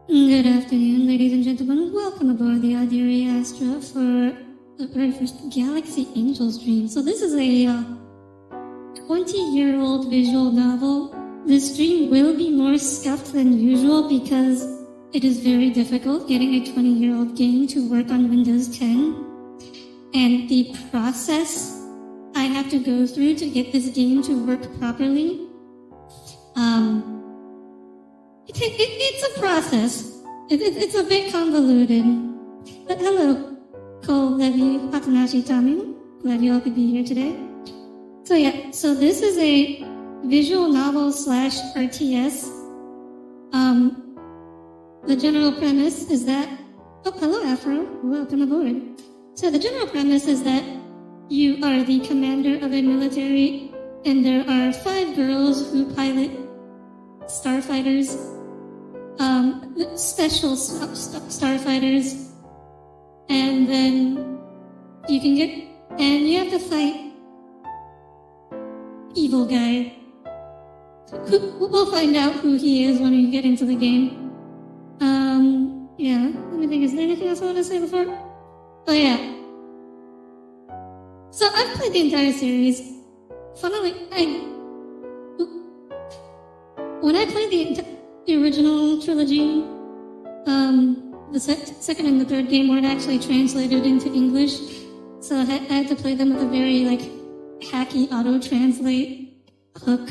Good afternoon, ladies and gentlemen. Welcome aboard the Audiri Astra for the very first Galaxy Angels Dream. So this is a 20-year-old visual novel. This dream will be more scuffed than usual because it is very difficult getting a 20-year-old game to work on Windows 10. And the process I have to go through to get this game to work properly, it's a process. It's a bit convoluted. But hello, Cole, Levy, Patanashi, Tommy. Glad you all could be here today. So this is a visual novel / RTS. The general premise is that, oh, hello Afro, welcome aboard. So the general premise is that you are the commander of a military and there are 5 girls who pilot starfighters, special starfighters, and then you have to fight evil guy. We'll find out who he is when we get into the game. Yeah, let me think, is there anything else I want to say before? Oh yeah. So I've played the entire series. Funnily, when I played the original trilogy, the second and the third game weren't actually translated into English, so I had to play them with a very hacky auto-translate hook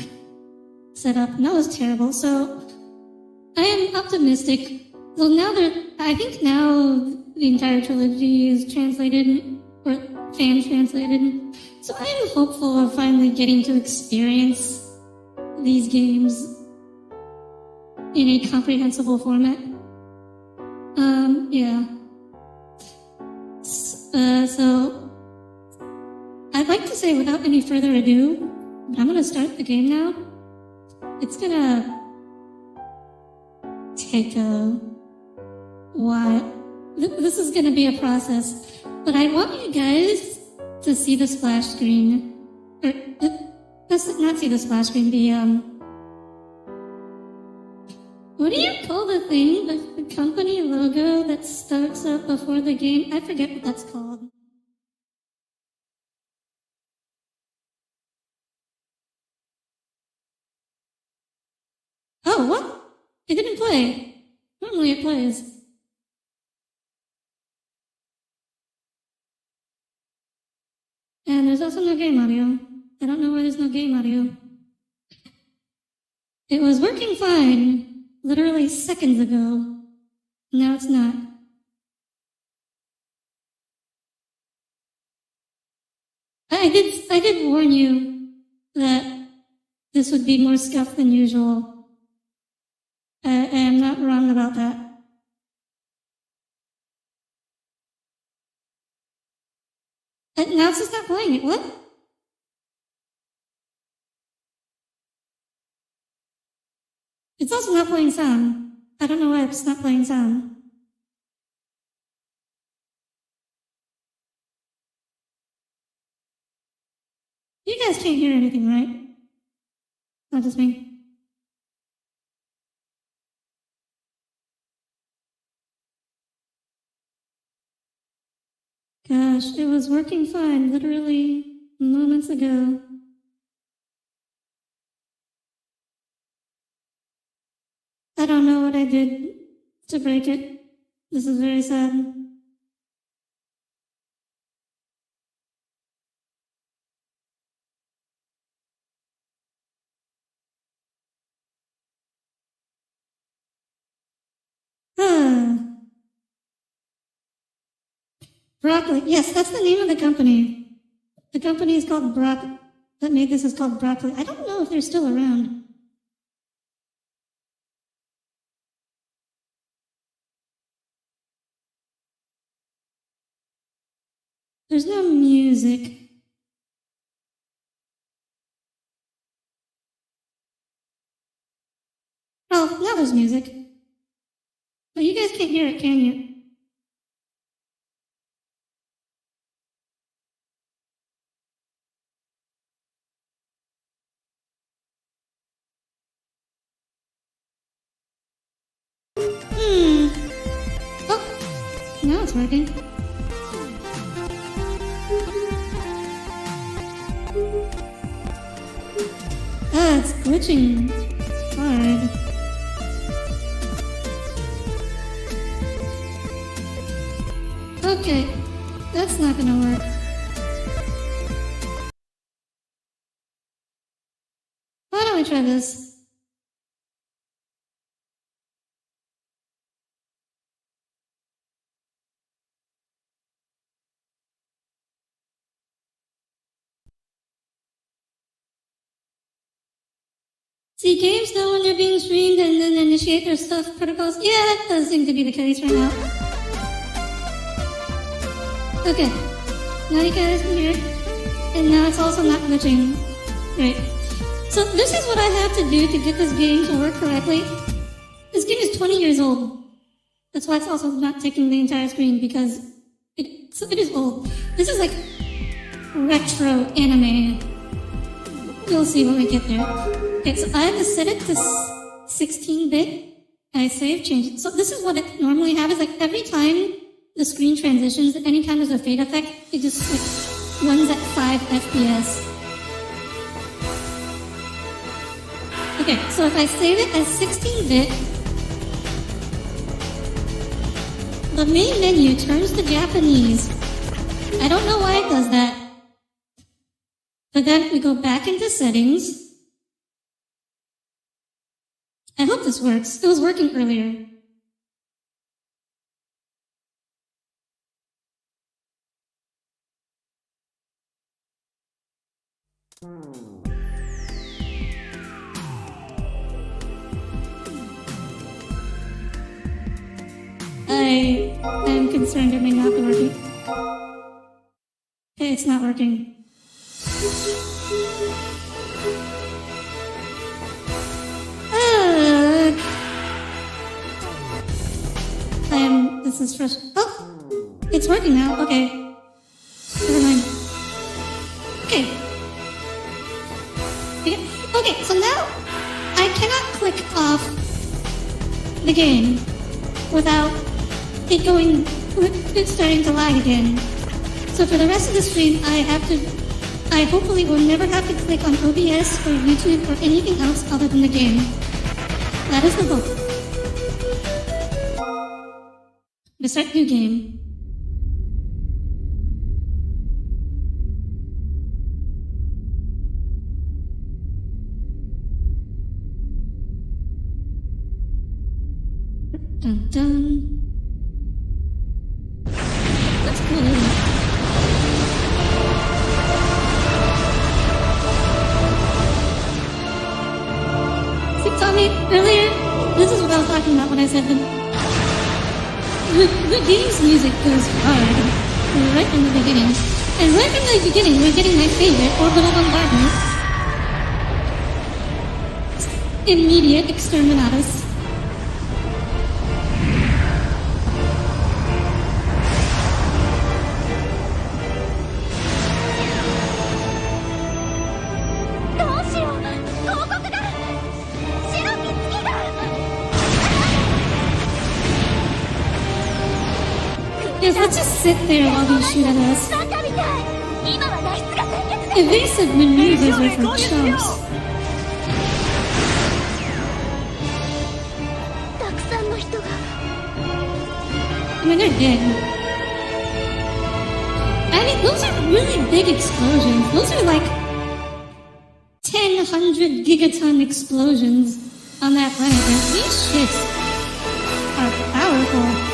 setup, and that was terrible. So I am optimistic. Well, I think now the entire trilogy is translated or fan translated, so I am hopeful of finally getting to experience these games in a comprehensible format. Yeah. So I'd like to say without any further ado, I'm gonna start the game now. It's gonna take a while. This is gonna be a process, but I want you guys to see the splash screen, or not see the splash screen, what do you call the thing? The company logo that starts up before the game? I forget what that's called. Oh, what? It didn't play. Normally it plays. And there's also no game audio. I don't know why there's no game audio. It was working fine literally seconds ago. Now it's not. I did warn you that this would be more scuffed than usual. I am not wrong about that. Now it's just not playing it. What? It's also not playing sound. I don't know why it's not playing sound. You guys can't hear anything, right? Not just me. Gosh, it was working fine literally moments ago. I don't know what I did to break it. This is very sad. Broccoli. Yes, that's the name of the company. The company is called that made this is called Broccoli. I don't know if they're still around. There's no music. Oh, now there's music. But you guys can't hear it, can you? Now it's working. Ah, it's glitching hard. Okay, that's not gonna work. Why don't we try this? See, games know when they're being streamed and then initiate their stuff protocols. Yeah, that does seem to be the case right now. Okay, now you guys can hear it. And now it's also not glitching. Great. So this is what I have to do to get this game to work correctly. This game is 20 years old. That's why it's also not taking the entire screen, because it is old. This is like retro anime. You'll see when we get there. Okay, so I have to set it to 16-bit. I save, change it. So this is what it normally happens. Like every time the screen transitions, anytime there's a fade effect, it just like runs at 5 FPS. Okay, so if I save it as 16-bit, the main menu turns to Japanese. I don't know why it does that. But then we go back into settings. I hope this works. It was working earlier. I am concerned it may not be working. Okay, it's not working. This is frustrating. Oh! It's working now. Okay. Never mind. Okay. Okay, so now I cannot click off the game without it going, it's starting to lag again. So for the rest of the stream, I hopefully will never have to click on OBS or YouTube or anything else other than the game. That is the hope. To start new game. Dun dun. That's cool, isn't it? See, Tommy, earlier, this is what I was talking about when I said that the game's music goes hard right in the beginning. And right from the beginning, we're getting my favorite, Orbital Bombardment. Immediate Exterminatus. Yes, let's just sit there while they shoot at us. Evasive maneuvers are for chumps. I mean, they're dead. I mean, those are really big explosions. Those are like 1,000 gigaton explosions on that planet. These shits are powerful.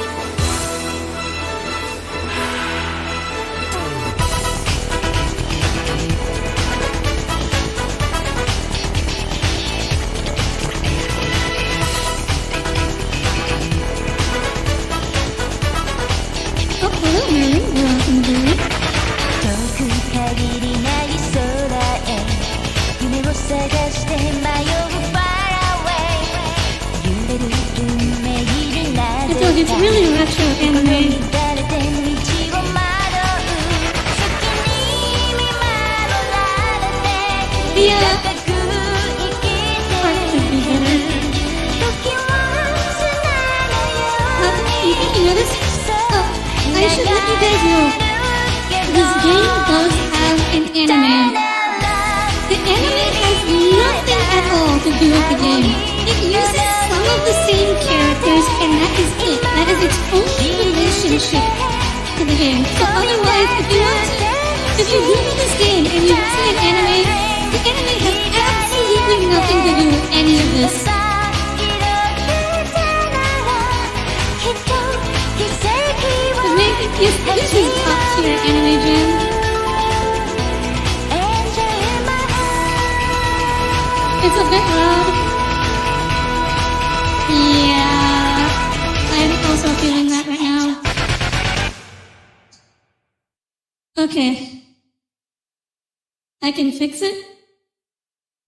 It's really retro anime. The art could be better. You think you know this? Oh. I should let you guys know, this game does have an anime. The anime has nothing at all to do with the game. It uses some of the same characters, and that is it. That is its only relationship to the game. So otherwise, if you Google this game and you see an anime, the anime has absolutely nothing to do with any of this. This is top tier anime jam. It's a bit loud. Yeah, I'm also feeling that right now. Okay. I can fix it.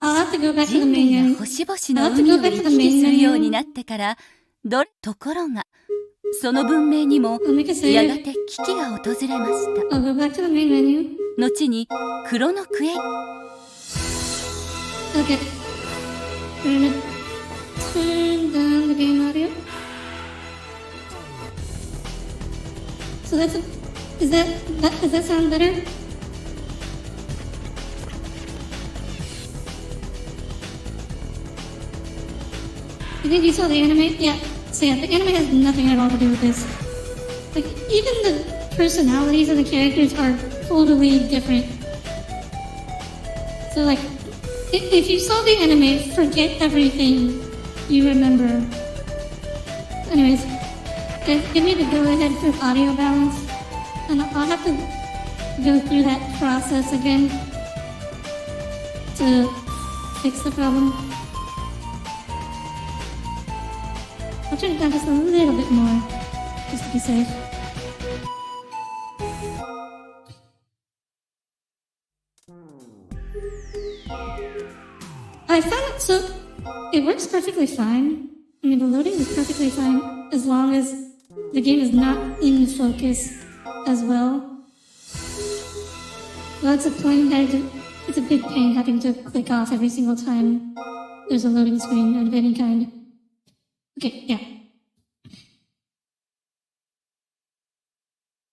I'll have to go back to the main menu. 星々の海を行き来するようになってからところがその文明にもやがて危機が訪れました。I'll go back to the main menu. 後にクロノクエイ Okay. We're gonna turn down the game audio. So does that sound better? You think you saw the anime? Yeah. So yeah, the anime has nothing at all to do with this. Like, even the personalities of the characters are totally different. So like, if you saw the anime, forget everything you remember. Anyways, give me the go-ahead for audio balance, and I'll have to go through that process again to fix the problem. I'll turn it down just a little bit more, just to be safe. I found it, so it works perfectly fine. I mean, the loading is perfectly fine as long as the game is not in focus as well. Well, it's a big pain having to click off every single time there's a loading screen of any kind. Okay, yeah.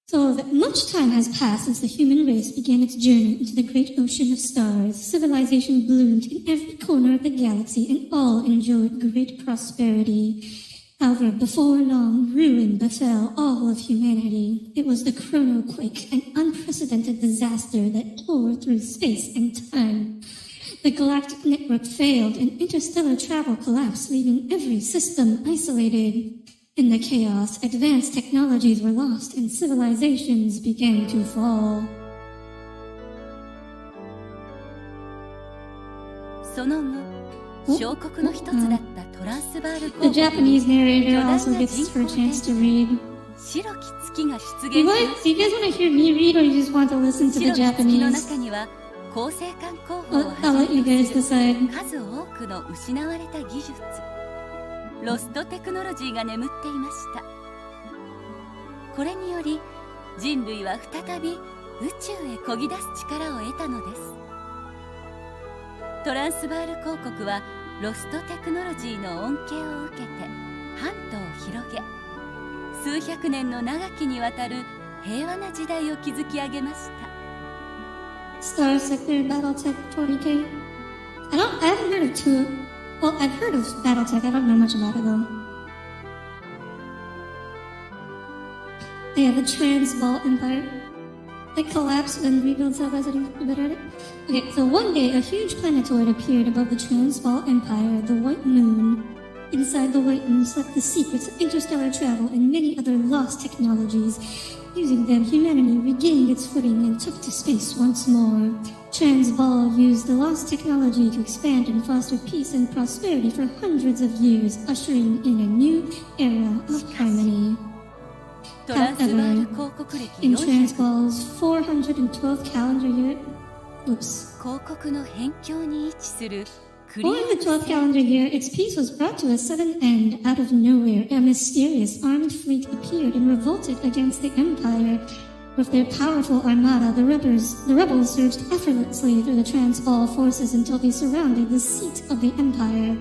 So that much time has passed since the human race began its journey into the great ocean of stars. Civilization bloomed in every corner of the galaxy, and all enjoyed great prosperity. However, before long, ruin befell all of humanity. It was the chronoquake, an unprecedented disaster that tore through space and time. The galactic network failed, and interstellar travel collapsed, leaving every system isolated. In the chaos, advanced technologies were lost, and civilizations began to fall. その後、小国の一つだったトランスバール The Japanese narrator also gets her chance to read. 白き月が出現 Do you guys want to hear me read, or you just want to listen to the 白き月の Japanese? 中には恒星間候補を I'll は let you じめ guys decide. 数多くの失われた技術ロストテクノロジーが眠っていました。これにより人類は再び宇宙へ漕ぎ出す力を得たのです。トランスバール公国はロストテクノロジーの恩恵を受けて半島を広げ、数百年の長きにわたる平和な時代を築き上げました。Star Sector Battletech 40K. I haven't heard of two. Well, I've heard of Battletech. I don't know much about it though. Yeah, the Transvaal Empire. They collapsed and rebuilt civilization. Okay, so one day a huge planetoid appeared above the Transvaal Empire, the White Moon. Inside the White Moon slept the secrets of interstellar travel and many other lost technologies. Using them, humanity regained its footing and took to space once more. Transvaal used the lost technology to expand and foster peace and prosperity for hundreds of years, ushering in a new era of harmony. However, in Transvaal's 412th calendar year, 412th calendar year, its peace was brought to a sudden end. Out of nowhere, a mysterious armed fleet appeared and revolted against the Empire. With their powerful armada, the rebels surged effortlessly through the Transvaal forces until they surrounded the seat of the Empire.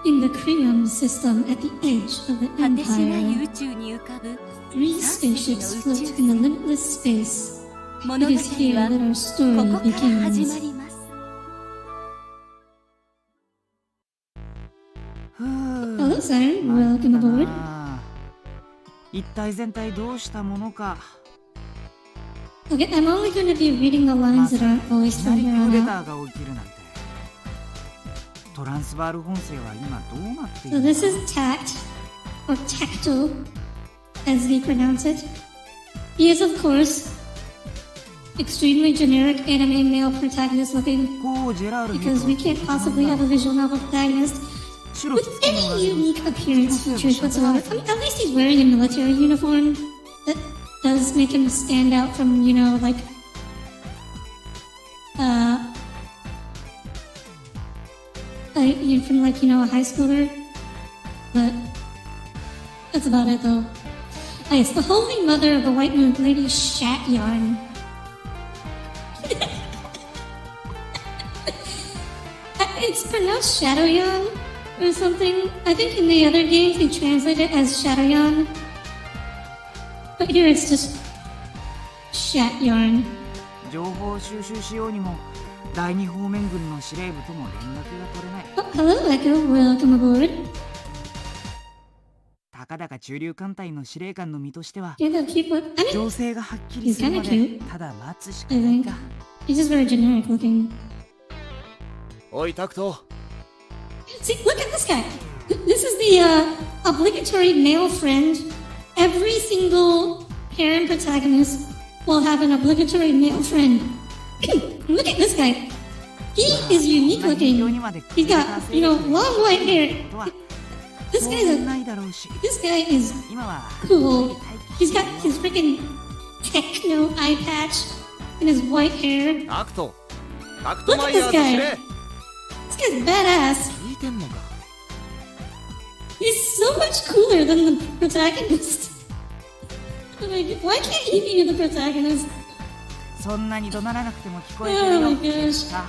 In the the Creon system at the edge of the 果てしない Empire. 宇宙に浮かぶ Three 三 spaceships 隻の宇 float 宙 in the 船。 limitless space. 物 It 語 is here は that our こ story こから始ま begins. ります。Hello, sir. Welcome aboard. 一体全体どうしたものか。 Okay, I'm only going to be reading the lines that are い always きな from りク here ーデ on タ out. ーが起きるなんて。トランスバール本線は今どうなってい So るの this is tact, or tactile, as they pronounce it. He is, of course, extremely generic anime male protagonist looking, こうジェラールに because we can't possibly have a visual novel protagonist 白 with きつけの any unique appearance features whatsoever. I mean, at least he's wearing a military uniform that does make him stand out from, you know, like, from like, you know, a high schooler. But that's about it, though. Oh, yes, the Holy Mother of the White Moon, Lady Shat Yarn. It's pronounced Shadow Yarn or something. I think in the other games they translate it as Shadow Yarn. But here it's just Shat Yarn. 情報収集しようにも第二方面軍の司令部とも連絡が取れない。 Oh, hello, Echo. Welcome aboard. たかだか中流艦隊の司令官の身としては Yeah, they'll keep what. I mean, 情勢がはっきりするま He's で kinda cute. ただ待つしか I ない think か。 he's just very generic looking. おいタクト、 See, look at this guy. This is the obligatory male friend. Every single parent protagonist will have an obligatory male friend. Look at this guy. He is unique こんな辺境に looking. までクー He's デタ got, ー勢 you know, 力が long white hair. ことは This 当 guy's 然 a, ないだろうし、 this guy is 今は cool. He's got his freaking techno eye patch and his white hair. タクトマイヤーズ司令。 This guy's badass. 聞いてんのか。 He's so much cooler than the protagonist. Like, why can't he be the protagonist? そんなに怒鳴らなくても聞こえてる Oh よ。 my gosh. さ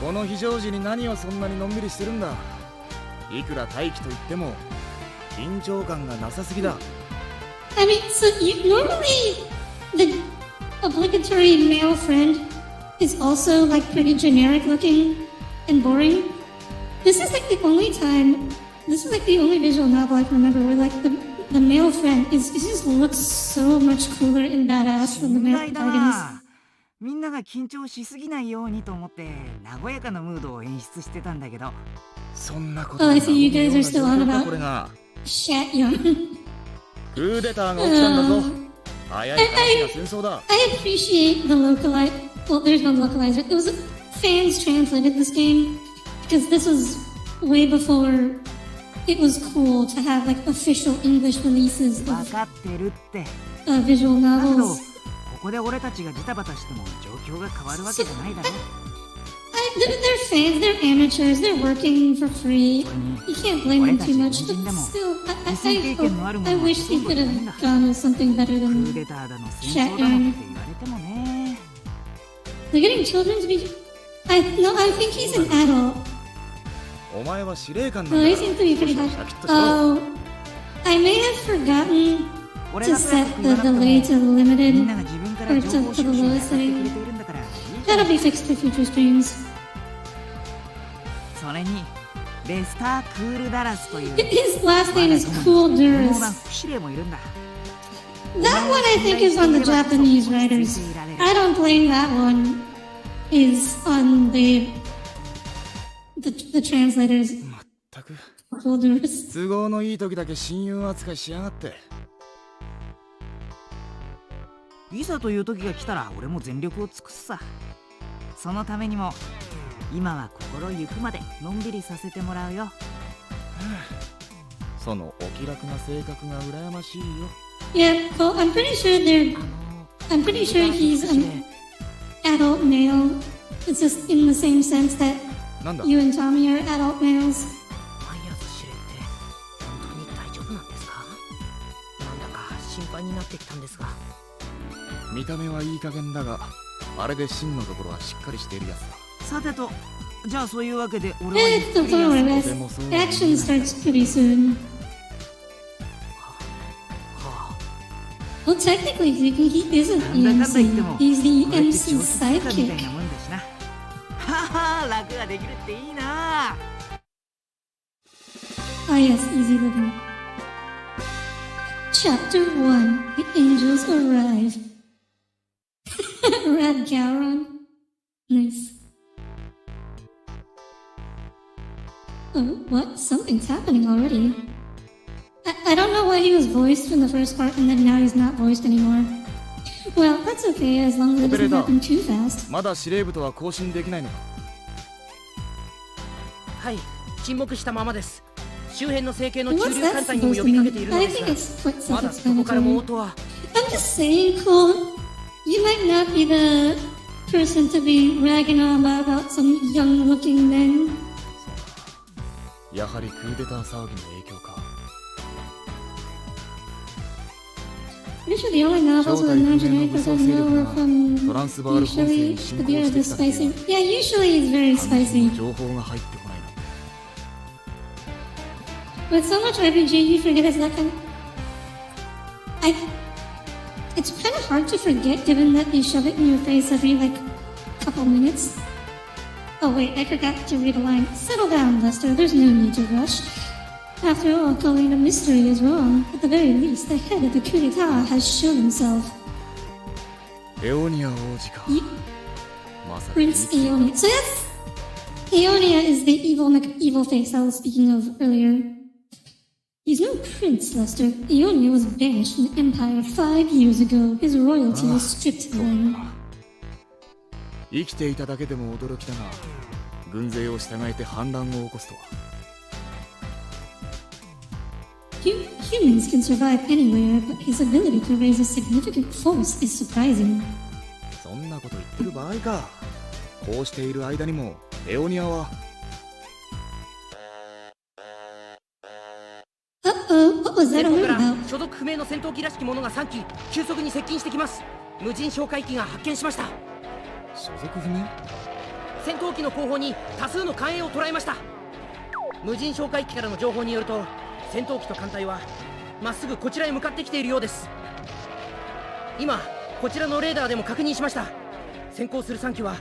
この非常時に何をそんなにのんびりしてるんだ。いくら待機と言っても緊張感がなさすぎだ。 I mean, so normally the obligatory male friend is also like pretty generic looking and boring. This is like the only time, this is like the only visual novel I can remember where like the male friend is just looks so much cooler and badass than the 心 male 外だ protagonist. な。みんなが緊張しすぎないようにと思って和やかなムードを演出してたんだけど、そんなこと Oh, I see you guys are still on こ about れが Shat Yarn. クーデターが起きたんだぞ。早い話が戦争だ。 I appreciate the localize. Well, there's no localizer. It was fans translated this game because this was way before it was cool to have like official English releases 分 of かってるって。 visual だけど novels. ここで俺たちがジタバタしても状況が変わるわけじゃないだろ。 They're fans. They're amateurs. They're working for free. You can't blame them too much. But still, I wish he could have gone with something better クー than デターだの戦争だのって言われてもね。 they're getting children to be. I think he's an adult. お前は司令官なんだ No, か he ら。 seems to be pretty 少 high. しはシャキッとしろ。 Oh, I may have forgotten 俺 to がそうや set って the 言わなくても delay to みん limited. なが自分から情報収集に当たってくれているんだからいいじゃん。 That'll be fixed for future streams. それにレスター・クール・ダラスという His last name is Cool 無能 Duras. な副司令もいるんだ。 That one I think is on the Japanese writers. I don't blame that one. Is on the translators. まったく Cool Duras. 都合のいい時だけ親友扱いしやがって。いざという時が来たら俺も全力を尽くすさ。そのためにも今は心ゆくまでのんびりさせてもらうよ。そのお気楽な性格が羨ましいよ。 Yeah, well, I'm pretty sure they're. I'm pretty sure he's an adult male. It's just in the same sense that なんだ you and Tommy are adult males. マイヤーズ司令って本当に大丈夫なんですか？なんだか心配になってきたんですが。見た目はいい加減だが、あれで真のところはしっかりしているやつだ。さてとじゃあそういうわけで俺は It's the forward. Action starts pretty soon. は Well, technically speaking, he isn't な the んだかんだ言っても MC. He's こ the れって MC's 調子つかみたい sidekick. なもんだしな。はは楽ができるっていいな。 Ah, yes, easy living. Chapter 1. The angels arrive. Rad Gowron. Nice. Oh, what? Something's happening already. I don't know why he was voiced in the first part and then now he's not voiced anymore. Well, that's okay as long as it doesn't happen too fast. まだ司令部とは交信できないのか。はい、沈黙したままです。周辺の整形の What's 中流 that 艦隊にも supposed 呼 to びか mean? けているの I で think す it's quite が、まだそこからも self-explanatory. 音は。 I'm just saying, Cole, you might not be the person to be ragging on about some young-looking men. やはりクーデター騒ぎの影響か。 Pretty sure the only novels with imaginary personnel were from トランスバール本線 usually に侵 the 攻 beer して the きたってい spicy. う Yeah, usually it's very 完全 spicy. に情報が入ってこないな。 With so much RPG, you forget it's that kind. It's kind of hard to forget given that they shove it in your face every couple minutes. Oh wait, I forgot to read a line. Settle down, Lester. There's no need to rush. After all, calling a mystery is wrong. At the very least, the head of the coup d'etat has shown himself. エオニア王子か。 Ye- まさか Prince Aeonia. So that's Aeonia is the evil face I was speaking of earlier. He's no prince, Lester. Aeonia was banished from the Empire 5 years ago. His royalty was stripped then. 生きていただけでも驚きだが、軍勢を従えて反乱を起こすとは。 Humans can survive anywhere, but his ability to raise a significant force is surprising. そんなこと言ってる場合か。こうしている間にもエオニアは。 Uh-oh, what was that 前 I 方 heard から about? 所属不明の戦闘機らしきものが3機急速に接近してきます。無人哨戒機が発見しました。所属不明。戦闘機の後方に多数の艦影を捉えました。無人哨戒機からの情報によると、戦闘機と艦隊はまっすぐこちらへ向かってきているようです。今こちらのレーダーでも確認しました。先行する3機は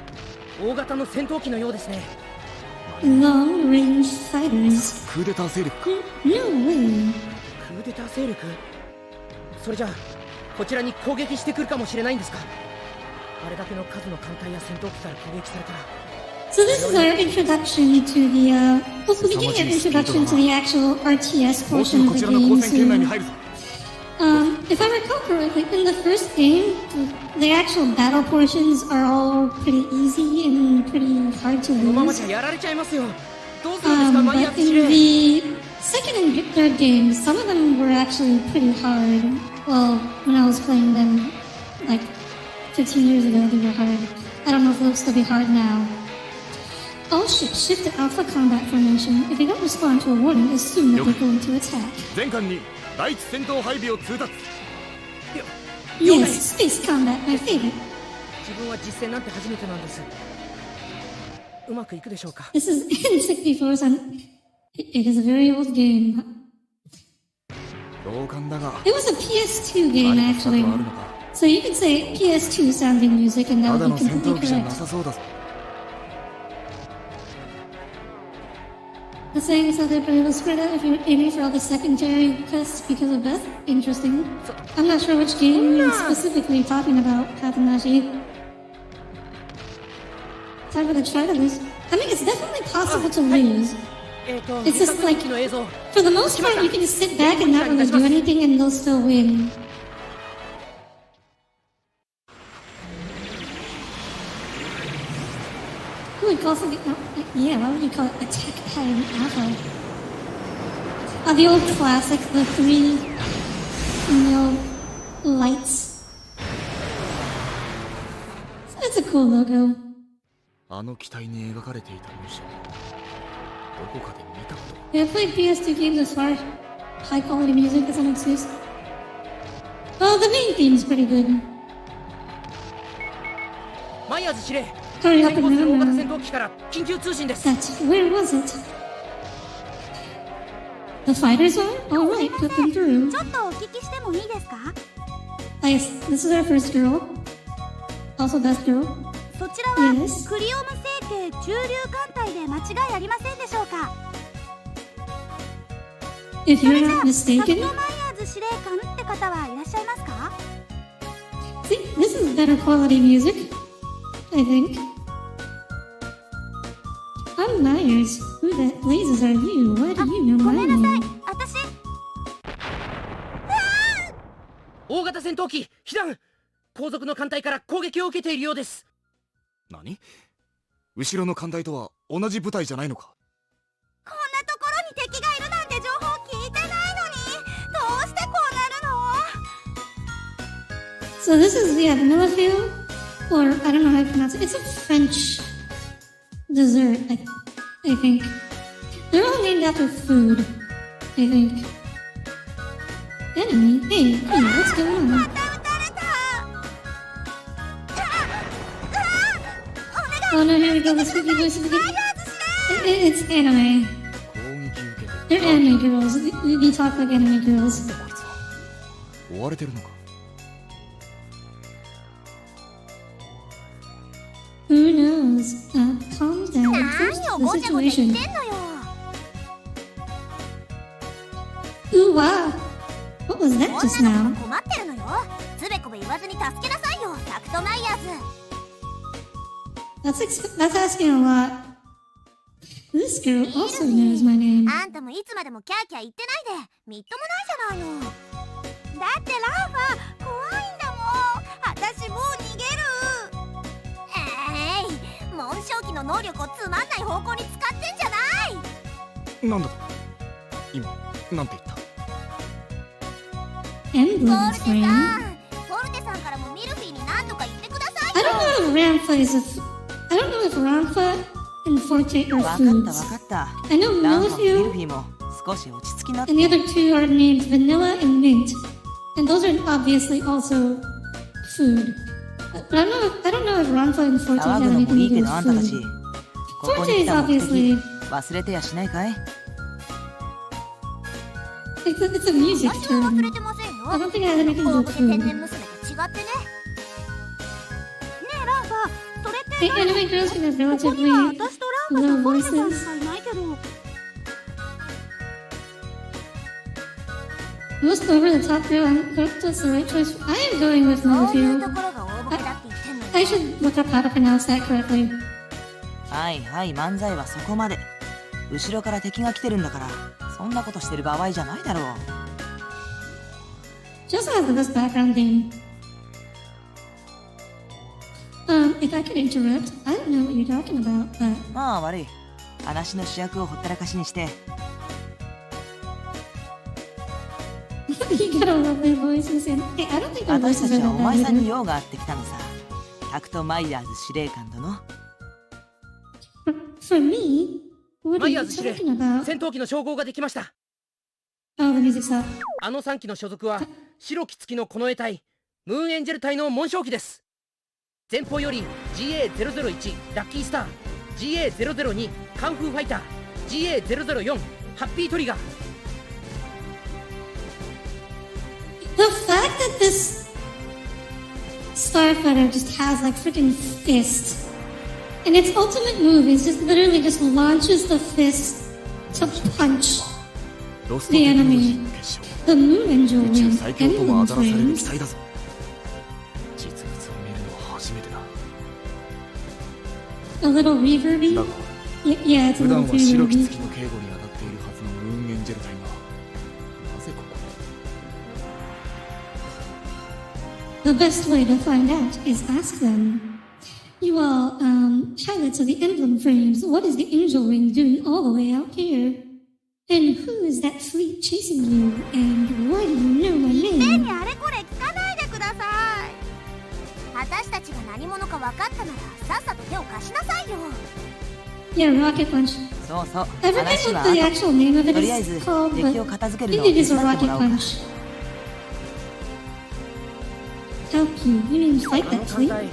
大型の戦闘機のようですね。 Long-range fighters. クーデター勢力か。 No way. クーデター勢力。それじゃあこちらに攻撃してくるかもしれないんですか。あれだけの数の艦隊や戦闘機から攻撃されたら。 So this is our introduction to the, well, the beginning of introduction to the actual RTS もうす portion ぐ of こ the ちらの game. 交戦圏内に So, 入るぞ。 if I recall correctly, in the first game, the actual battle portions are all pretty easy and pretty hard to このまま lose. じゃやられちゃいますよ。どうするんですか、マイヤー But 司 in 令。 the second and third games, some of them were actually pretty hard. Well, when I was playing them, like 15 years ago, they were hard. I don't know if they'll still be hard now. All ships shift to Alpha combat formation. If they don't respond to a warning, assume that they're going to attack. 全艦に第一戦闘配備を通達。 Yes, space combat, my favorite. 自分は実戦なんて初めてなんです。うまくいくでしょうか。 This is N64 son. It is a very old game. 同感だが。 It was a PS2 game 何か策 actually. はあるのか。 So you could say PS2 sounding music and た that だ would の be 戦闘 completely 機じゃな correct. さそうだぞ。 The saying is that they're able to spread out if you're aiming for all the secondary quests because of Beth. Interesting. I'm not sure which game you're specifically talking about, Katanashi. Time for the try to lose. I mean, it's definitely possible to lose. It's just like, 機の映像。 for the most part, you can just sit back and not really do anything and they'll still win. Who would call something? Yeah, why would you call it attack pattern alpha? The old classic, the three, lights. That's a cool logo. あの機体に描かれていた武者。どこかで見たこと。 Yeah, I've played PS2 games as far. High quality music as an excuse. Oh, the main theme's pretty good. マイヤーズ司令、Hurry 先 up 行 and する大型 remember. 戦闘機から緊急通信です。 That, where was it? The fighters are? Alright, put them through. ちょっとお聞きしてもいいですか？ Yes, this is our first girl. Also best girl. そちらは Yes. クリオム星系中流艦隊で間違いありませんでしょうか？ If そ you're れじゃ not あ、タク mistaken, トマイヤーズ司令官って方はいらっしゃいますか？ see, this is better quality music, I think. I'm Myers. Who the blazes are you? Why do you know ご my めんなさい name? 私大型戦闘機被弾。後続の艦隊から攻撃を受けているようです。何？後ろの艦隊とは同じ部隊じゃないのか？こんなところに敵がいるなんて情報聞いてないのにどうしてこうなるの？ So this is the vanilla field, or I don't know how to pronounce it. It's a French dessert, I think. They're all named after food, I think. Enemy? Hey, what's going ま on? た撃たれた。Oh no, here we go. The squeaky voices again. It's anime. 攻撃受けて They're anime girls. They talk like anime girls. こいつは追われてるのか？ Who knows? Calm down. First, 何を the ごちゃごちゃ situation. 言ってんのよ。 Ooh, wow. What was that just 女の now? 子が困ってるのよ。つべこべ言わずに助けなさいよ、タクトマイヤーズ。 That's asking a lot. This girl also knows my name. あんたもいつまでもキャーキャー言ってないで、みっともないじゃないの。だってラーファ怖いんだもん。私もう逃げる。紋章機の能力をつまんない方向に使ってんじゃない。なんだと？今なんて言った？ Emblem フォルテさ frame. ん、フォルテさんからもミルフィーに何とか言ってください I よ。 don't know if Rampa is a. I don't know if Rampa and Forte are わかった foods. わかった。 I know ランファもミル Millifew フィーも少し落ち着きなって。 and the other two are named Vanilla and Mint, and those are obviously also food. But I don't know if Rampa and Forte 騒 have ぐのも anything い to い do け with どあんたたち food. ここ Forte に来 is た目的 obviously 忘れてやしないかい？ it's a music 私は忘 term. れてませんよ。 I don't think it has anything to do 大 with ボケ天 food. 然娘と違ってね。ねえラーファ、それって The anime girls can have ここには relatively 私とラーファ low とフォルテさん voices. しかいないけど。 Most over the top girl, that's the right choice. I am going with そういう Millifew. ところが大ボケだって言ってんのよ。 I should look up how to pronounce that correctly. はいはい漫才はそこまで。後ろから敵が来てるんだからそんなことしてる場合じゃないだろう。 Just has the best background theme. If I could interrupt, I don't know what you're talking about, but まあ悪い。話の主役をほったらかしにして you got a lovely voice, and hey, I don't think our 私た voices ち are はお that 前 bad さんに either. 用があってきたのさ。タクトマイヤーズ司令官殿。 For me, what マ are イ you ヤーズ司令 talking about? 戦闘機の称号ができました。 Oh, the music stopped. あの3機の所属は白き月の近衛隊ムーンエンジェル隊の紋章機です。前方より GA001 ラッキースター、 GA002 カンフーファイター、 GA004 ハッピートリガー。 The fact that this starfighter just has like freaking fists, and its ultimate move is just literally just launches the fist to punch ロストテクノロジーの結晶 the moon angel 宇宙 wing 最強とも emblem あだらされる frames. 機体だぞ。実物を見るのは初めてだ。 A little reverby. だが Yeah, it's a 普 little 段は too 白き reverby. 月の警護に当たっているはずのムーンエンジェル隊がなぜここに？ The best way to find out is ask them. You all, pilots of the emblem frames, what is the angel wing doing all the way out here? And who is that fleet chasing you? And why do you know my 変 name? にあれこれ聞かないでください。私たちが何者か分かったならさっさと手を貸しなさいよ。 Yeah, Rocket Punch. そうそう I forget 話 what は the 後。 actual name of it とりあえず is called, 敵を but 片付け I るのを think 手 it is 伝 a っても Rocket らおうか。 Punch. Help you? You mean fight あ that の艦 fleet? 隊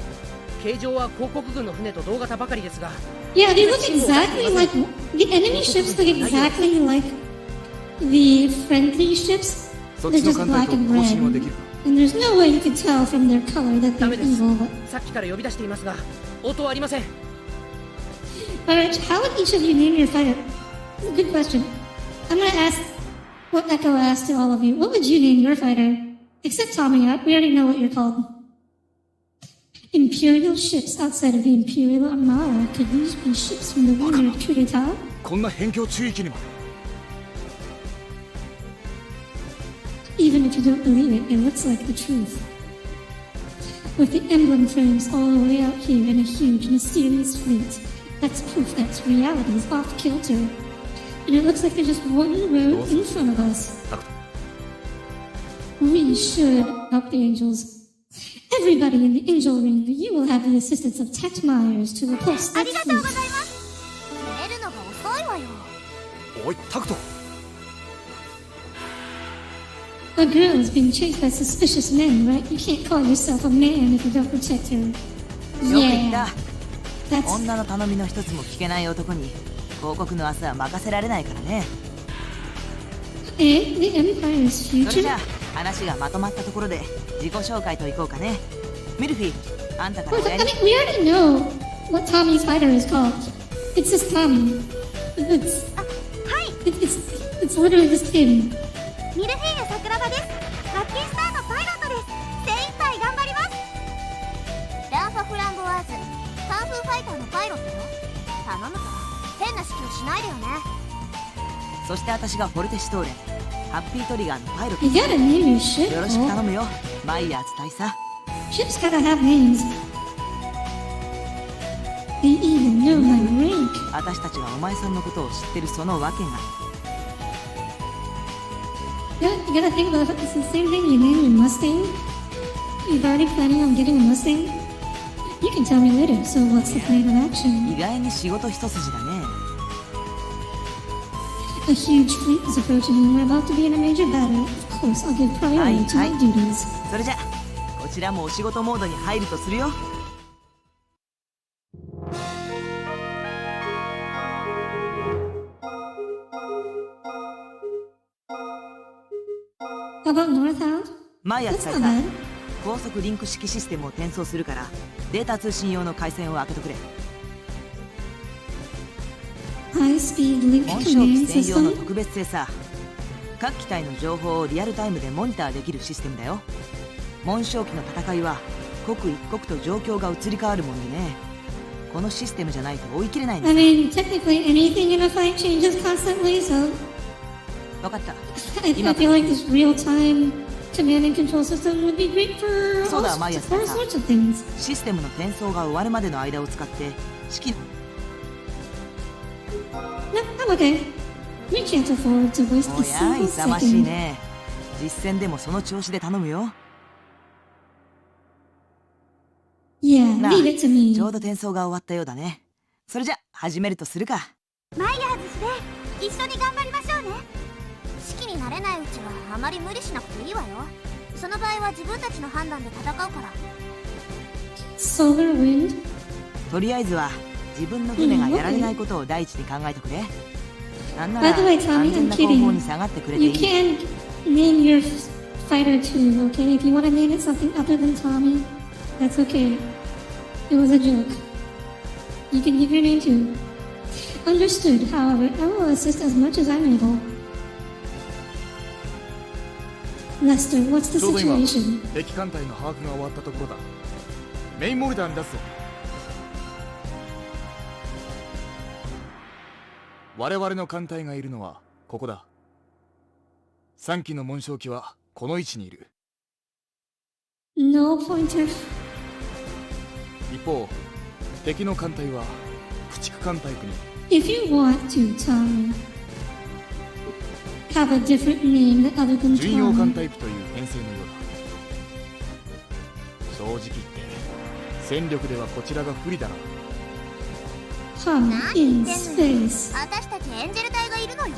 形状は広告軍の船と同型ばかりですが、 Yeah, they look exactly like the enemy ships look exactly like the friendly ships. そっ They're ちの just 艦隊 black と and 交信は red. できるか？ And there's no way you could tell from their color that ダ they're メです。 evil. But... さっきから呼び出していますが応答はありません。 Alright, how would each of you name your fighter? That's a good question. I'm gonna ask what Echo asked to all of you. What would you name your fighter? Except Tommy, we already know what you're called. Imperial ships outside of the Imperial Armada. Could these be ships from the winter coup d'etat? こんな辺境地域にまで。 Even if you don't believe it, it looks like the truth. With the emblem frames all the way out here and a huge, mysterious fleet, that's proof that reality is off kilter. And it looks like there's just one road in front of us. We should help the angels. Everybody in the angel ring, you will have the assistance of Tet Myers to repulse あ that りがとうござい fleet. ます寝るのが遅いわよ。おいタクト、 A girl is being chased by suspicious men, right? You can't call yourself a man if you don't protect her. よく言った That's 女の頼みの一つも聞けない男に広告の明日は任せられないからね。 it. The Empire's それ future. じゃあ話がまとまったところで自己紹介といこうかね。ミルフィー、あんたから Well, 親 I に mean, we already know what Tommy's fighter is called. It's just Tommy. It's はい it's literally just him. ミルフィーユ桜庭です。ラッキースターのパイロットです。精一杯頑張ります。ランファ・フランボワーズカンフーファイターのパイロットよ。頼むから変な指揮をしないでよね。そして私がフォルテシトーレ、ハッピートリガーのパイロッ You gotta name your ship. ト。よろしく Cole. 頼むよ、マイヤーズ大佐。 Ships gotta have names. They even know my rank. 私たちがお前さんのことを知ってるその訳が。 You gotta think about it. It's the same thing you name your Mustang. You're already planning on getting a Mustang. You can tell me later. So what's the plan of action? 意外に仕事一筋だね。 A huge fleet is approaching and we're about to be in a major battle. Of course, I'll give priority to my duties. それじゃこちらもお仕事モードに入るとするよ。 How about Northhound? マイヤー That's ズ大 not 佐、 bad. 高速リンク式システムを転送するからデータ通信用の回線を開けとくれ。 High-speed link 紋章機 command 専用の system? 特別性さ。各機体の情報をリアルタイムでモニターできるシステムだよ。紋章機の戦いは刻一刻と状況が移り変わるもんでね。このシステムじゃないと追い切れないんだ。 I mean, technically anything in a fight changes constantly, so 分かった。 I feel like this real-time command and control system would be great for そう all だ、マイヤーズ sorts 大佐。 of things. システムの転送が終わるまでの間を使って指揮 No, I'm okay. We can't afford to waste お a や single 勇ましい second. ね。実戦でもその調子で頼むよ。 Yeah, なあ leave it to me. ちょうど転送が終わったようだね。それじゃ始めるとするか。マイヤーズ氏で一緒に頑張りましょうね。指揮になれないうちはあまり無理しなくていいわよ。その場合は自分たちの判断で戦うから。 Solar wind? とりあえずは自分の船がやられないことを第一に考えてくれ。なんなら By the way, Tommy, 安全 I'm な後方 kidding. に下がってくれてい You い。 can name your fighter too, okay? If you want to name it something other than Tommy, that's okay. It was a joke. You can give your name too. Understood, however, I will assist as much as I'm able. Lester, what's the ちょうど今 situation? 敵艦隊の把握が終わったところだ。メインモニターに出すぞ。我々の艦隊がいるのはここだ。3機の紋章機はこの位置にいる。 No pointer. 一方敵の艦隊は駆逐艦タイプに。 If you want to, Tommy, have a different name other than 巡洋艦 Tommy. タイプという編成のようだ。正直言って戦力ではこちらが不利だな。 Tommy 何言 in ってんのよ。 space. 私たちエンジェル隊がいるのよ。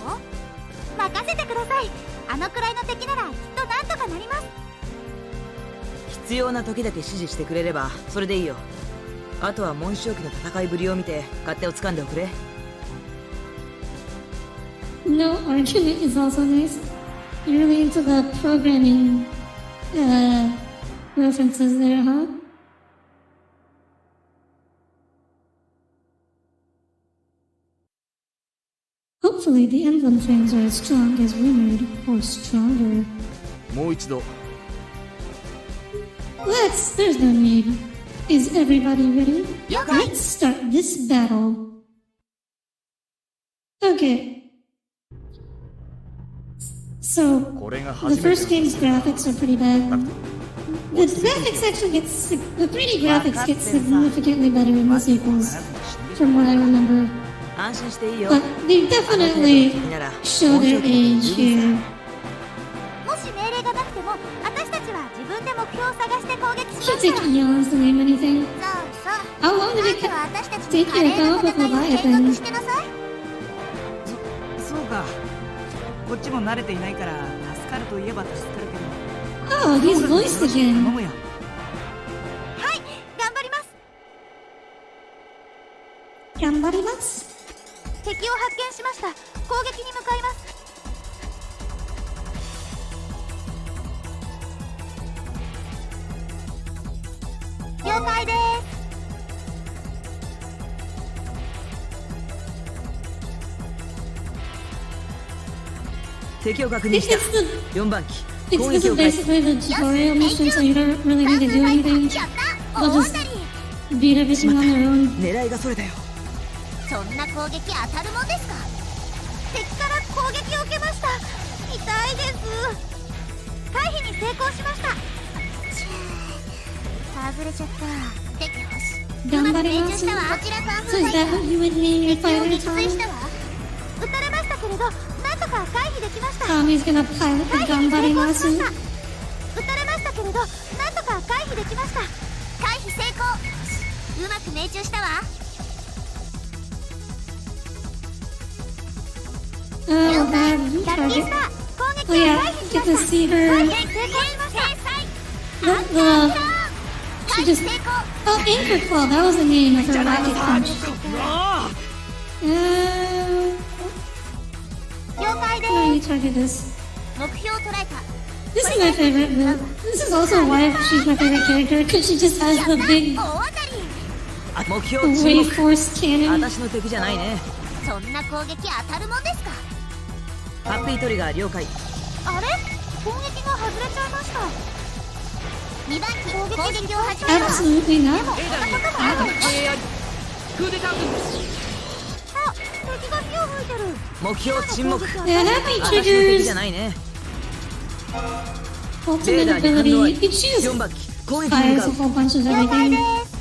任せてください。あのくらいの敵ならきっとなんとかなります。必要な時だけ指示してくれればそれでいいよ。あとは紋章機の戦いぶりを見て勝手を掴んでおくれ。 No argument is also nice. You're really into the programming references there, huh? Hopefully the emblem fans are as strong as rumored, or stronger. もう一度。 There's no need. Is everybody ready? Let's start this battle. Okay. So, これが the 初め first て。 game's graphics are pretty bad. The graphics actually get, the 3D graphics get significantly better in the sequels, from what I remember. 安心していいよ。 But they definitely show their age here. もし命令がなくても私たちは自分で目標を探して攻撃し Can't ます take から。 eons to name anything. そうそう How long did あ it んたは私たち take に華 you 麗 to な come up with 戦いを継 Leviathan? 続してなさい。そうか。こっちも慣れていないから助かるといえば助かるけど。 Oh, he's voiced 頼 again. むよ。はい頑張ります。 Gambarimasu? 敵を発見しました。攻撃に向かいます。了解です。敵を確認した。 It's the 4番機 It's 攻 this 撃 is を開始。 basically the tutorial mission, so you don't really need to do anything. やった。 They'll 大 just 当たり。 beat everything on their own. 狙いがそれだよ。そんな攻撃当たるもんですか。敵から攻撃を受けました。痛いです。回避に成功しました。外れちゃった。敵よし。うまく命中したわ。こちらカンフ So ー is ファイタ that ー。 what you would name your 敵を fighter 撃墜し Tom? たわ。撃たれましたけれど、なんとか回避できました。 Tommy's gonna pilot the 回避に成功しま Gambarimasu. した。撃たれましたけれど、なんとか回避できました。回避成功。よしうまく命中したわ。 Oh, bad. You ラッキー target. スター攻撃 Oh を yeah, 回避し get ま to した。 see 回 her. 避成功しました。 She just. Oh, Anchor Claw. That was the name of her rocket punch. 了解で How do す。 you target this? 目標を捉えた。 This is my favorite build. This is also why she's my favorite character, because she just has the big 大当たり。目標注 wave 目。 force cannon. 私の敵じゃないね。そんな攻撃当たるもんですか。ハッピートリガー了解。あれ攻撃が外れちゃいました。2番機攻撃を始めます。 Absolutely で not. もこんなこともあるわよ。クーデター軍です。あ敵が火を吹いてる。目標沈黙。 Yeah, happy 私の敵 triggers じゃないね。レ ultimate ーダーに反応あ ability. り。 It shoots 4番機攻撃に向 fires か a う。 whole bunch of 了解 everything. です。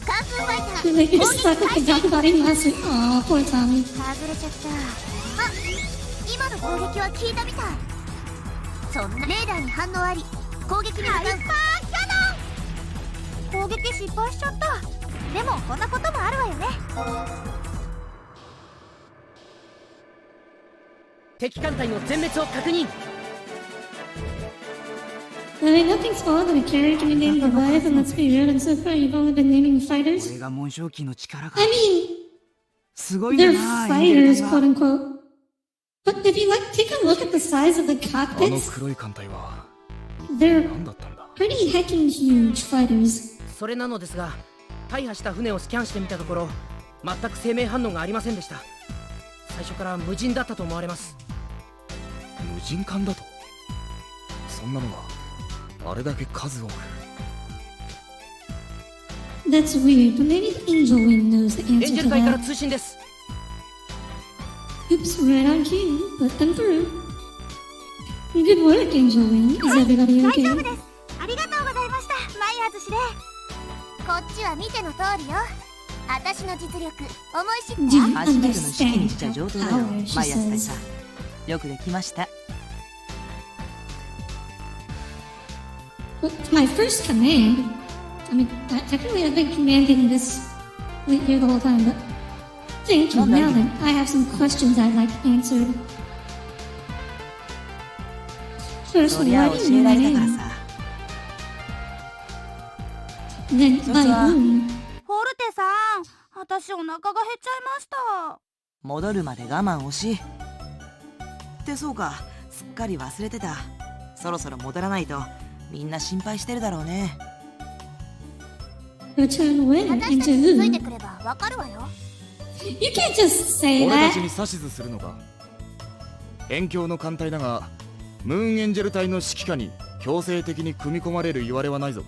カンフーファイター You let 攻 your 撃 stuck 開 with the 始。 Gambarimasu. Oh, poor Tommy. 外れちゃった。あ今の攻撃は効いたみたい。そんなレーダーに反応あり攻撃に向かう。ハイパーキャノン。攻撃失敗しちゃった。でもこんなこともあるわよね。敵艦隊の全滅を確認。 I mean, nothing's smaller than a carrier can be named Leviathan, let's be real, and so far you've only been naming こ fighters. れが紋章機の力か I。mean, すごいんだ they're な。エンジェル fighters, 隊 quote は unquote. But if you take a look at the size of the あの cockpits, 黒い艦隊は they're 何だったんだ。 pretty heckin' huge fighters. それなのですが、大破した船をスキャンしてみたところ、全く生命反応がありませんでした。最初から無人だったと思われます。無人艦だと。そんなのはあれだけ数多く。 That's weird, but maybe Angel Wing knows the エン answer ジェ to ル隊から that. 通信です。 Oops, right on cue. Put them through. Good work, Angel Wing. Is everybody 大 okay? 丈夫です。ありがとうございました。マイヤーズ司令。こっちは見ての通りよ。私の実力思い知 Do った。 you 初めての式に understand しちゃ her 上等だよ power, she マイヤス大 says. 佐。よくできました。 Well, my first command. I mean, technically I've been commanding this fleet here the whole time, but thank you. Now then, I have some questions I'd like answered. First, そりゃ why 教 do you え know ら my れたから name? さ。Then by whom? フォルテさん、私お腹が減っちゃいました。戻るまで我慢をし。ってそうか、すっかり忘れてた。そろそろ戻らないとみんな心配してるだろうね。Return when? 私たち Into について who? くればわかるわよ。 You can't just say 俺たち that. に指図するのか。辺境の艦隊だがムーンエンジェル隊の指揮下に強制的に組み込まれる言われはないぞ。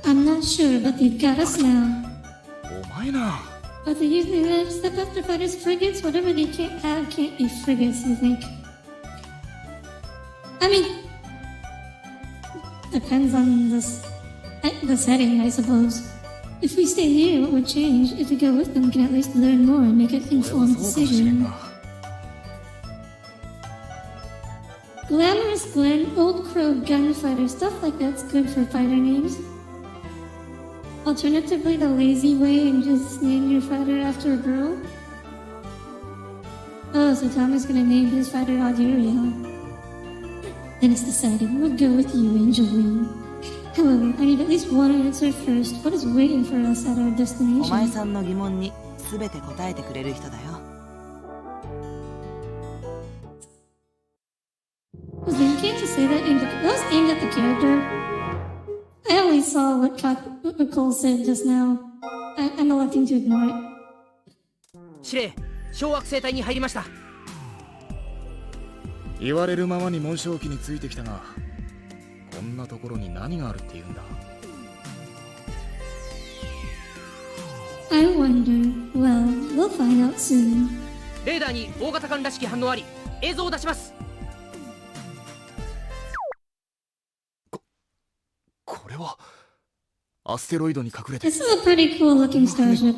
I'm not sure, but they've got us now. お前な。 But they usually let step up to fighters, frigates, whatever they can't have can't be frigates, you think? I mean, depends on the setting, I suppose. If we stay here, what would change? If we go with them, we can at least learn more and make an 俺は informed そうかもしれん decision. な。 Glamorous Glen, Old Crow Gunfighter, stuff like that's good for fighter names. Alternatively, the lazy way and just name your fighter after a girl. Oh, so Tommy's gonna name his fighter Audiri, huh? Then it's decided, we'll go with you, Angel Wing. However, I need at least one answer first. What is waiting for us at our お前 destination? さんの疑問に全て答えてくれる人だよ。Was it okay to say that was aimed at the character? I only saw what Cole said just now. I'm electing to ignore it. 司令、小惑星隊に入りました。言われるままに紋章機についてきたが、こんなところに何があるって言うんだ。 I wonder. Well, we'll find out soon. レーダーに大型艦らしき反応あり、映像を出します。これはアステロイドに隠れて。 This is a pretty cool looking starship.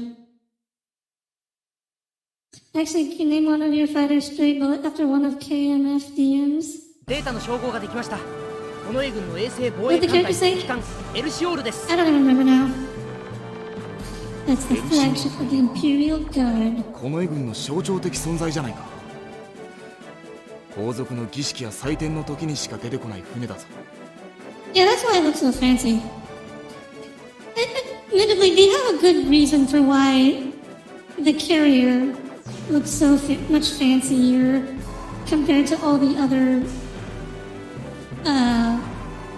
Actually, can you name one of your fighters straight bullet after one of KMFDM's? データの照合ができました。近衛軍の衛星防衛 What did the 艦 character 隊 say? 機関エルシオールです。 I don't even remember now. That's the flagship of the Imperial Guard. 近衛軍の象徴的存在じゃないか。皇族の儀式や祭典の時にしか出てこない船だぞ。 Yeah, that's why it looks so fancy. Admittedly, they have a good reason for why the carrier looks so much fancier compared to all the other,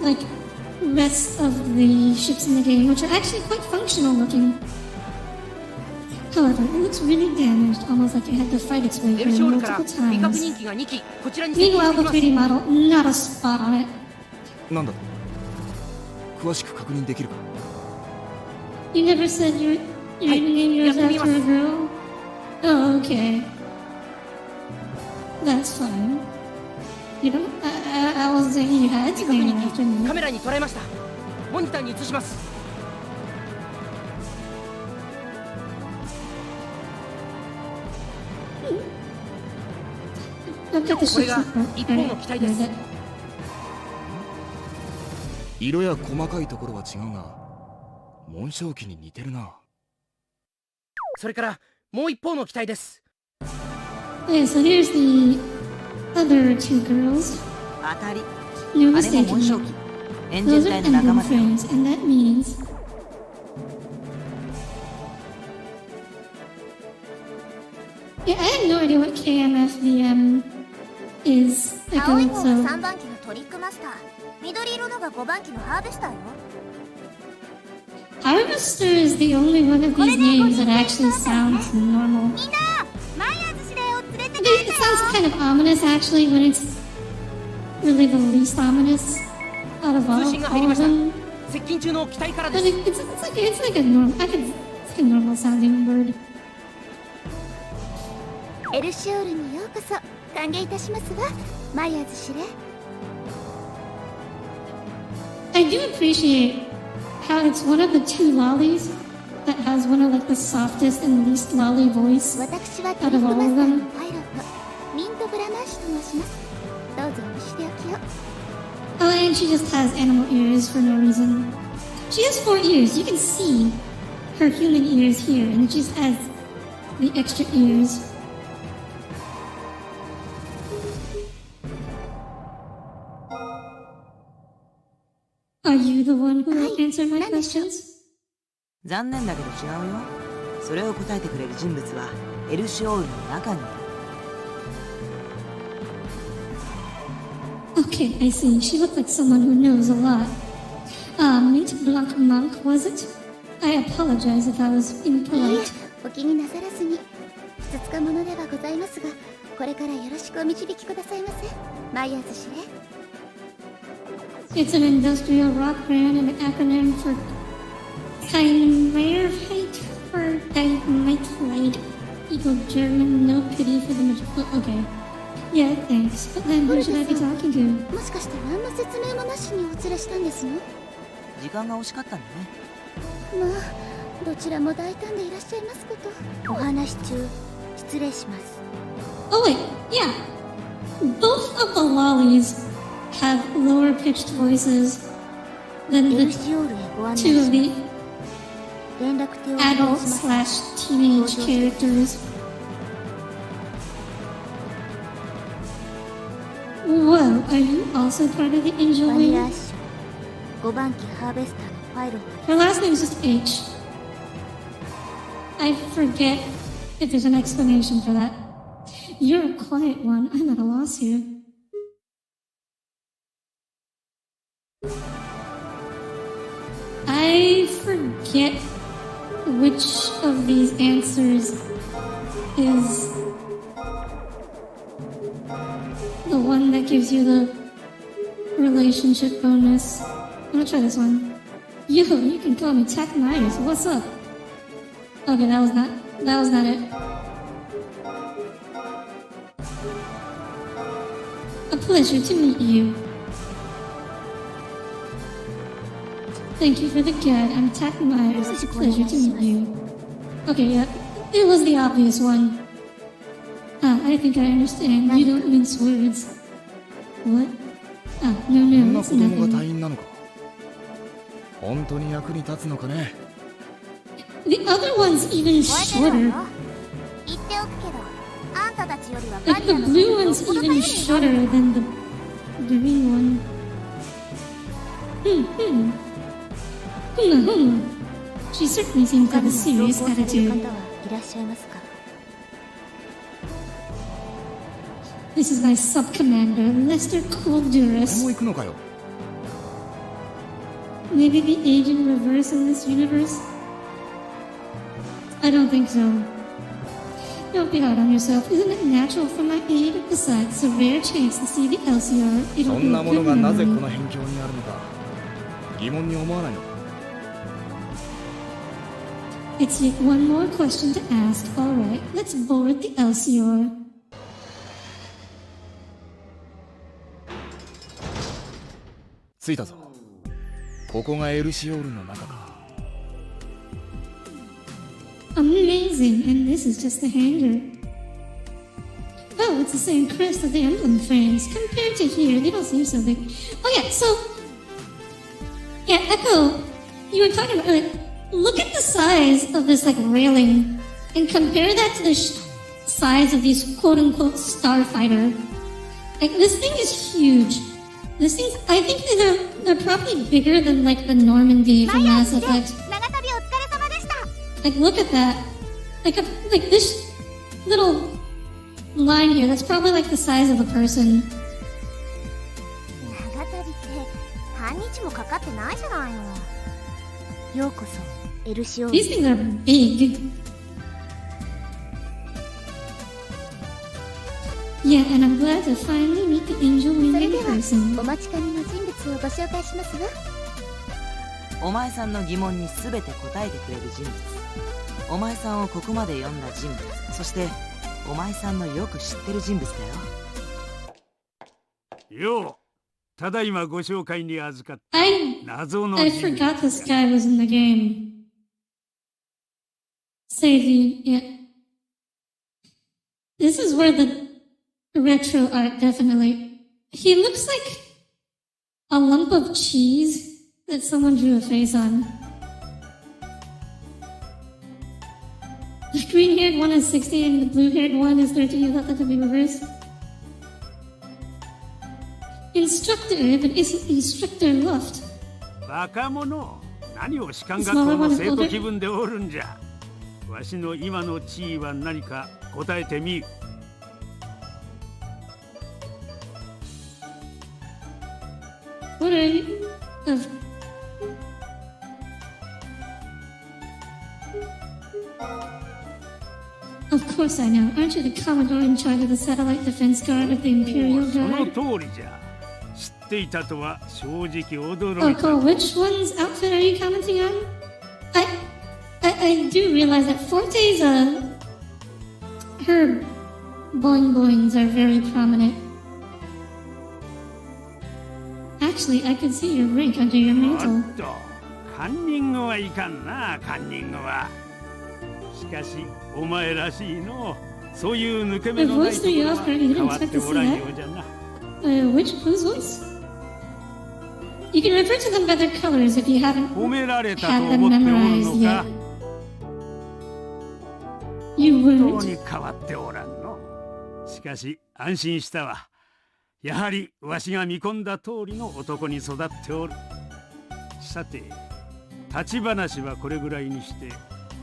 like, rest of the ships in the game, which are actually quite functional looking. However, it looks really damaged, almost like it had to fight its way エル here シオールから multiple 未確 times. 認機が2機こちらに接近 Meanwhile, して the きます。 3D model, not a spot on it. なんだと詳しく確認できるか。 You never said you're gonna name yours yeah, after a girl? Oh, okay. That's fine. You don't. I was saying you had to 未確 name 認 it 機 after me. カメラに捉えました。モニターに映します。 I've got the これ ship's が report. 一方の機体です。 色や細かいところは違うが紋章機に似てるな。それからもう一方の機体です。 Okay, so here's the other two girls. 当たり。 No あれも紋 mistake. 章機。エンジェ Those ル are 隊の仲 emblem 間だよ。 frames, and that means. Yeah, I have no idea what KMFDM is. 青い Echo, 方 so. が3番機のトリックマスター、緑色のが5番機のハーベスターよ。 Harvester is the only one of these names that actually sounds normal. みんな、マイヤーズ司令を連れて It 帰ったよ。 sounds kind of ominous actually when it's really the least ominous out of all 通信が入り of ました。 them. 接近中の機体からで But す。 it's like a normal, it's like a normal sounding bird. エルシオールにようこそ。歓迎いたしますわ、マイヤーズ司令。 I do appreciate how it's one of the two lollies that has one of like the softest and least lolly voice. 私はトリックマスターのパイロット、ミント・ブラマーシュと申します。どうぞお見しておきを。 Oh, and she just has animal ears for no reason. She has 4 ears. You can see her human ears here, and she just has the extra ears. Are you the one who will answer my questions? 残念だけど違うよ。それを答えてくれる人物はエルシオールの中にいる。 Okay, I see. She looked like someone who knows a lot. Mint Blanc Monk, was it? I apologize if I was いいえ impolite. お気になさらずに。ふつつか者ではございますが、これからよろしくお導きくださいませ。マイヤーズ司令。 It's an industrial rock brand and an acronym for Chimera or Dynamite. Equal German, no pity for the okay. Yeah, thanks. But then who should I be talking to? もしかして何の説明もなしにお連れしたんですの？時間が惜しかったんだね。まあ、どちらも大胆でいらっしゃいますこと。お話中、失礼します。 Oh wait, yeah. Both of the lollies have lower pitched voices than エル the シオールへご案内 two し of ま the す。連絡手をお願いし adult ます。 slash teenage characters. Whoa, are you also part of the Angel バニラ Wing? アッシュ、5番機ハーベスターのパイロット。 Her last name is just H. I forget if there's an explanation for that. You're a quiet one. I'm at a loss here. I forget which of these answers is the one that gives you the relationship bonus. I'm gonna try this one. Yo, you can call me Tech Myers. What's up? Okay, that was not it. A pleasure to meet you. Thank you for the guide. I'm Tech Myers. It's a pleasure to meet you. Okay, yeah, it was the obvious one. I think I understand. You don't mince words. What? Ah, こん no, な it's 子供が nothing. 隊員なのか。本当に役に立つのかね。 The other one's even 覚えてる shorter. わよ。言っておくけど、あんたたちよりは Like バ the ニラの blue 方 one's がよっぽど even 頼りに shorter than the green one. She certainly seems to 他 have に a も同 serious 行される attitude. 方はいらっしゃいますか？ This is my sub-commander, Lester 俺 Coldurus. も行くのかよ。 Maybe the age in reverse in this universe? I don't think so. Don't be hard on yourself. Isn't it natural for my aid? Besides, it's a rare chance to see the LCR. そ It'll ん be な a もの good がなぜこ memory. の辺境にあるのか疑問に思わないのか。 It's yet one more question to ask. All right, let's board the LCR. 着いたぞ。ここがエルシオールの中か。 Amazing, and this is just the hangar. Oh, it's the same crest of the emblem frames. Compared to here, they don't seem so big. Oh yeah, so yeah, Echo, you were talking about look at the size of this railing, and compare that to the size of these quote-unquote starfighter. Like this thing is huge. This thing's, I think they're probably bigger than the Normandy マ from イヤー Mass ズで Effect. 長旅お疲れ様でした。 Like, look at that. Like this little line here, that's probably the size of a person. 長旅って半日もかかってないじゃないの。ようこそエルシオール These things are big. Yeah, and I'm glad to finally meet the Angel Wing それ in では person. お待ちかねの人物をご紹介しますわ。お前さんの疑問に全て答えてくれる人物、お前さんをここまで呼んだ人物、そしてお前さんのよく知ってる人物だよ。よう、ただいまご紹介に預かった I 謎の I 人物 forgot this guy was in the game. Save you, yeah. This is where the retro art definitely. He looks like a lump of cheese that someone drew a face on. The green haired one is 60 and the blue haired one is 30. You thought that could be reversed? Instructor, if it isn't Instructor Luft. バカ者、何を士官学校の生徒気分でおるんじゃ。わしの今の地位は何か答えてみ。What are you? Of course I know. Aren't you the Commodore in charge of the Satellite Defense Guard of the Imperial その Guard? 通りじゃ。知っていたとは正直驚 Oh, いた。 cool. Which one's outfit are you commenting on? I do realize that Forte's, her boing boings are very prominent. Actually, I could see your rank under your お mantle. っと、カンニングはいかんな、カンニングは。しかし、お前らしいの。そういう抜け目のないところは変わっておらんようじゃな。Whose voice? You can refer to them by their colors if you haven't 褒められたと had them 思っておる memorized のか yet. You 本当 weren't. に変わっておらんの。しかし、安心したわ。やはりわしが見込んだ通りの男に育っておる。さて、立ち話はこれぐらいにして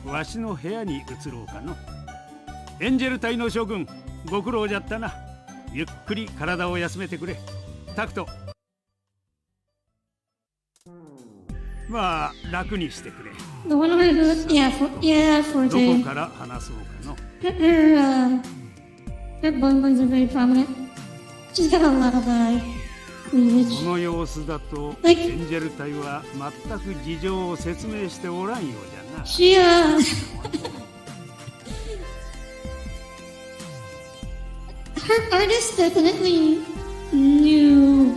わしの部屋に移ろうかの。エンジェル隊の諸君、ご苦労じゃったな。ゆっくり体を休めてくれ。タクト。まあ楽にしてくれ。 The one where yeah, どこ Forte. から話そうかの。 Her boing boings are very prominent. She's got a lot of こ cleavage. の様子だと Like- エンジェル隊は全く事情を説明しておらんようじゃな。 She her artist definitely knew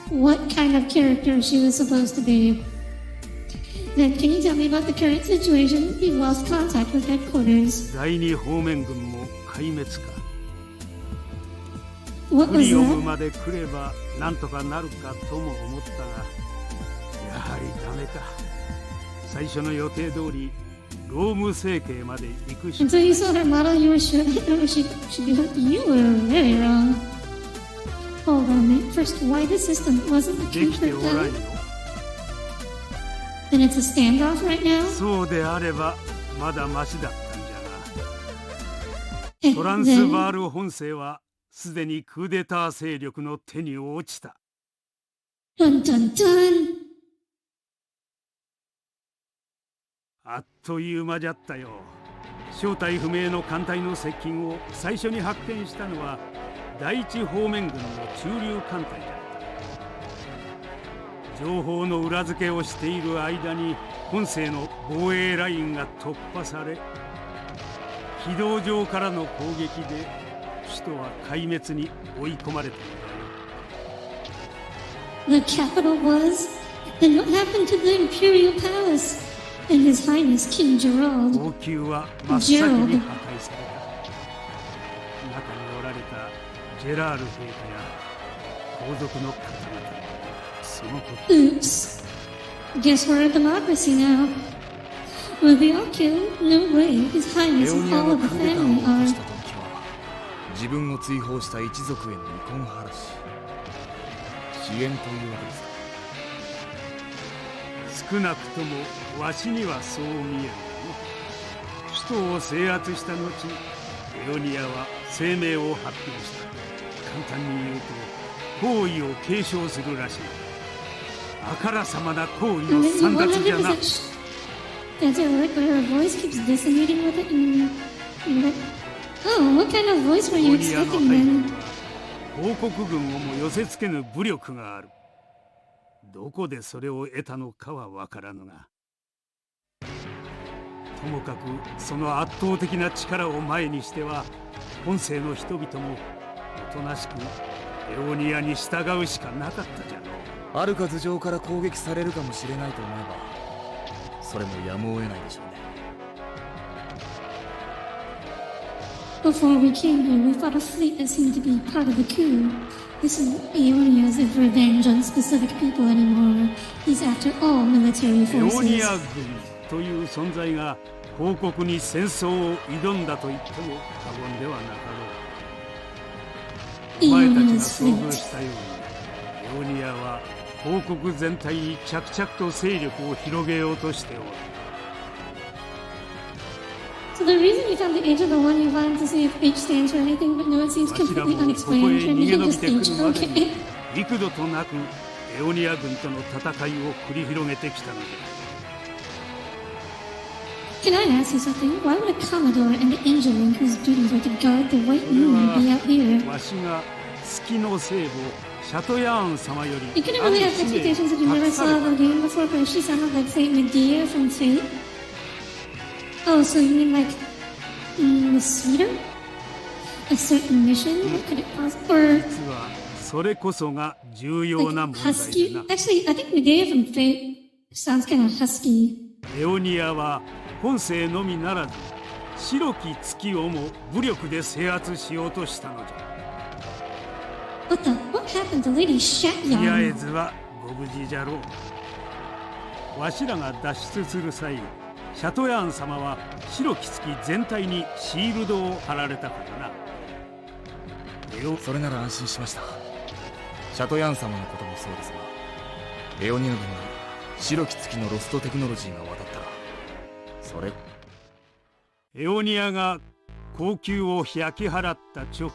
what kind of character she was supposed to be. Then can you tell me about the current situation? We've lost contact with headquarters. 第二方面軍も壊滅か。 What ク was リオム that? まで来ればなんとかなるかとも思ったが、やはりダメか。最初の予定通りローム整形まで行くし Until you saw her model, you were sure she'd be like, you were very wrong. Hold on a minute. First, why the system wasn't the できて comfort おらんよ。 done? Then it's a standoff right now? そうであればまだマシだったんじゃ And が、トランス then- バール本勢はすでにクーデター勢力の手に落ちた。 Dun dun dun! あっという間じゃったよ。正体不明の艦隊の接近を最初に発見したのは第一方面軍の駐留艦隊だった。情報の裏付けをしている間に本勢の防衛ラインが突破され、軌道上からの攻撃で首都は壊滅に追い込まれたんだよ。 The capital was? Then what happened to the Imperial Palace? And His Highness King Gerald? 王宮は真っ先に破壊された。中におられたジェラール陛下や皇族の方々、その時 Oops. Guess we're a democracy now. Were they all killed? No way. His レ Highness オ and ニア all が of ク the ーデターを family 起こ are. した時は自分を追放した一族への遺恨晴らし支援というわけですか。少なくともわしにはそう見えるがね。首都を制圧した後、レオニアは声明を発表した。簡単に言うと行為を継承するらしい。あからさまな行為 And の then you 散奪じゃな。 100% That's it, like where her voice keeps dissonating with it. And you're like, oh, what kind of voice were レ you オニアの expecting 背後 then? には王国軍をも寄せつけぬ武力がある。どこでそれを得たのかは分からぬが、ともかくその圧倒的な力を前にしては本世の人々もおとなしくレオニアに従うしかなかったじゃろう。あるか頭上から攻撃されるかもしれないと思えばそれもやむを得ないでしょうね。 Before we came here, we fought a fleet that seemed to be part of the coup. This is Aeonia's revenge on specific people anymore. He's after all military レオニ forces. ア軍という存在が王国に戦争を挑んだと言っても過言ではなかろう。お前たちが Aeonia's 遭遇 fleet. したように、レオニアは王国全体に着々と勢力を広げようとしておる。So the reason you found the Age of the One, you wanted to see if H stands for anything, but no, it seems わしら completely もここへ unexplained. 逃げ延び Just てく H. るまでに Okay. 幾度となくエオニア軍との戦いを繰り広げてきたので、 Can I ask you something? Why would a Commodore and an Angeling whose duties are to guard the White これ Moon be out here? はわしが月の聖母シャトヤーン様よ You り couldn't ある really have 使命 expectations if you を never 託さ saw れ the た。 game before, but she sounded like Saint Medea from Fate. Oh, so you mean like the Cedar? A certain mission? What could it possibly? Or 実はそれこそが重要な like 問題 husky? でな。 Actually, I think Medea from Fate sounds kind of husky. エオニアは本性のみならず白き月をも武力で制圧しようとしたのじゃ。 What happened to Lady とりあえ Shatyan? ずはご無事じゃろう。わしらが脱出する際、シャトヤーン様は白き月全体にシールドを貼られたからな。それなら安心しました。シャトヤン様のこともそうですが、エオニア軍に白き月のロストテクノロジーが渡ったら、それエオニアが高級を焼き払った直後、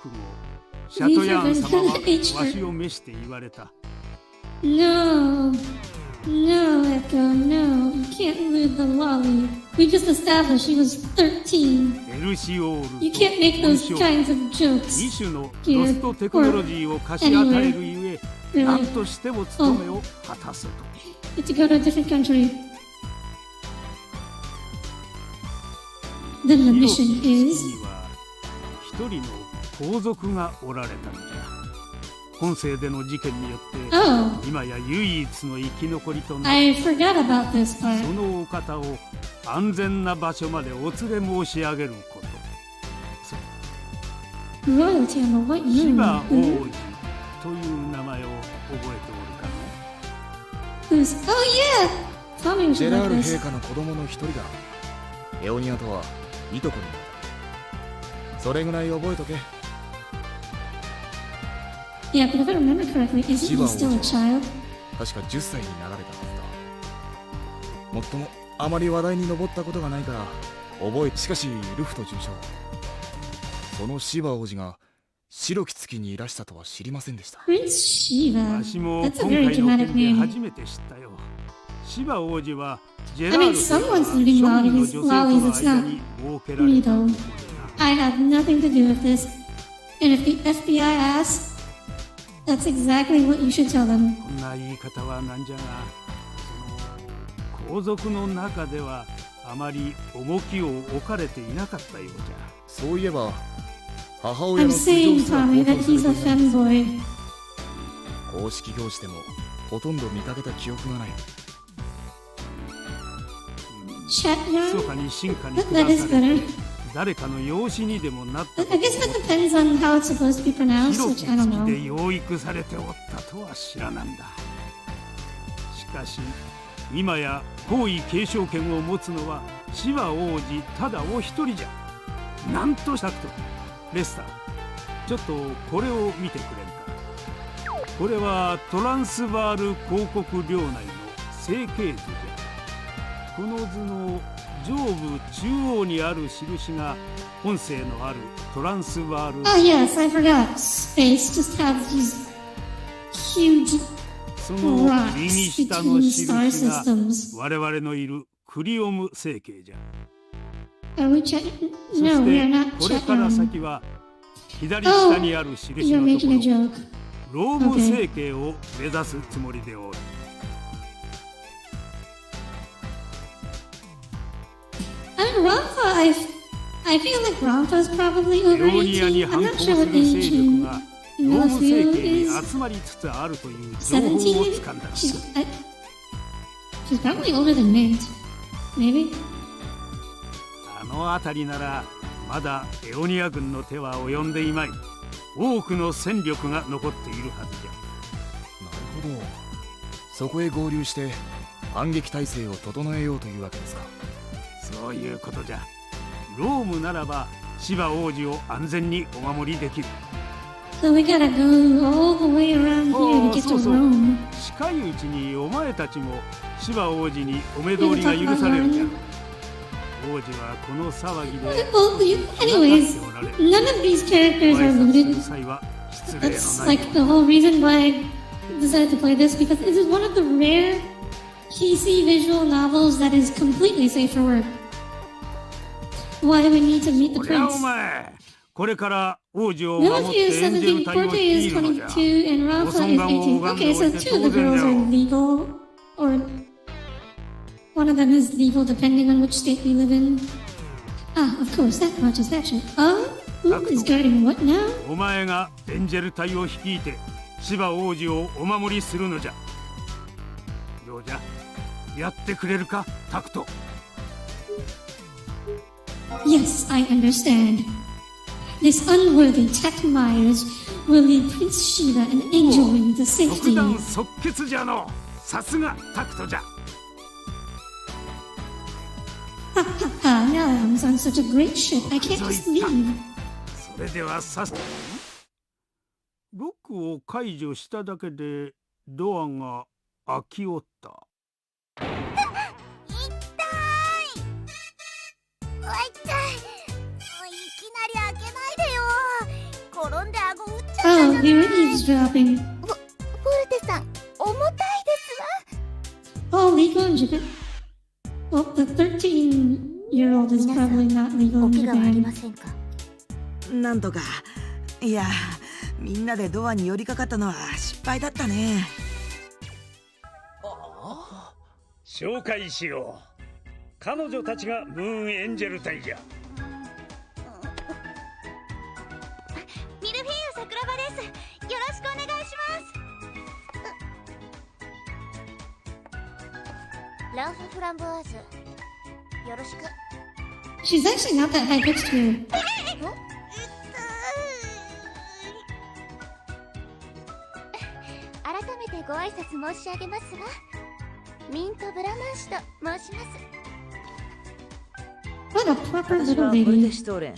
シャトヤーン様はわしを召して言われた。 No, no, Echo, no. You can't lose the lolly. We just established she was 13. エルシオール You と can't make 本 those 性 kinds of jokes. 2種のロストテクノロジーを貸し与えるゆえ、 Really? 何としても務めを果たせと。 Get to go to a different country. Then the 白き mission 月 is. には一人の皇族がおられたのじゃ。本世での事件によって Oh, 今や唯一の生き残りとな I り、 forgot about this そ part. のお方を安全な場所までお連れ申し上げること。 Royalty on the White 芝 Moon. 王 Who? 子という名前を覚えておるかの？ Who's? Oh yeah. Tell me you ジ should ェラー like ル this. 陛下の子供の一人だ。エオニアとはいとこになった。それぐらい覚えとけ。 Yeah, but if I remember correctly, isn't he Shiva still a Ojo. child? 確か10歳になられたはずだ。もっともあまり話題に上ったことがないから覚え。しかしルフト准将、そのシバ王子が白き月にいらしたとは知りませんでした。 Prince Shiva. わしも That's 今 a very 回の dramatic 件で name. 初めて知ったよ。芝王子はジェラ I ー mean, ルという someone's 庶 looting 民の lollies. 女性と Lollies. の It's 間 not に設けら me れた though. ことでな。 I have nothing to do with this. And if the FBI asks, that's exactly what you should tell them. こんな言い方はなんじゃが、その皇族の中ではあまり重きを置かれていなかったようじゃ。そういえば母親 I'm の素 saying, 性すら Tommy, 公 that 表され he's て a いない。 femboy. 公式行事でもほとんど見かけた記憶がない。 Shatyan? 密かに進化に That 下 is され better. 誰かの養子にでもなったこ I と guess that depends on how it's supposed to be pronounced, 白 which き I don't 月で know. 養育されておったとは知らなんだ。しかし今や皇位継承権を持つのは芝王子ただお一人じゃ。なんとしたくとレスター、ちょっとこれを見てくれるか。これはトランスバール公国領内の成形図じゃ。この図の上部中央にある印が本性のあるトランスバール。 Oh, yes, I forgot. Space just has these huge その rocks 右下の between 印 star が systems. 我々のいるクリオム星系じゃ。 Are we chat? そ No, し we are て not これから chatting. 先は左下にある印 You're のとこ making a ろ joke. ローム星系を目指すつもりでおる。 I mean, I feel like Rampa's probably エ over オニアに 18. 反 I'm 抗 not す sure る what 勢 age 力 in がローム星 Milfield 系に is. 集まりつつあるという情報を 17? つかんだ。 She's probably older than Mint. Maybe? あの辺りならまだエオニア軍の手は及んでいまい。多くの戦力が残っているはずじゃ。なるほど。そこへ合流して反撃態勢を整えようというわけですか。そういうことじゃ。ロームならば芝王子を安全にお守りできる。So we gotta go all the way around here to get to Rome. 近いうちにお前たちも芝王子にお目通りが許されるじゃろう。王子はこの騒ぎで Anyways, none of these characters are looted. 際は失礼 That's のない like the whole reason why I decided to play this, because this is one of the rare PC visual novels that is completely safe for work. Why do we need to meet the こりゃお prince? 前これから王子を守っ Military て is エンジェル 17, 隊を Forte 率 is いるのじゃ。 22, and Rafa is 18. Okay, so two of the girls are legal, or one of them is legal depending on which state we live in. Ah, of course, that much is action. Who is guarding what now? お前がエンジェル隊を率いて芝王子をお守りするのじゃ。どうじゃやってくれるかタクト。 Yes, I understand. This unworthy Tech Myers will lead Prince Shiva and Angel Wing to 即 safety. 断即決じゃの。さすがタクトじゃ。 Now I'm on such a great ship, I can't just leave. それではさすロックを解除しただけでドアが開きおった。痛い。いきなり開けないでよ。転んで顎打っちゃったじゃ Oh, ない。 we were eavesdropping. フォルテさん、重たいですわ。 Oh, legal in Japan? Well, the 13-year-old is probably not legal お in 怪我はあり Japan. ませんか？なんとか。いや、みんなでドアに寄りかかったのは失敗だったね。紹介しよう。彼女たちがムーンエンジェル隊じゃ。ミルフィーユ桜庭です。よろしくお願いします。ランフ・フランボワーズ、よろしく。 She's actually not that high pitched here. 改めてご挨拶申し上げますわ。ミント・ブラマン氏と申します。 What a proper 私 little はモルテ lady. シトーレン、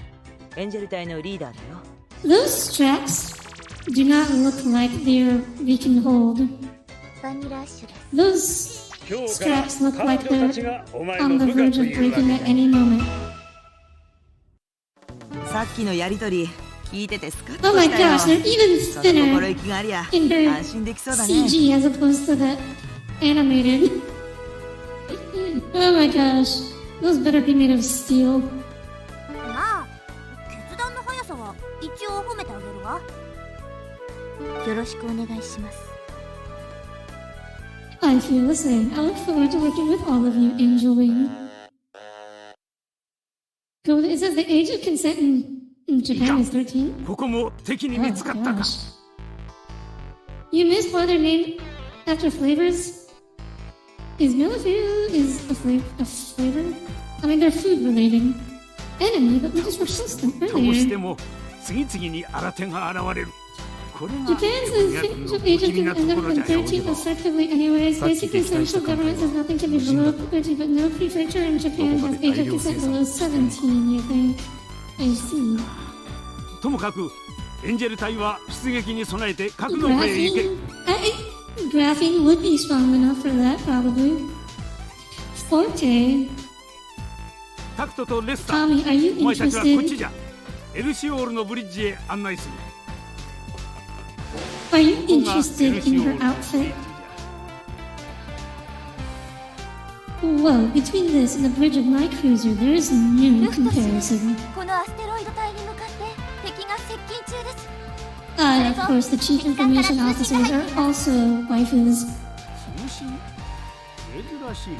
エンジェル隊のリーダーだよ。 Those straps do not look like they can hold. バニラッシュです。 Those 今日から straps look 彼 like 女 they're たちがお前 on の the 部下 verge と of いうわ breaking け at だ。 any moment. さっきのやりとり聞いててスカッと Oh my したよ。 gosh, they're even その心 thinner 意気がありゃ in her 安心できそうだね。 CG as opposed to the animated. Oh my gosh, those better be made of steel. まあ、決断の速さは一応褒めてあげるわ。よろしくお願いします。 I feel the same. I look forward to working with all of you, Angel Wing. Cool. It says the age of consent in Japan is 13. ここも敵に Oh 見つかったか。 gosh. You missed why they're named after flavors? Is Millefeuille is a flavor? I mean, they're food related. Enemy, but we just replaced them どうして earlier. も次々に新手が現れる。これが Japan's 役の age 不 of 気味なと consent ころ ended じゃ from よ。 13 effectively anyways. Basically, central government says nothing can be below 13, but no prefecture in Japan has age of consent below 17, you think? I see. ともかくエンジェル隊は出撃に備えて格納庫へ行け。 Graphene would be strong enough for that, probably. Forte, タクトとレスター、 Tommy, are you お前たちはこっち interested? じゃ。エルシオールのブリッジへ案内する。 Are you ここがエル interested シ in オー her ルのステー outfit? ジじゃ。 Whoa, between this and the bridge of my cruiser, there is no comparison. このアステロイド隊に向かって敵が接近中です。 Of course, the chief information officers are also waifus. 通信珍しいの。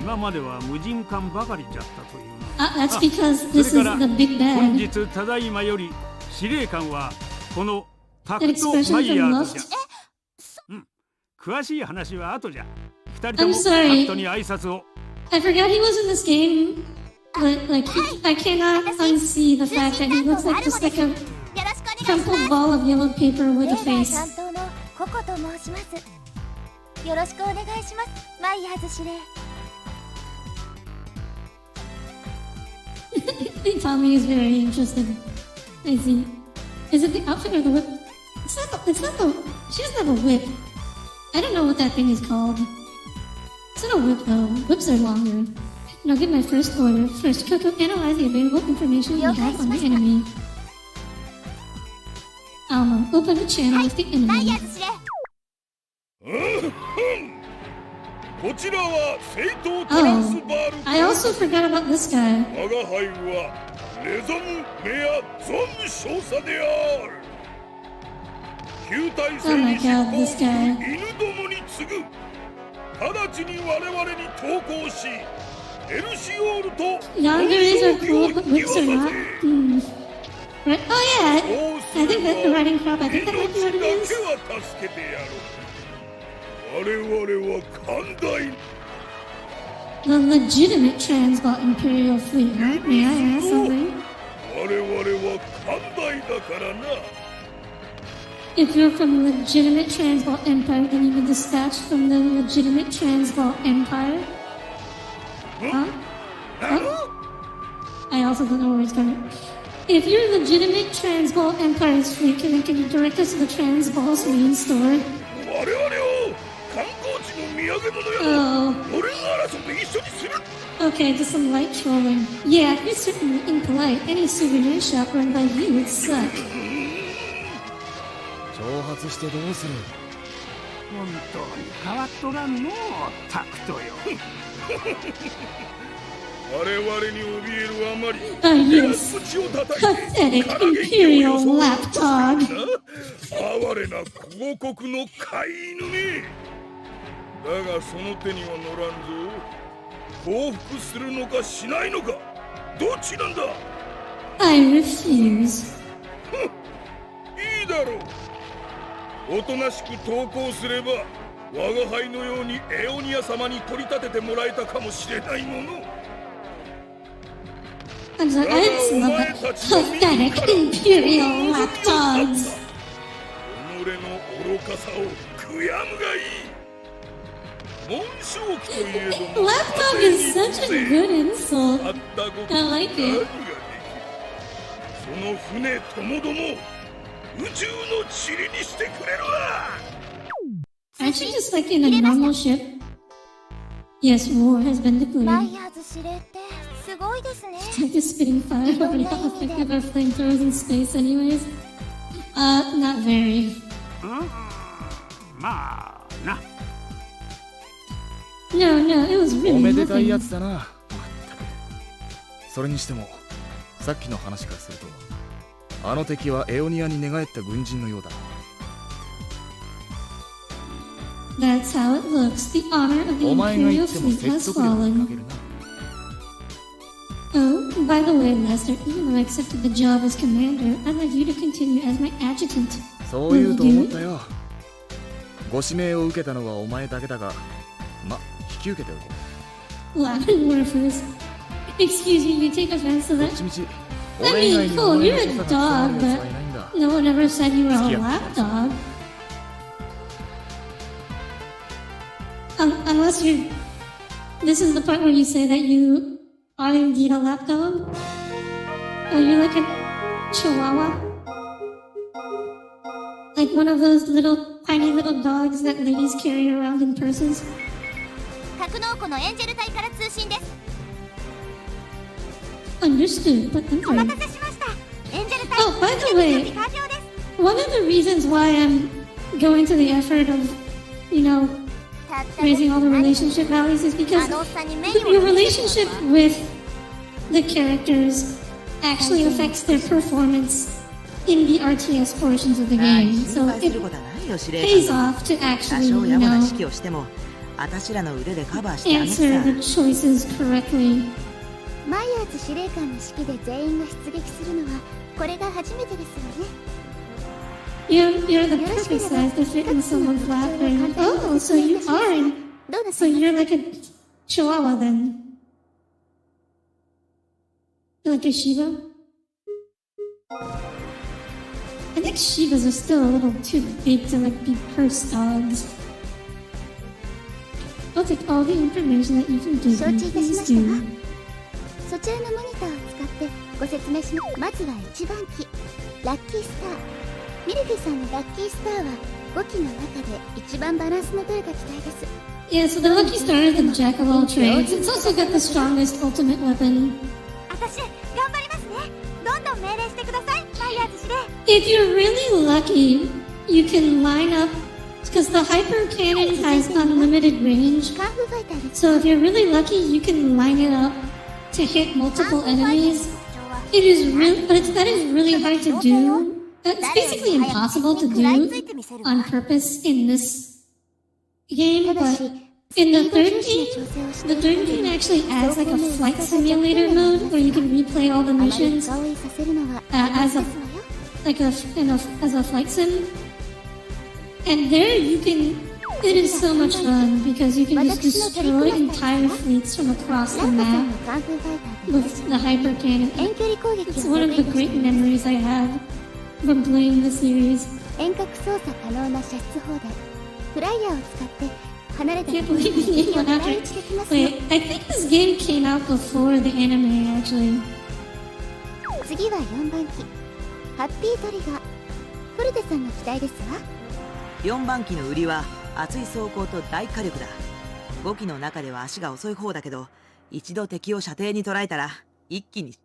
今までは無人艦ばかりじゃったというの。 That's because そ this れ is から the big 本 bad. 日ただいまより司令官はこのタ An クト・ expression マイヤ from ーズじゃ Lost.。詳しい話は後じゃ。二人と I'm もタ sorry. クトに挨拶を。 I forgot he was in this game, but like I cannot unsee the fact that he looks like just like a よろしくお願いします。 crumpled ball of yellow paper with a 現在 face. 担当のココと申します。よろしくお願いします。マイヤーズ司令。 Tommy is very interested. I see. Is it the outfit or the whip? It's not the, she doesn't have a whip. I don't know what that thing is called. It's not a whip though. Whips are longer. And I'll give my first order. First, Coco, analyze the available information we have on the enemy. Alma, open the channel with the マイヤ enemy. ーズ司令。こちらは聖闘トランスバール I also forgot about this guy. 我が輩はレゾンメアゾン少佐である。旧体 Oh 制 my に god, 執 this 行 guy. 犬どもに次ぐ。直ちに我々に投降し、エルシオールと Yonderies are cool, but whips are not. Hmm. Right? Oh yeah, I think that's the riding crop. I think that might be what it 命だ is. けは助けてやろう。我々は寛大 The legitimate Transvault Imperial Fleet, right? May I ask something? 我々は寛大だからな。 If you're from the legitimate Transvault Empire, then you've been dispatched from the legitimate Transvault Empire? Huh? What? I also don't know where it's going. If you're legitimate Transvault Empire's fleet, then can you direct us to the Transvault's main store? 我々を観光地の土産物屋 Oh, の俺が争って一緒にする okay, just some light trolling. Yeah, you're certainly impolite. Any souvenir shop run by you would suck. 挑発してどうする。本当に変わっとらんのうタクトよ。我々に怯えるあまり Ah, 手 yes. 足を叩い Pathetic てから元気を Imperial 装う lapdog. 哀れな広告の飼い犬め。だがその手には乗らんぞ。降伏するのかしないのか、どっちなんだ。 I refuse. いいだろう。おとなしく投降すれば我が輩のようにエオニア様に取り立ててもらえたかもしれないもの。 I'm sorry, I just love that. Pathetic Imperial lapdogs. 己の愚かさを悔やむがいい。紋章記といえども Lapdog is such a good insult. あったこと I like it. 何ができる。その船ともども宇宙の塵にしてくれるな。 Aren't you just like in a normal ship? Yes, war has been マ declared. イヤーズ司令ってすごいですね。 Like a spitting fire, but how effective are flamethrowers in space anyways? Not very. まあな。 No, no, it was お really めでたいや nothing. つだな。まったく。それにしてもさっきの話からするとあの敵はエオニアに寝返った軍人のようだ。 That's how it looks. The honor of the お前が言 Imperial っても fleet 説 has 得力に fallen. 欠けるな。 Oh, by the way, Lester, even though I accepted the job as commander, I'd like you to continue as my adjutant. そう言うと思ったよ。ご指名を受けたのはお前だけだが、ま、引き受けておこ Laughing Warfers. Excuse me, you take offense to う。どっ that? ちみち、 I 俺以外 mean, に cool, お前 you're の a 許可が伝わ dog, る奴 but はいないんだ。 no one ever said you were a Yeah. lapdog. Unless you're... This is the part where you say that you are indeed a lapdog? Are you like a chihuahua? Like one of those little, tiny little dogs that ladies carry around in purses? 格納庫のエンジェル隊から通信です。 Understood, but I'm お sorry. 待たせしました。エンジェル隊 Oh, by the way, 準備完了です。 one of the reasons why I'm going to the effort of, you know, たった raising all the 何 relationship values is あ because のおっさんにメインを your relationship with the characters actually affects their performance in the RTS portions of the ああ game. 心 So 配す it ることはないよ司令 pays 官。 off to 多 actually, 少 you やぼな know, 指揮をしてもあたしらの腕でカバーしてあげ answer る the さ。 choices correctly. マイヤーズ司令官の指揮で全員が出撃するのはこれが初めてですよね。 You're the perfect size to fit in someone's lap. And, oh, so you are. どうな So さいます you're like a chihuahua then. You're like a Shiba? I think Shibas are still a little too big to like be purse dogs. I'll take all the information that you can give 承 me. 知いたしま Please したわ do. そちらのモニターを使ってご説明します。まずは1番機ラッキースター。ミルフィさんのラッキースターは5機の中で一番バランスの取れた機体です。 Yeah, so the Lucky Star is the jack of all trades. It's also got the strongest ultimate weapon. 私頑張りますね。どんどん命令してください、マイヤーズ司令。 If you're really lucky, you can line up, because the hyper cannon has unlimited range. カンフーファイターです。 So if you're really lucky, you can line it up to hit multiple enemies. It is really, but that is really hard to do. It's basically impossible to do on purpose in this game, but in the third game actually adds like a flight simulator mode where you can replay all the missions as a flight sim. And there you can, it is so much fun because you can just destroy entire fleets from across the map with the hyper cannon. It's one of the great memories I have from playing the series. 遠隔操作可能な射出砲台フライヤーを使って離れた Can't believe the game went after it. Wait, I think this game came out before the anime actually. 次は4番機ハッピートリガー。フルテさんの機体ですわ。4番機の売りは熱い走行と大火力だ。5機の中では足が遅い方だけど、一度敵を射程に捉えたら一気に。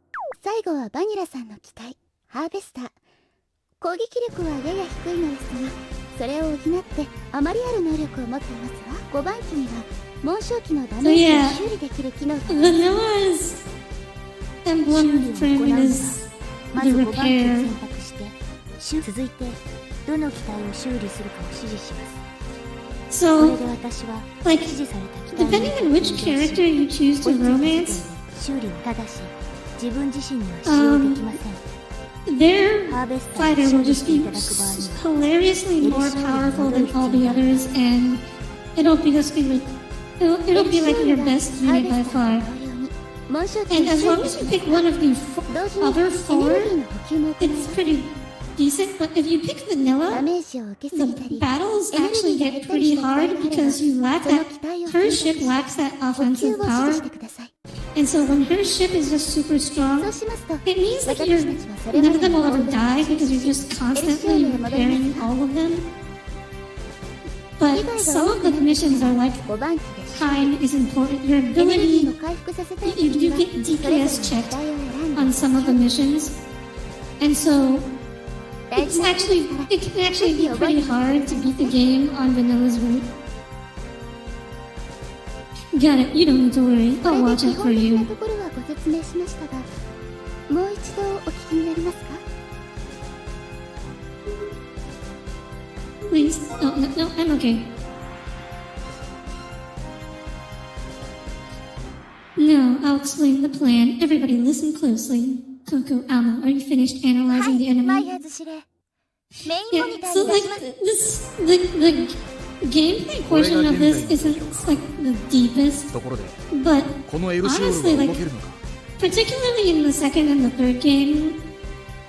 最後はバニラさんの機体ハーベスター。攻撃力はやや低いのですが、それを補ってあまりある能力を持っていますわ。5番機には紋章機のダメージを修理できる機能が。 Vanilla's emblem frame is ま the ず5番機を repair. 選択して続いてどの機体を修理するかを指示します。これ So, で私は like, 指示された機体 depending on which character you choose to romance, 修理をただし自分自身には使用できません。 their ハーベスター fighter を修 will 理し just てい be ただく場合には hilariously more powerful than all the others, and it'll be just be like, it'll be like your best unit by far. 紋章機 And の as 修 long 理 as you pick one of the 同時に other エネル four, ギーの補給も行い it's pretty decent. But if you pick ダ Vanilla, メージを受けすぎた the り battles エネル actually ギーが get 減ったり pretty した場合 hard があれば because you lack その that. 機体を Her 選 ship 択し lacks that 補給 offensive を指示 power, してください。 and so when her ship is just super そ strong, うしますと it means that 私 you're たちはそれ none ま of で them の will ゴー ever ルデン die ステー because ジ you're just constantly repairing all of them. But some of the missions are like 5番機で修理 time is important. Your エネルギー ability, の回復させたい you 時 get はそれぞれの DPS 機 checked 体を選んで on some of the missions, and so 大 it's 事なこと actually から it can actually be pretty hard to beat the game on Vanilla's route. Got it. You don't need to worry. こ I'll れ watch で基 out for 本的 you. なところはご説明しましたがもう一度お聞きになりますか。 Please. No, I'm okay. No, I'll explain the plan. Everybody listen closely. Coco, Alma, are you finished は analyzing the い、マイ enemy? ヤーズ司令メインモニ Yeah, ター so に出 like します。 the gameplay portion of this isn't like the deepest, ところで but このエルシオー honestly, ルが like 動けるのか。 particularly in the second and the third game,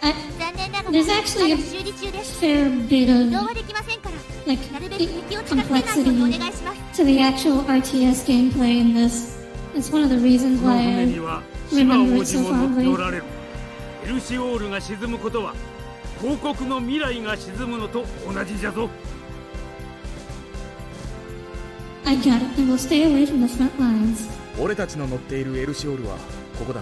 残念ながら there's ま actually だ a 修理中です。 fair bit 移動 of はできませんから like なるべく敵を近づけないように complexity お願いします。 to the actual RTS gameplay in this. It's one of the reasons この why 船 I には島 remember 王 it 子 so も乗って fondly. おられる。エルシオールが沈むことは広国の未来が沈むのと同じじゃぞ。 I got it, and we'll stay away from the front lines. 俺たちの乗っているエルシオールはここだ。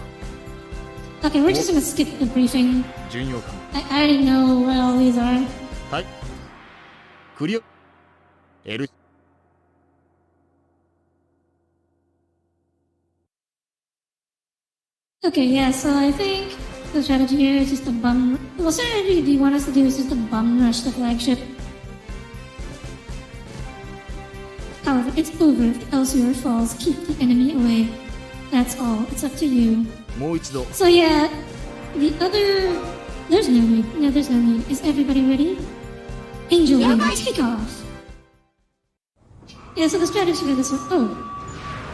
Okay, we're just gonna skip the briefing. 巡洋艦。 I already know what all these are. はい。クリア。エル。 Okay, yeah, so I think the strategy here is just a bum. What strategy do you want us to do is just a bum rush the flagship. However, it's over if the Elsevier falls. Keep the enemy away. That's all. It's up to you. もう一度。 So yeah, the other... There's no need. No, there's no need. Is everybody ready? Angel Wing, take off! Yeah, so the strategy for this one... Oh.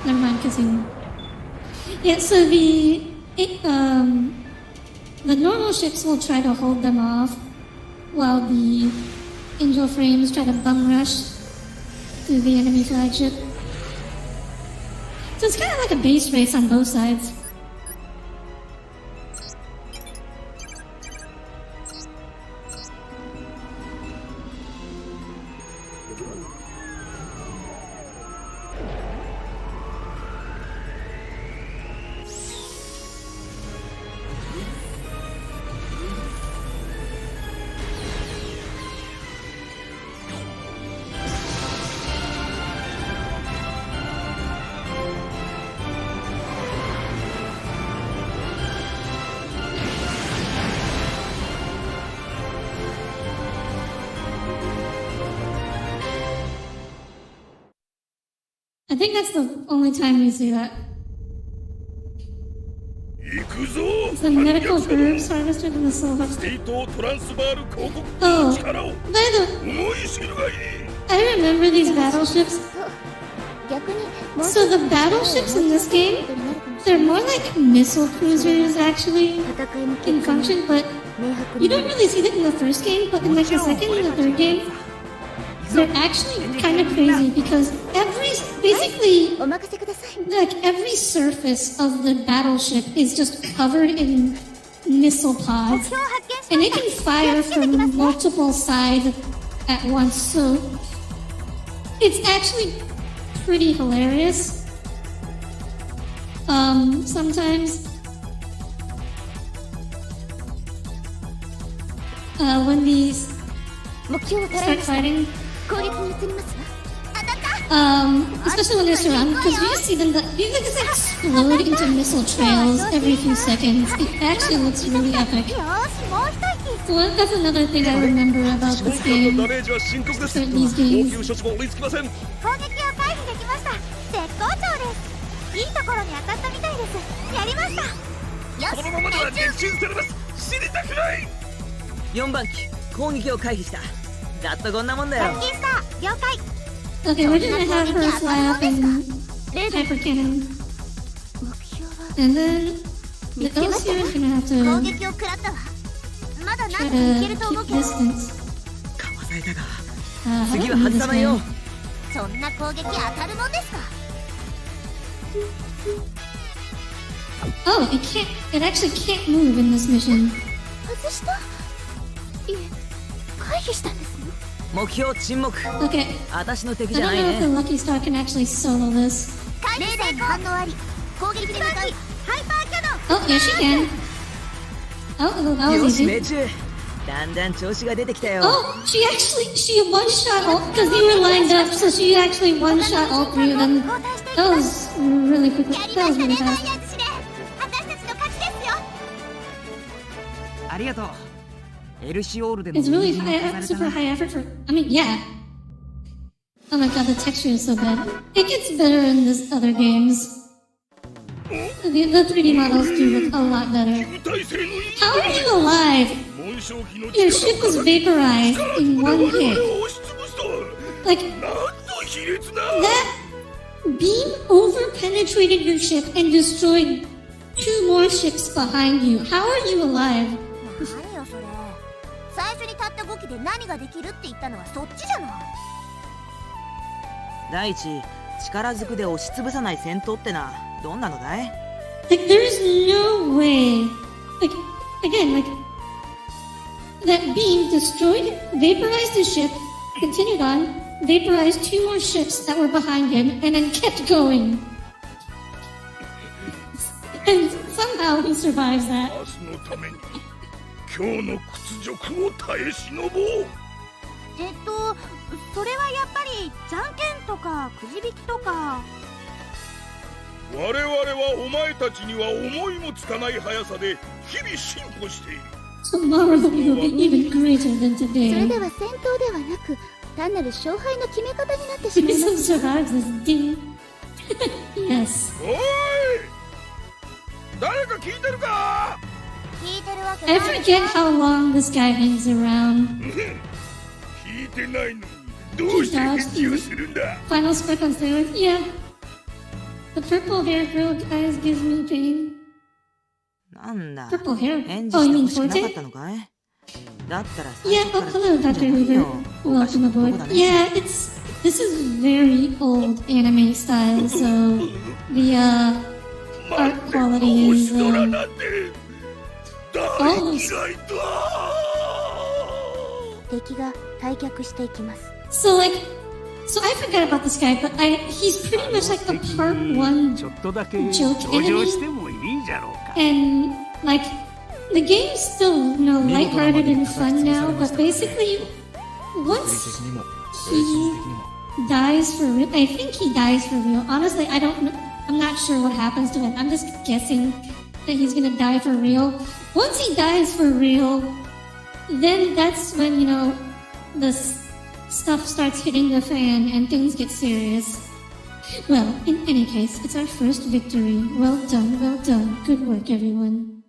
Never mind, Kazoo. Yeah, so the normal ships will try to hold them off while the angel frames try to bum rush to the enemy flagship. So it's kind of like a base race on both sides. think that's the only time you see that. 行くぞ It's the medical herbs harvested in the soul hub. ステートトランスバール広告 Oh, の力を by the... 思い知るがいい I remember these battleships. 逆にもう So the battleships in this game, they're more like missile cruisers actually 戦いの in 結果に function, but 明白 you に don't really see that in the first game, but in like the second and the third game, they're actually kind of crazy because basically, お任せください like every surface of the battleship is just covered in missile 目 pods, 標を発見し and ま it した can fire 気をつけてきます from ね multiple sides at once. So it's actually pretty hilarious. Sometimes when these 目標を捉え start ました fighting, 攻撃に移りますわ当たった especially when they're surrounded, because you just see them, these things explode into missile trails every few seconds. It actually looks really epic. よーしもう一息 So that's another thing I remember about this ダ game. メージは深刻です These 応 games. 急処置も追いつきません攻撃を回避できました絶好調ですいいところに当たったみたいですやりましたよしこのままでは撃沈されます知りたくない4番機攻撃を回避したざっとこんなもんだよラッキースター了解 Okay, we're gonna have her fly up and レーダー hyper cannon. 目標は And then the elves here is gonna have 攻 to 撃を食らったわまだ try 何とかいけ to ると思う keep けど distance. かわされたが How 次 do は I move 外 this さないよ guy? そんな攻撃当たるもんですか Oh, it actually can't move in this mission. 外したいえ回避したんですね目標沈黙 Okay, 私の I 敵じ don't ゃない know if the ね Lucky Star can actually solo this. レーダーに反応あり攻撃に向かうハイパーキャノン Oh, yes, she can. Oh, that よ was し easy. 命中だんだん調子が出てきたよ Oh, she one shot all, because they were lined up, so she actually one shot all three of them. 交代していき That ます was really quick. やり That ま was した really ね fast. ダイヤン司令私たちの勝ちですよありがとうエルシオールでも It's really 虹に消された super な high effort for. I mean, yeah. Oh my god, the texture is so bad. It gets better in this other games. The 3D models do look a lot better. 部隊性のいい How are you alive? 紋章機の Your 力 ship was vaporized in 我 one 々 hit. を押しつぶした Like, なんと卑劣な that beam over penetrated your ship and destroyed 2 more ships behind you. How are you alive? 何よそれ最初にたった5機で何ができるって言ったのはそっちじゃない第一力ずくで押しつぶさない戦闘ってなどんなのだい Like, there's no way. Like, again, like, that beam destroyed, vaporized his ship, continued on, vaporized 2 more ships that were behind him, and then kept going. And somehow he survives that. 明日のために今日の屈辱を耐え忍ぼうそれはやっぱりじゃんけんとかくじ引きとか我々はお前たちには思いもつかない速さで日々進歩している Tomorrow will be even greater than それ today. では戦闘ではなく単なる勝敗の決め方になってしまいま Jason す survives this game. Yes. おい誰か聞いてるか聞いてるわけ I ない forget how long this guy hangs around. 聞いてないのにどうして返事をするんだ Final spec on steroids? Yeah. The purple hair girl guys gives me pain. なんだ Purple hair? 返事 Oh, し you て mean ほしくなかっ Forte? たのかいだったら Yeah, 最初 oh, から hello, 聞いて Dr. んじゃない Hoover. よおかし Welcome なとこ aboard. だね Yeah, this is very old anime style, so the art quality is 星空なんて大 almost 嫌いだ敵が退却していきます so like so I forgot about this guy, but he's pretty much like a part 1ちょっとだけ joke 登場 enemy, してもいいじゃろうか and like the game's still lighthearted and fun now, but basically 物理 once 的にも精神的にも dies for real, I think he dies for real. Honestly, I don't know. I'm not sure what happens to him. I'm just guessing that he's gonna die for real. Once he dies for real, then that's when, the stuff starts hitting the fan and things get serious. Well, in any case, it's our first victory. Well done, well done. Good work, everyone.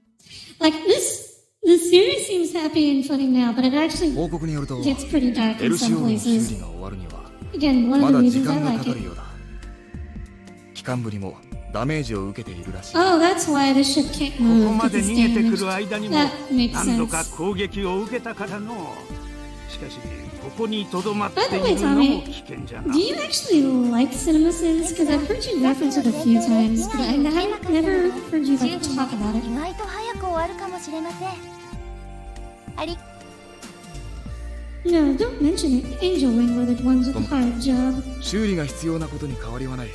Like, the series seems happy and funny now, but it actually 報告によると gets pretty dark in some LCO の修 places. 理が終わるには Again, one ま of だ the 時 reasons 間 I が like かかる it. ようだ。機関部にもダメージを受けているらしい。 Oh, that's why the ship can't ここ move ま because で it's 逃げてく damaged. る間にも That makes 何度か sense. 攻撃を受けたからの。しかしここにとどまって By the い way, るのも Tommy, 危険じゃな do you actually like CinemaSins? Because I've heard you reference it a few times, but I haven't never heard you like talk about it. 意外と早く終わるかもしれません。あり No, don't mention it. Angel Wing were the ones with the hard job. 修理が必要なことに変わりはない。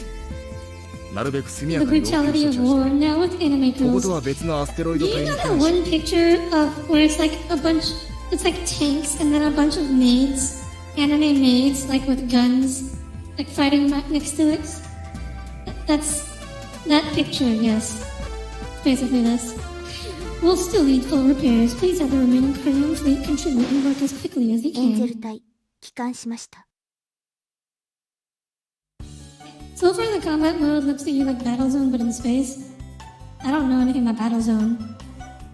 なるべく速や The かに応急 brutality 処 of 置を war して。 now with anime ここ girls. とは別のアステロイ Do ド you 隊に know 関 that し one picture of where it's like a bunch, it's like tanks and then a bunch of maids, anime maids, like with guns, like fighting next to it? That's that picture, yes. Basically this. We'll still need full repairs. Please have the remaining crew and fleet contribute and work as quickly as they エンゼ can. ル隊帰還しました。 So far, the combat mode looks to you like Battlezone, but in space. I don't know anything about Battlezone.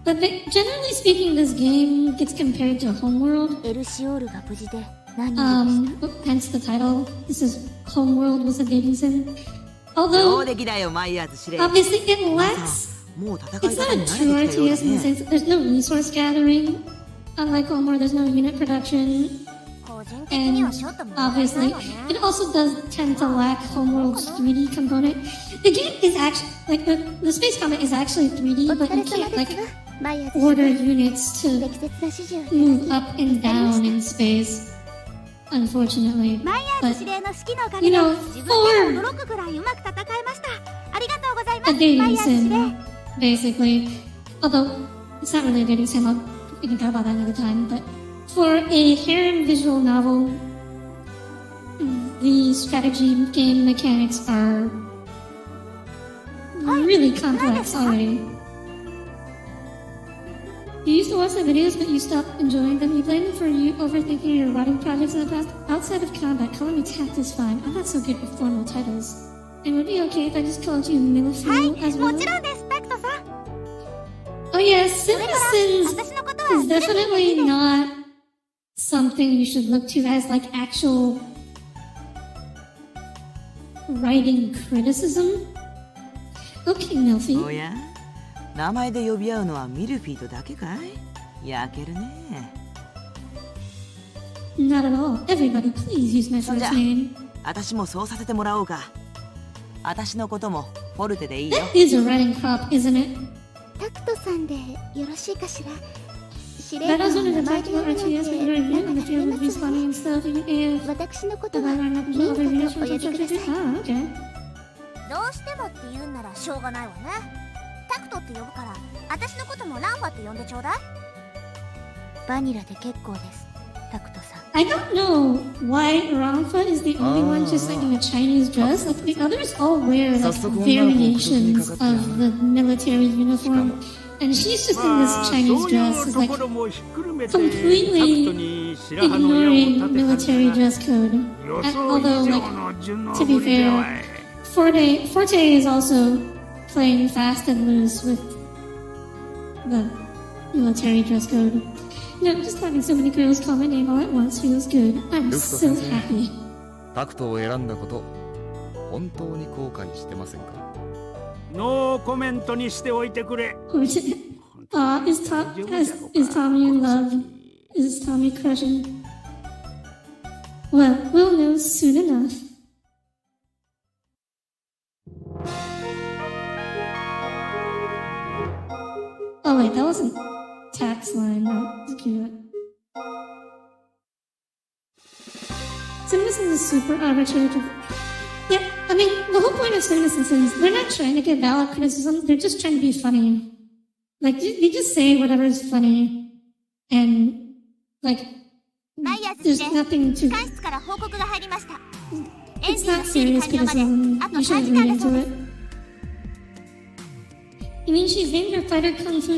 But generally speaking, this game gets compared to Homeworld. エルシオールが無事で何よりでし Hence the title. This is Homeworld with a dating sim. 上 Although, 出来だよマイヤーズ司令。 obviously, it lacks. もう戦 It's い not 方 a に true 慣れてきたよう RTS だ in the ね。 sense that there's no resource gathering. Unlike Homeworld, there's no unit production. ょ個人的に And はちょっと物足りない obviously, わね。 it also does tend to lack Homeworld's 3D component. The game is actually, like, the space combat is actually 3D, お but 疲 you れ様 can't, で like, すわ。マイヤーズ order units to 適切な指示をいただ move き up and down in space, unfortunately. マイヤー But ズ司令の指揮のおかげで you know, 自分でも驚くぐらいうまく戦えました。ありがとうございま a す。マイ dating ヤーズ司令。 sim, basically. Although, it's not really a dating sim, we can talk about that another time. But for a harem visual novel, the strategy game mechanics are really complex already. You used to watch the videos, but you stopped enjoying them. You blame them for you overthinking your writing projects in the past. Outside of combat, calling me tact is fine. I'm not so good with formal titles. And would it be okay if I just called you は Milifu い、 as も well? ちろんです、タクトさん。 Oh yeah, それから CinemaSins 私のことは is definitely not something you should look to as like actual writing criticism. Okay, お Milfy. や名前で呼び合うのはミルフィーとだけかい？焼けるね。 Not at all. Everybody, please use my そんじゃ first name. 私もそうさせてもらおうか。私のこともフォルテでいいよ。 That is a writing crop, isn't it? タクトさんでよろしいかしら。司令官 Battles の under 名 the 前 tactical で呼ぶなんて RTS when you're in なん the か field 照れ with ますわ responding ね。 and stuff, you can 私のこと the は background ミン other units タとお呼びください。 Ah, okay. どうしてもって言うんならしょうがないわね。タクトって呼ぶから私のこともランファって呼んでちょうだい。バニラで結構です、タクトさん。 I don't know why Ramfa is the only one just like in a Chinese dress. Like the others all wear like variations of the military uniform, and she's just in this まあ Chinese そういう dress, is と like ころもひっくるめてタクト completely に白羽の矢を ignoring 立てた military んだ dress code. 予 And 想以 although, 上 like, の順応 to be ぶりでは Forte is also playing fast and loose with the military dress code. No, just having so many girls call my name all at once feels good. I'm ルフト so 先生 happy. タクトを選んだこと本当に後悔してませんか？ノーコメントにしておいてくれ。 Is Tommy in love? Is Tommy crushing? Well, we'll know soon enough. Oh wait, that wasn't tax line. No, it's cute. CinemaSins is super arbitrary. Yeah, I mean, the whole point of CinemaSins is they're not trying to get valid criticism. They're just trying to be funny. Like, they just say whatever's funny. And, like, マイヤーズ there's 司令、 nothing to... 監室から報告が入りました。エン It's ジン not の修理 serious 完了まで criticism. あと You 3 shouldn't 時 read 間だそう into で it. す。 You mean she's named her fighter Kung Fu?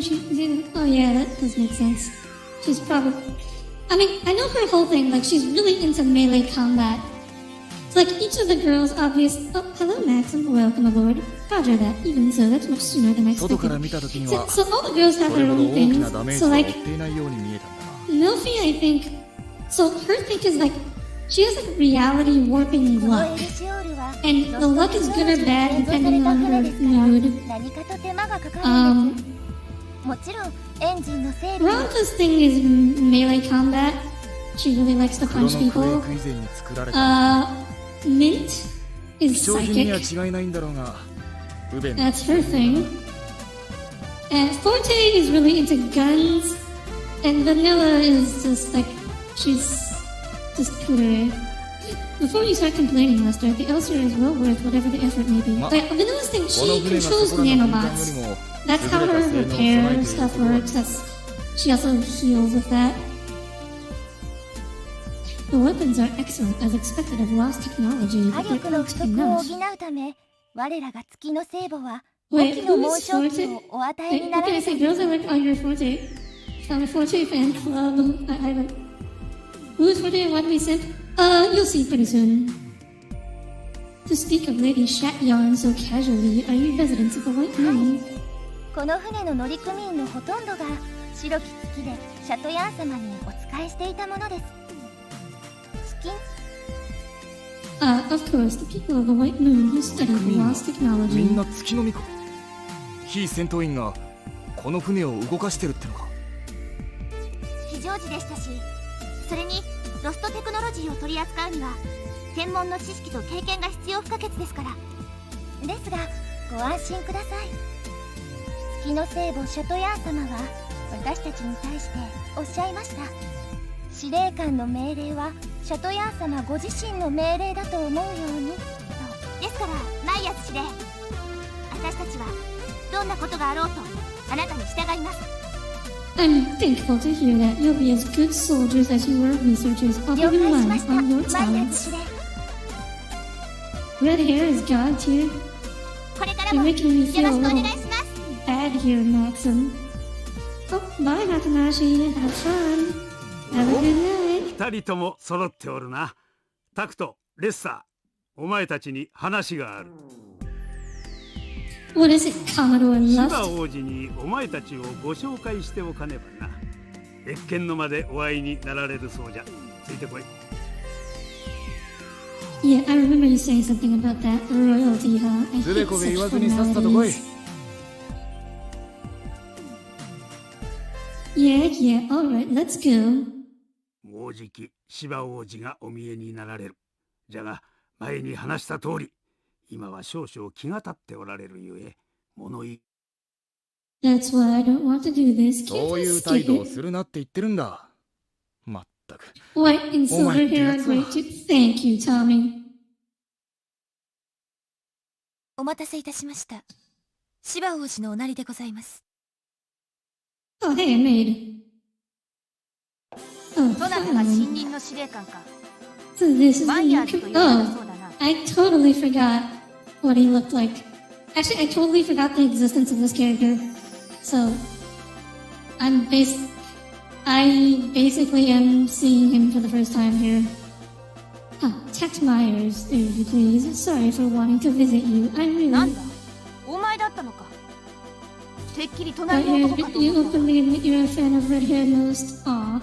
Oh yeah, that does make sense. She's probably... I mean, I know her whole thing. Like, she's really into melee combat. So like each of the girls, obvious. Oh, hello, Maxim. Welcome aboard. Roger that. Even so, that's much sooner than I 外から expected. 見た時には So all the girls そ have れ their ほど own 大きな things. ダメージ So は負 like っていないように見えたんだな。 Milfy, I think. So her thing is like she has like reality warping この luck, エルシオールは and the luck is good or bad depending on her mood. 何かと手間がかかるんです。 もちろんエンジンの整備 Ronta's thing is melee combat. She really likes to 黒 punch のクエイ people. ク以前に作られた Mint 貴 is 重品には psychic. 違いないんだろうが不便 That's her thing. And Forte is really into guns, and Vanilla is just like she's just cooler. Before you start complaining, Lester, the Elser is well worth whatever the effort may be. But Vanilla's thing, この she 船が controls そこらの軍艦よ nanobots. りも That's how 優れ her た性能を備え repair ている stuff ことは works. She also heals with that. The weapons are excellent as expected of lost technology, 火 but they're 力の close 不 to 足を enough. 補うため我らが月の聖母は Wait, 5機の who 紋 is 章機 Forte? をお与え Wait, にな what ら can I れた say? Girls I like on your Forte. Found a Forte fan club. I like. Who is Forte and why did we send? You'll see pretty soon. To speak of Lady Shatyon so casually, are you residents of the White Moon? この船の乗組員のほとんどが白き月でシャトヤン様にお仕えしていたものです。月 Of course, the people of the White Moon who study the みん lost technology. な月の巫女非戦闘員がこの船を動かしてるってのか。非常時でしたし、それにロストテクノロジーを取り扱うには専門の知識と経験が必要不可欠ですから。ですがご安心ください。月の聖母シャトヤン様は私たちに対しておっしゃいました。司令官の命令はシャトヤン様ご自身の命令だと思うようにと。ですからマイヤス司令、私たちはどんなことがあろうとあなたに従います。 I'm thankful to hear that you'll be as good soldiers as you were researchers. I'll 了 give you 解し one ました。 on your マイヤス talents. 司令、 Red hair is God tier. これから You're もよ making me ろし feel く a お願い little します。 bad here, Maxim. Oh, bye, Nakanashi. Have fun. Have a good night. 二人とも揃っておるな。タクト、レッサー、お前たちに話がある。 What is it, Commodore シバ Luft? 王子にお前たちをご紹介しておかねばな。謁見の間でお会いになられるそうじゃ。ついてこい。 Yeah, I remember you saying something about that royalty, huh? I つべ hate こべ言わ such ずにさっさと来い。 formalities. Yeah, alright, let's go. もうじき芝王子がお見えになられる。じゃが前に話した通り、今は少々気が立っておられるゆえ、物言い。 That's why I don't want to do this. そう Can't い I う態 skip 度を it? するなって言ってるんだ。まったく。 White and Oh my silver hair are God. great too. Thank you, Tommy. お待たせいたしました。芝王子のおなりでございます。 Oh, hey, maid. Oh, どなたが fine. 新任の司令官か。 So this is マ the イヤ new ーズと co- いうのだ Oh, そうだな。 I totally forgot what he looked like. Actually, I totally forgot the existence of this character. So, I basically am seeing him for the first time here. Huh, Tex Myers, if you please. Sorry for wanting to visit you. I なん really... だ、お前だったのか。てっきり But 隣の男かと you 思った。 openly admit you're a fan of red-haired most. Aw.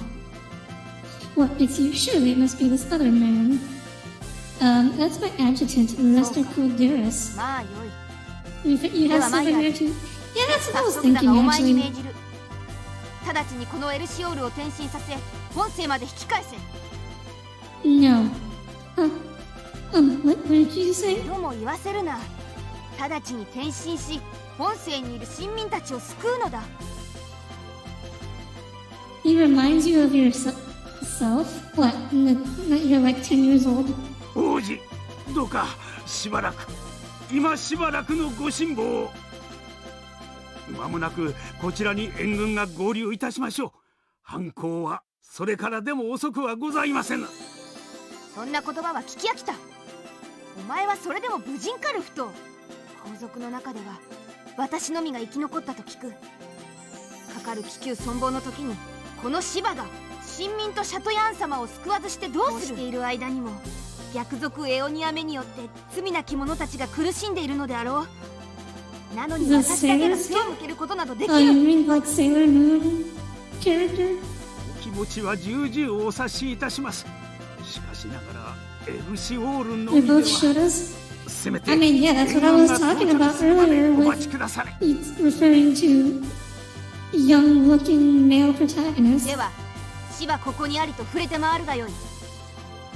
What, it's you? Surely it must be this other man. That's my adjutant, Lester Kulderis. まあよい。 You have silver hair too? Yeah, that's what I 早 was 速だ thinking がお前に actually. 命じる。直ちにこのエルシオールを転身させ、本世まで引き返せ。 No. Huh. What did you say? とも言わせるな。直ちに転身し、本世にいる臣民たちを救うのだ。 He reminds you of yourself? What? That you're like 10 years old? 王子、どうかしばらく、今しばらくのご辛抱を。まもなくこちらに援軍が合流いたしましょう。犯行はそれからでも遅くはございません。そんな言葉は聞き飽きた。お前はそれでも無人かルフト。皇族の中では私のみが生き残ったと聞く。かかる気球存亡の時にこの芝が臣民とシャトヤン様を救わずしてどうする。している間にも逆賊エオニア目によって罪な者たちが苦しんでいるのであろう。なのに The 私だけが sailors 手を向けることなどでき Oh, you る。 mean like Sailor Moon character? お気持ちは重々お察しいたします。しかしながらエルシオールの They みで both は showed us. せめて I mean, yeah, that's what I was talking about earlier お待ち with くだされ。 it's referring to young-looking male protagonists. では死はここにありと触れて回るがよい。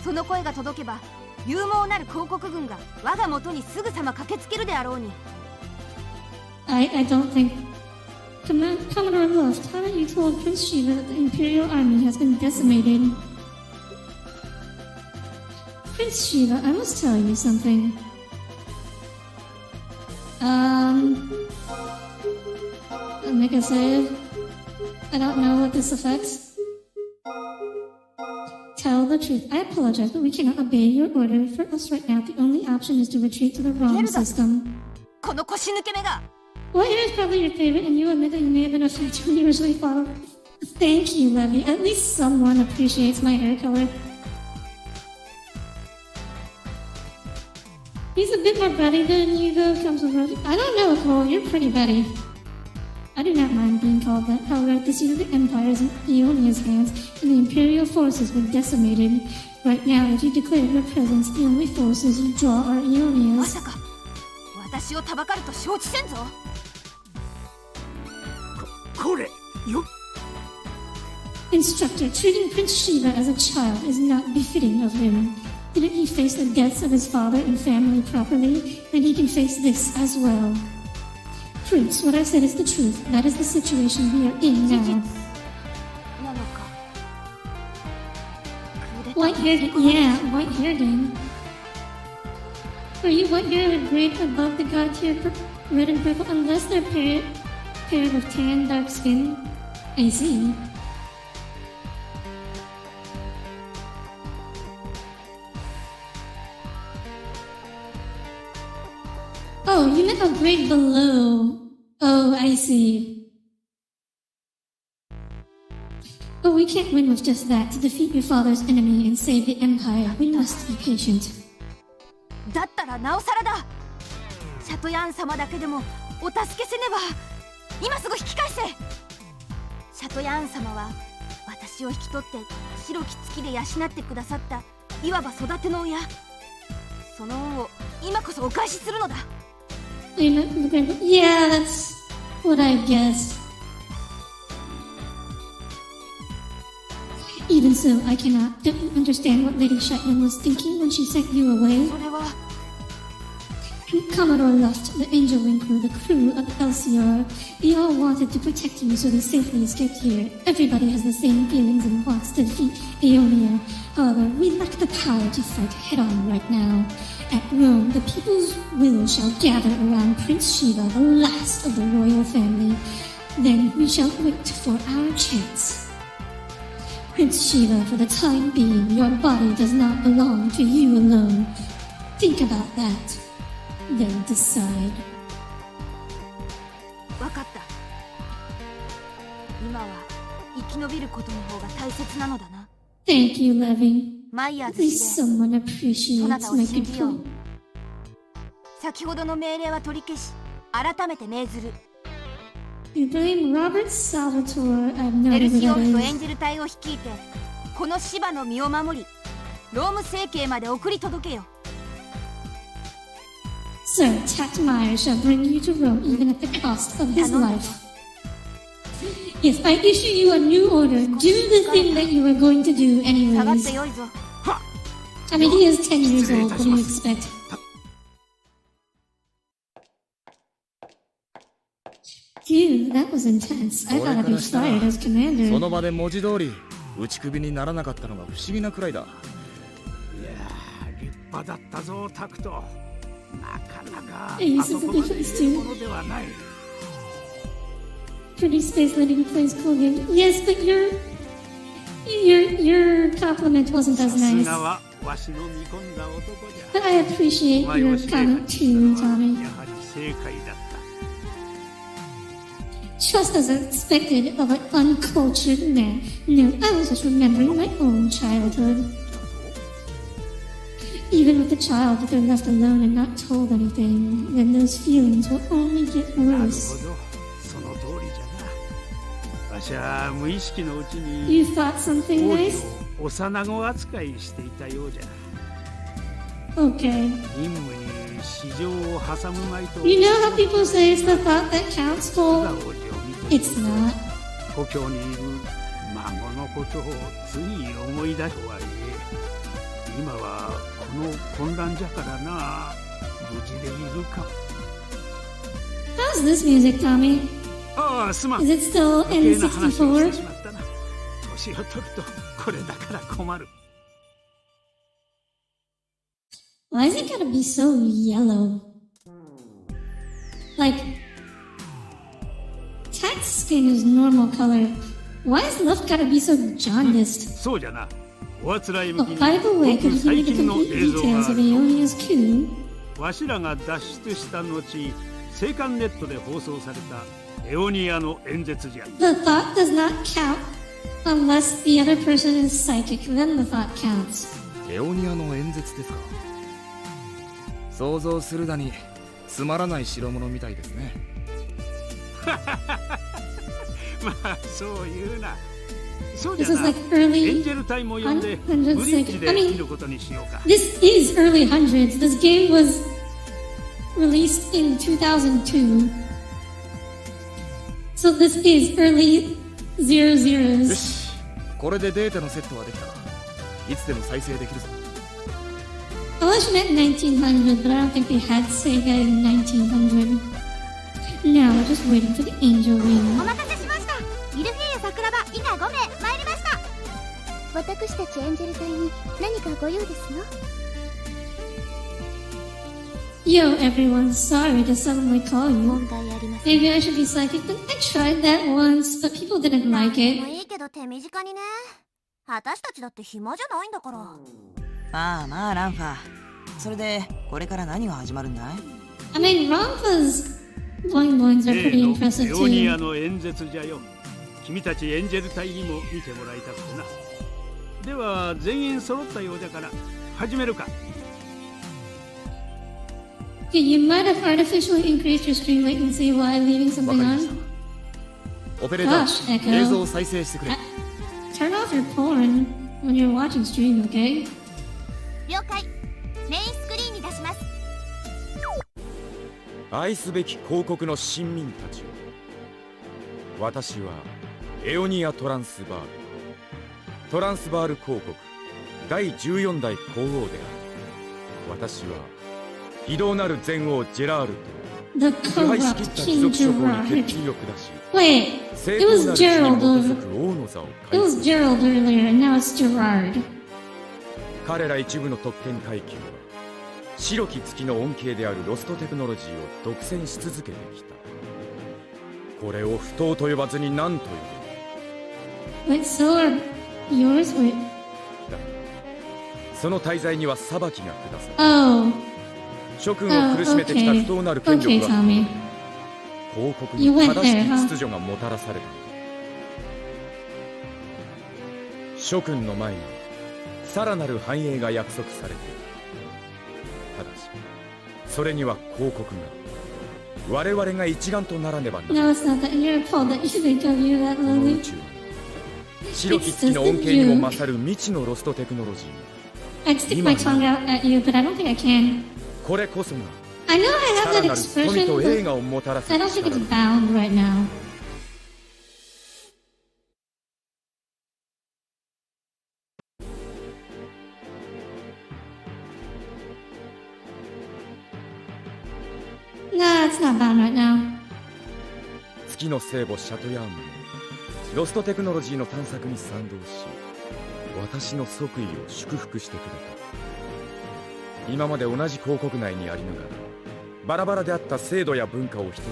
その声が届けば勇猛なる広告軍が我が元にすぐさま駆けつけるであろうに。 I don't think. Commodore Luft, haven't you told Prince Shiva that the Imperial Army has been decimated? Prince Shiva, I must tell you something. I'll make a save. I don't know what this affects. Tell the truth. I apologize, but we cannot obey your order. For us right now, the only option is to retreat to the ROM system. この腰抜け目が。 Well, hair is probably your favorite, and you admit that you may have been a factor when you originally thought of. Thank you, Levy. At least someone appreciates my hair color. He's a bit more Betty than you, though. Comes with I don't know, Cole. You're pretty Betty. I do not mind being called that. However, at the seat of the Empire is in Ionia's hands, and the Imperial forces were decimated. Right now, if you declare your presence, the only forces you draw are ま Ionia's. さか私をたばかると承知せんぞ。これよ。 Instructor, treating Prince Shiva as a child is not befitting of him. Didn't he face the deaths of his father and family properly? Then he can face this as well. Prince, what I said is the truth. That is the situation we are in 事 now. 実なのか。クーデター White hair, yeah, white hair gang. For you, white hair would grade above the god tier red and purple unless they're paired with tan, dark skin. I see. Oh, you meant a grade below. Oh, I see. But we can't win with just that. To defeat your father's enemy and save the Empire, we must be patient. だったらなおさらだ。シャトヤン様だけでもお助けせねば。今すぐ引き返せ。シャトヤン様は私を引き取って白き月で養ってくださったいわば育ての親。その恩を今こそお返しするのだ。Yeah, that's what I guessed. Even so, I don't understand what Lady Shetland was thinking when she sent you away. それは Commodore Luft, the Angel Wing crew, the crew of LCR, they all wanted to protect you so they safely escaped here. Everybody has the same feelings and wants to defeat Aeonia. However, we lack the power to fight head-on right now. At Rome, the people's will shall gather around Prince Shiva, the last of the royal family. Then we shall wait for our chance. Prince Shiva, for the time being, your body does not belong to you alone. Think about that. Then decide. 分かった。今は生き延びることの方が大切なのだな。 Thank you, Levy. マイヤー At ズ least 氏で someone そな appreciates たを my 信 good じよう。 point. 先ほどの命令は取り消し、改めて命ずる。 You blame Robert Salvatore. I've エル noted シオ who ンと that エン is. ジェル隊を率いて、この芝の身を守り、ローム聖景まで送り届けよ。 Sir, Tatmeyer shall bring you to Rome even at the cost of his life. Yes, I issue you a new order. Do the thing that you were going to do 下がって anyways. よいぞ。 I mean, he is 10 years old. What do you expect? Phew, that was intense. I thought I'd be fired as そ commander. の場で文字通り打ち首にならなかったのが不思議なくらいだ。いやー立派だったぞタクト。なかなか Hey, あ this そ is こ the まで difference 言え too. るものではない。 Pretty space lady who plays cool games. Yes, but your compliment wasn't さ as す nice. がはわしの見込んだ男じゃ。 But I appreciate お前 your を支配 comment した too, のは Tommy. やはり正解だった。 Just as expected of an uncultured man. No, I was just remembering my own childhood. even with the child, if they're left alone and not told anything, then those feelings will only get なるほど worse. その通りじゃな。わしは無意識のうち You に thought something 王 nice? 子を幼子扱いしていたようじゃ。 Okay. 任務に市場を挟むまいと You know how people say it's the thought that counts, 我が Cole? 王子を見て It's not. 故郷にいる孫のことをつい思い出しはいえ、今はこの混乱じゃからな。無事でいるか。 How's this music, Tommy? ああ、すまん。 Is it still 余計な話をしてし N64? まったな。年を取るとこれだから困る。 Why is it gotta be so yellow? Like, Tat's skin is normal color. Why is Luft gotta be so jaundiced? そうじゃな。おあつらい向 Oh, きに by the way, ご could く you give me 最 the 近の complete 映像 details があ of る。 Aeonia's coup? わしらが脱出した後、青函ネットで放送されたエオニアの演説じゃ。 The thought does not count unless the other person is psychic. Then the thought counts. エオニアの演説ですか。想像するだにつまらない代物みたいですね。まあそう言うな。そうじ This ゃ is な。 like エン early ジェル隊も呼んでブ hundreds. リッジ I で mean, 見ることにしようか。 this is early hundreds. This game was released in 2002. So this is early よ 00s. し、これでデータのセットはできた。いつでも再生できるぞ。 I wish meant 1900, but I don't think they had Sega in 1900. Now we're just waiting for the angel お wing. 待たせしました。ミルフィーユ桜庭以下5名参りました。私たちエンジェル隊に何かご用ですの？ Yo, everyone, sorry to suddenly call you. 問題ありません。 Maybe I should be psychic, but I tried that once, but people didn't like もう it. いいけど手短にね。私たちだって暇じゃないんだから。まあまあランファ。それでこれから何が始まるんだい？ I mean, Rampa's boing boings are 例 pretty の impressive エオニア too. の演説じゃよ。君たちエンジェル隊にも見てもらいたくてな。では全員揃ったようだから始めるか。 Okay, you might have artificially increased your stream latency while leaving わ something かりまし on. た。オペレータ Gosh, ー、 Echo. 映像を再生してくれ。 Turn off your porn when you're watching stream, okay? 了解。メインスクリーンに出します。愛すべき広告の臣民たちよ。私はエオニア・トランスバール。トランスバール広告第14代皇王である。私は異動なる前王ジェラール The と腐敗しきっ corrupt た貴 King 族諸侯に Gerard. 鉄筋を下し、 Wait, 正 it 当 was なる地に基 Gerald. づく王の座を It 開 was 封。 Gerald earlier, and now it's Gerard. 彼ら一部の特権階級は白き月の恩恵であるロストテクノロジーを独占し続けてきた。これを不当と呼ばずに何と呼ぶ？ Wait, so are yours? Wait. だ。その大罪には裁きが下され、 Oh, 諸君を苦しめてきた不当なる権 okay, 力は Tommy. 広告に You went 正しき there, huh? 秩序がもたらされた。諸君の前にさらなる繁栄が約束されている。ただしそれには広告が我々が一丸とならねばならない。 No, it's not that. You're appalled that you think of you that この宇 lowly. 宙に白き月の恩恵にも勝る未知のロストテクノロジー I'd stick my tongue out at you, but I don't think I can. これこそが I know I さ have ら that なる富 expression, と栄 but 華をもたらす I don't think 力 it's だ。 bound right now. Nah, it's not bound right now. 月の聖母シャトヤームもロストテクノロジーの探索に賛同し、私の即位を祝福してくれた。今まで同じ広告内にありながらバラバラであった制度や文化を一つにし、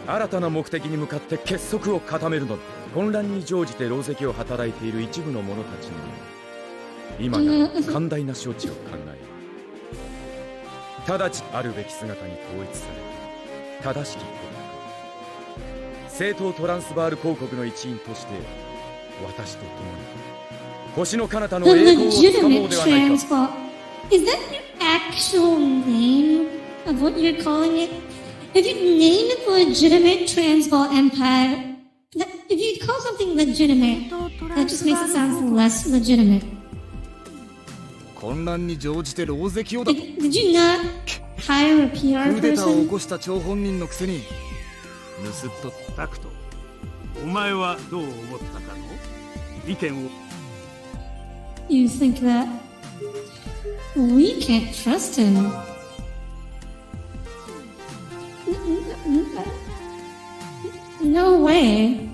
新たな目的に向かって結束を固めるのだ。混乱に乗じて狼藉を働いている一部の者たちにも今なら寛大な処置を考える。直ちあるべき姿に統一された正しき国家、正当トランスバール公国の一員として私と共に星の彼方の The 栄光をつかもう legitimate ではないか。 transport Is that your actual name of what you're calling it? If you name it legitimate Transvaal Empire, if you call something legitimate, that just makes it sound less legitimate. 混乱に乗じて狼藉をだと。 Did you not hire a ク PR ーデターを起 person? こした張本人のくせに盗っ人。タクト、お前はどう思ったかの？意見を。 You think that we can't trust him? No way.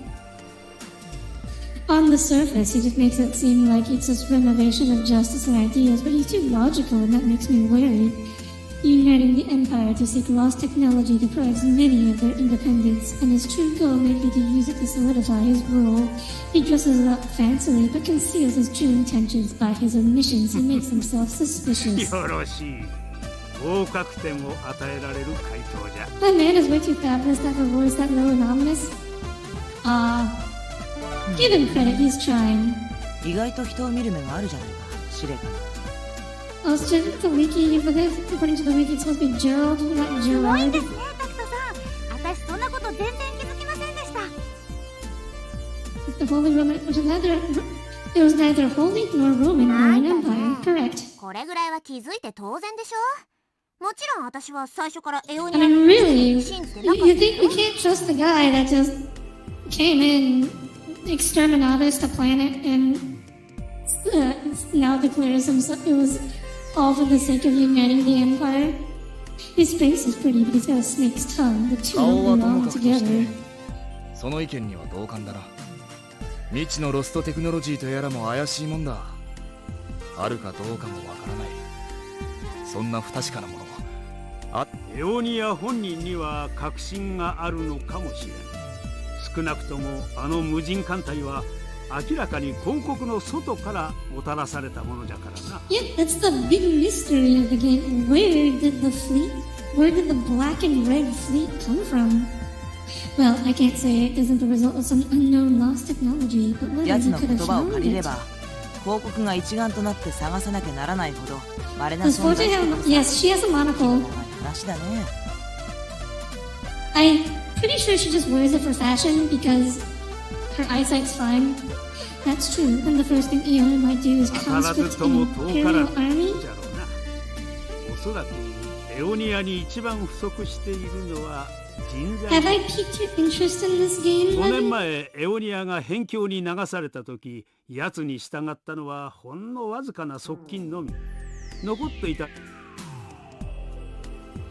On the surface, he just makes it seem like it's this renovation of justice and ideas, but he's too logical, and that makes me worried. Uniting the Empire to seek lost technology deprives many of their independence, and his true goal may be to use it to solidify his rule. He dresses it up fancily, but conceals his true intentions by his omissions. He makes himself suspicious. よろしい。合格点を与えられる回答じゃ。 My man is way too fabulous to have a voice that low and ominous. Give him credit, he's trying. 意外と人を見る目があるじゃないか、司令官。 Oh, it's just the wiki for this. According to the wiki, it's supposed to be Gerald, not すごい Gerard. ですね、タクトさん。私そんなこと全然気づきませんでした。 The Holy Roman, it was neither holy nor Roman nor an empire. Correct. これぐらいは気づいて当然でしょ。もちろん私は最初からエオニ I ア mean, の really, 信じて you, なかった you よ。 think we can't trust the guy that just came in, exterminatus the planet, and now declares himself it was all for the sake of uniting the empire? His face is pretty, but he's got a snake's tongue. The two 顔は don't とも belong かくとして together. その意見には同感だな。未知のロストテクノロジーとやらも怪しいもんだ。あるかどうかもわからない。そんな不確かなものエオニア本人には確信があるのかもしれん。少なくともあの無人艦隊は明らかに広告の外からもたらされたものじゃからな。 Yeah, that's the big mystery of the game. Where did the black and red fleet come from? Well, I can't say it isn't the result of some unknown lost technology, but whether 奴 you の could 言 have 葉を found 借りれ it. ば、広告が一丸となって探さなきゃならないほど稀な Does 存在 Fortune してる have? さ。 Yes, she has a monocle. 話だね。 I'm pretty sure she just wears it for fashion because her eyesight's fine. That's true, and the first thing Eon might do is 当たら conscript ずと the も遠から Imperial ず Army. じゃろうな。おそらくエオニアに一番不足しているのは人 Have 材。 I piqued your interest in this game, 5年 Levy? 前エオニアが辺境に流された時、奴に従ったのはほんのわずかな側近のみ。残っていた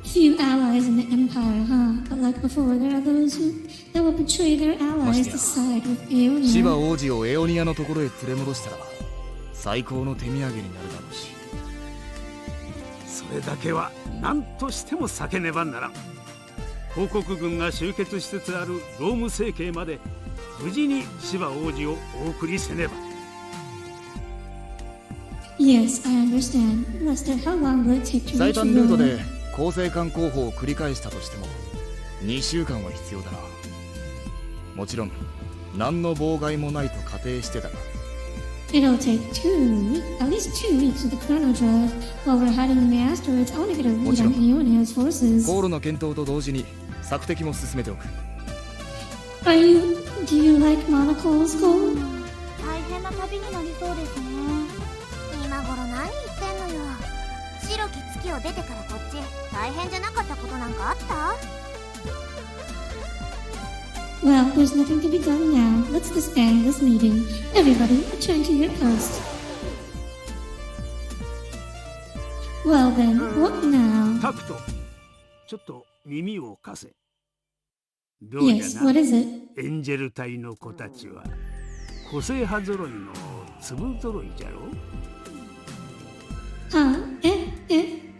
Few allies in the Empire, huh? But like before, there are those that will betray their allies to side with シバ Aeonia. 王子をエオニアのところへ連れ戻したら最高の手土産になるだろうし。それだけは何としても避けねばならん。広告軍が集結しつつあるローム政権まで無事にシバ王子をお送りせねば。 Yes, I understand. Lester, how long will it take to 最 reach 短ルート Rome? で構成艦候補を繰り返したとしても2週間は必要だな。もちろん何の妨害もないと仮定してたが。 It'll take at least 2 weeks with the chrono drive. While we're hiding in the asteroids, I want to get a read on Aeonia's forces. 航路の検討と同時に索敵も進めておく。Do you like monocles, Cole? 大変な旅になりそうですね。今頃何言ってんのよ。白き月を出てからこっち大変じゃなかったことなんかあった？ Well, there's nothing to be done now. Let's disband this meeting. Everybody, return to your post. Well then, what now? タクト、ちょっと耳を貸せ。どうや Yes, な what is it? エンジェル隊の子たちは個性派揃いの粒揃いじゃろ。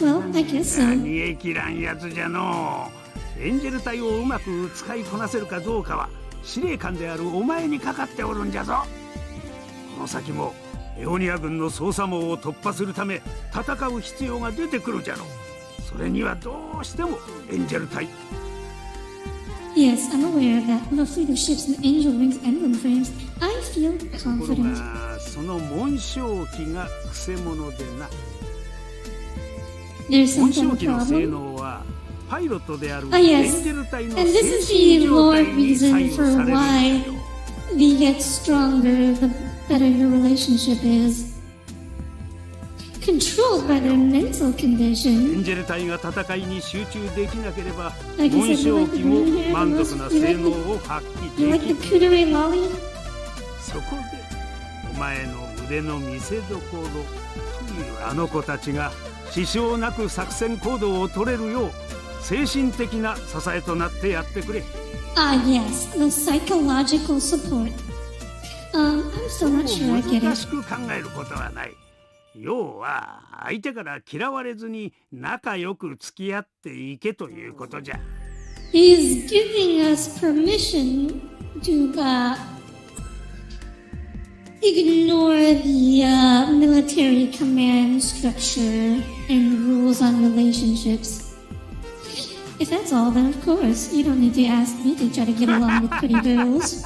Well, I guess so. 煮え切らんやつじゃのう。エンジェル隊をうまく使いこなせるかどうかは司令官であるお前にかかっておるんじゃぞ。この先もエオニア軍の捜査網を突破するため戦う必要が出てくるじゃろう。それにはどうしてもエンジェル隊。 Yes, I'm aware of that. With a fleet of ships and angel wings emblem frames, I feel ところ confident. がその紋章機がくせ者でな。there's 本 some 正 kind 機 of の性 problem. 能はパイロットである Ah, エ yes. ンジェル体の And this 精 is 神 the 状 lore 態に左 reason 右 for されるんだ why よ。 V gets stronger the better your relationship is. Controlled by their mental エ condition. ンジェル体が戦いに集中できなければ Like I 本 said, you 正 like the 機も green hair 満 the 足 most. な You 性 like 能 the を発 you 揮 like で the きる。 cootery lolly? そこでお前の腕の見せ所というあの子たちが支障なく作戦行動を取れるよう精神的な支えとなってやってくれ。 Ah, yes, the psychological support. I'm still not sure I get 難 it. しく考えることはない。要は相手から嫌われずに仲良く付き合っていけということじゃ。 He's giving us permission to ignore the military command structure and rules on relationships. If that's all, then of course, you don't need to ask me to try to get along with pretty girls.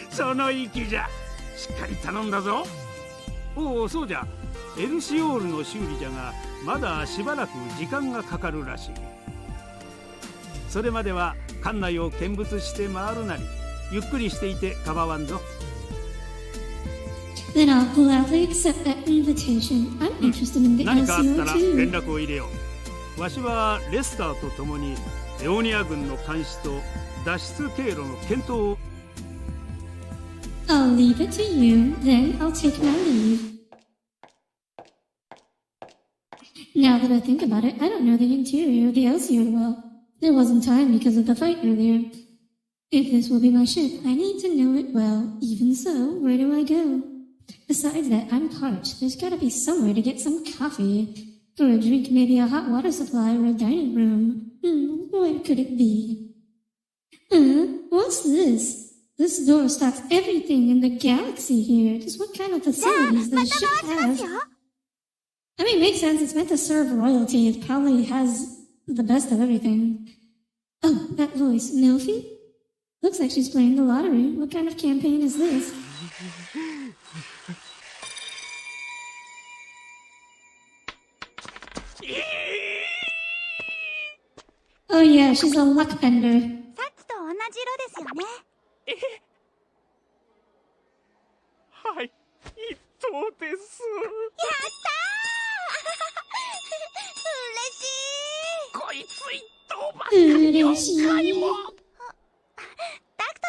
その意気じゃ。しっかり頼んだぞ。おお、そうじゃ。エルシオールの修理じゃがまだしばらく時間がかかるらしい。それまでは館内を見物して回るなりゆっくりしていて構わんぞ。 Then I'll gladly accept that invitation. I'm interested in the 何かあった LCO ら連 too. 絡を入れよう。わしはレスターと共にエオニア軍の監視と脱出経路の検討を。 I'll leave it to you, then I'll take my leave. Now that I think about it, I don't know the interior of the LCO well. There wasn't time because of the fight earlier. If this will be my ship, I need to know it well. Even so, where do I go? Besides that, I'm parched. There's gotta be somewhere to get some coffee. For a drink, maybe a hot water supply or a dining room. Where could it be? What's this? This door stocks everything in the galaxy here. Just what kind of facilities does the ship have? I mean, it makes sense. It's meant to serve royalty. It probably has the best of everything. Oh, that voice. Milfy? Looks like she's playing the lottery. What kind of campaign is this? Oh yeah, she's a luck bender. さっきと同じ色ですよね。はい、一等です。やったー嬉しい。こいつ一等ばっかり4回も。タクト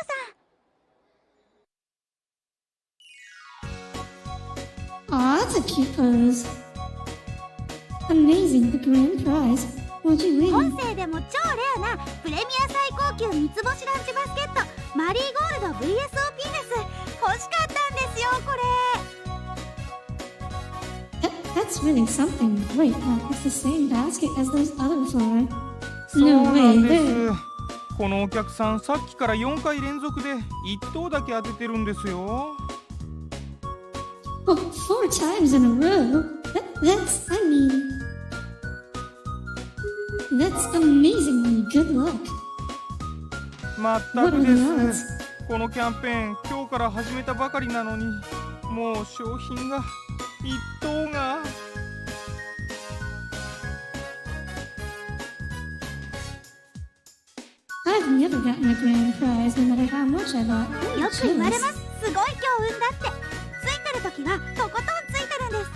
さん。 Aw, that's a cute pose. Amazing, the grand prize. What'd you 本 win? 世でも超レアなプレミア最高級三つ星ランチバスケットマリーゴールド VSOP です。欲しかったんですよこれ。 That's really something. Wait, it's the same basket as those other four. そう No な way, んです they're... このお客さんさっきから4回連続で1等だけ当ててるんですよ。 Oh, 4 times in a row? That's amazingly good luck. まったく What are で the odds? す。このキャンペーン今日から始めたばかりなのにもう商品が1等が。 I've never gotten a grand prize, no matter how much I bought. よく言われます。すごい強運だって。ついてる時はとことんついてるんです。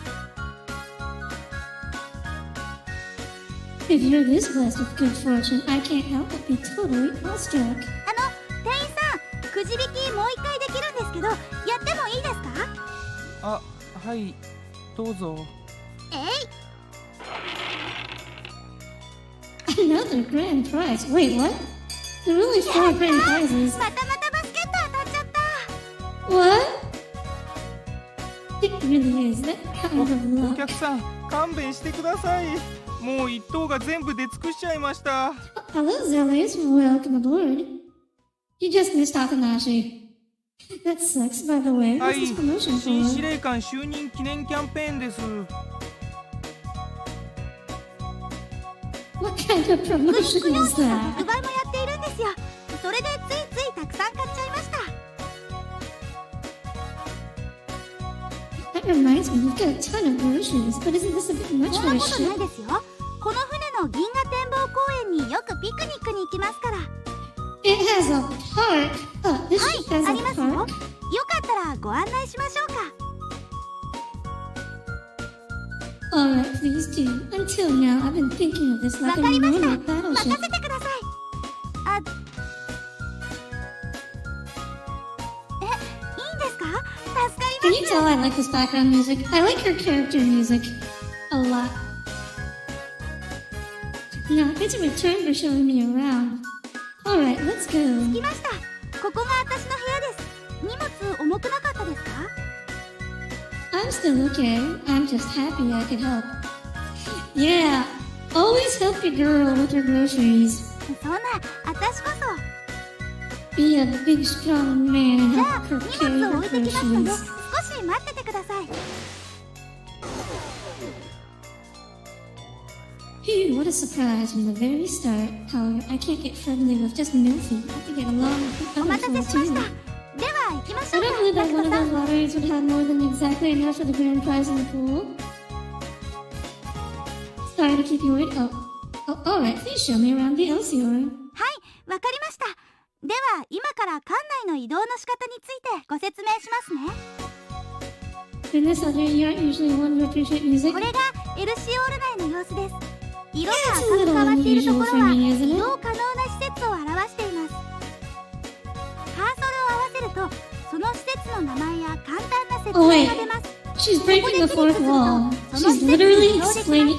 If you're this blessed with good fortune, I can't help but be totally awestruck. 店員さん、くじ引きもう一回できるんですけど、やってもいいですか？あ、はいどうぞ。 Another grand prize. Wait, what? There are only 4 grand prizes. またまたバスケット当たっちゃった。 What? It really is that kind of お luck. 客さん勘弁してください。もう1等が全部出尽くしちゃいました。 Hello, Zealous. Welcome aboard. You just missed Takanashi. That sucks, by the way. は What's い this promotion 新司 for? 令官就任記念キャンペーンです。 What kind of promotion is 特 that? 売もやっているんですよ。それでついついたくさん買っちゃいました。 That reminds me, you've got a ton of groceries, but isn't this a bit much そん for な a ことない ship? ですよ。このも銀河展望公園によくピクニックに行きますから。 It has a park. Oh, this はい、 ship has あ a りますよ。よ park. かったらご案内しましょうか。 Alright, please do. Until now, I've been thinking of this わ like か a りました。 normal 任 battleship. せてください。あ、いいんですか？助か Can り you ます。 tell I like this background music? I like her character music a lot. Now, it's a return for showing me around. Alright, let's go. 来ました。ここが私の部屋です。荷物重くなかったですか？ I'm still okay. I'm just happy I could help. Yeah, always help your girl with her groceries. そんな、私こそ。 Be a big strong man and じゃ help あ、 her 荷 carry 物 her を置いてきますので、 groceries. 少し待っててください。 Phew, what a surprise from the very start. However, I can't get friendly with just Milfy. I have to get along with the お other 待た four せしまし too. た。では、行きまし I ょう don't か。 believe タ that ク one ト of さ those ん。 lotteries would have more than exactly enough for the grand prize in the pool. Sorry to keep you waiting. Alright, please show me around the Elsior. はい、わかりました。では、今から館内の移動の仕方についてご説明しますね。 In this other, you aren't usually one to appreciate music. これがエルシオール内の様子です。色が That's 赤 a く little 変わっているとこ unusual ろ for は me, 移 isn't 動 it? 可能な施設を表しています。カーソルを合わせると、その施設の名前や簡単な説 Oh 明 wait, が出ます。 she's breaking the fourth wall. She's literally explaining.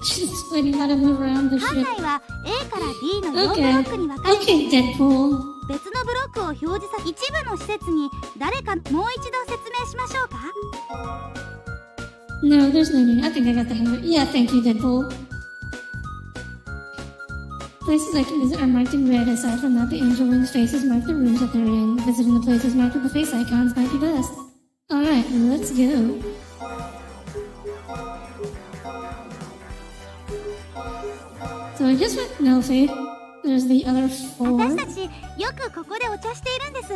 She's explaining how to move around the 館 ship. 内は A から D の4ブロ Okay, ックに分かれてい okay, て、 Deadpool. 別のブロックを表示さ一部の施設に誰かもう一度説明しましょうか。 No, there's no need. I think I got the hang of it. Yeah, thank you, Deadpool. Places I can visit are marked in red. Aside from that, the angel wings faces mark the rooms that they're in. Visiting the places marked with the face icons might be best. Alright, let's go. So I just went Nelfi. There's the other 4. 私たちよくここでお茶しているんです。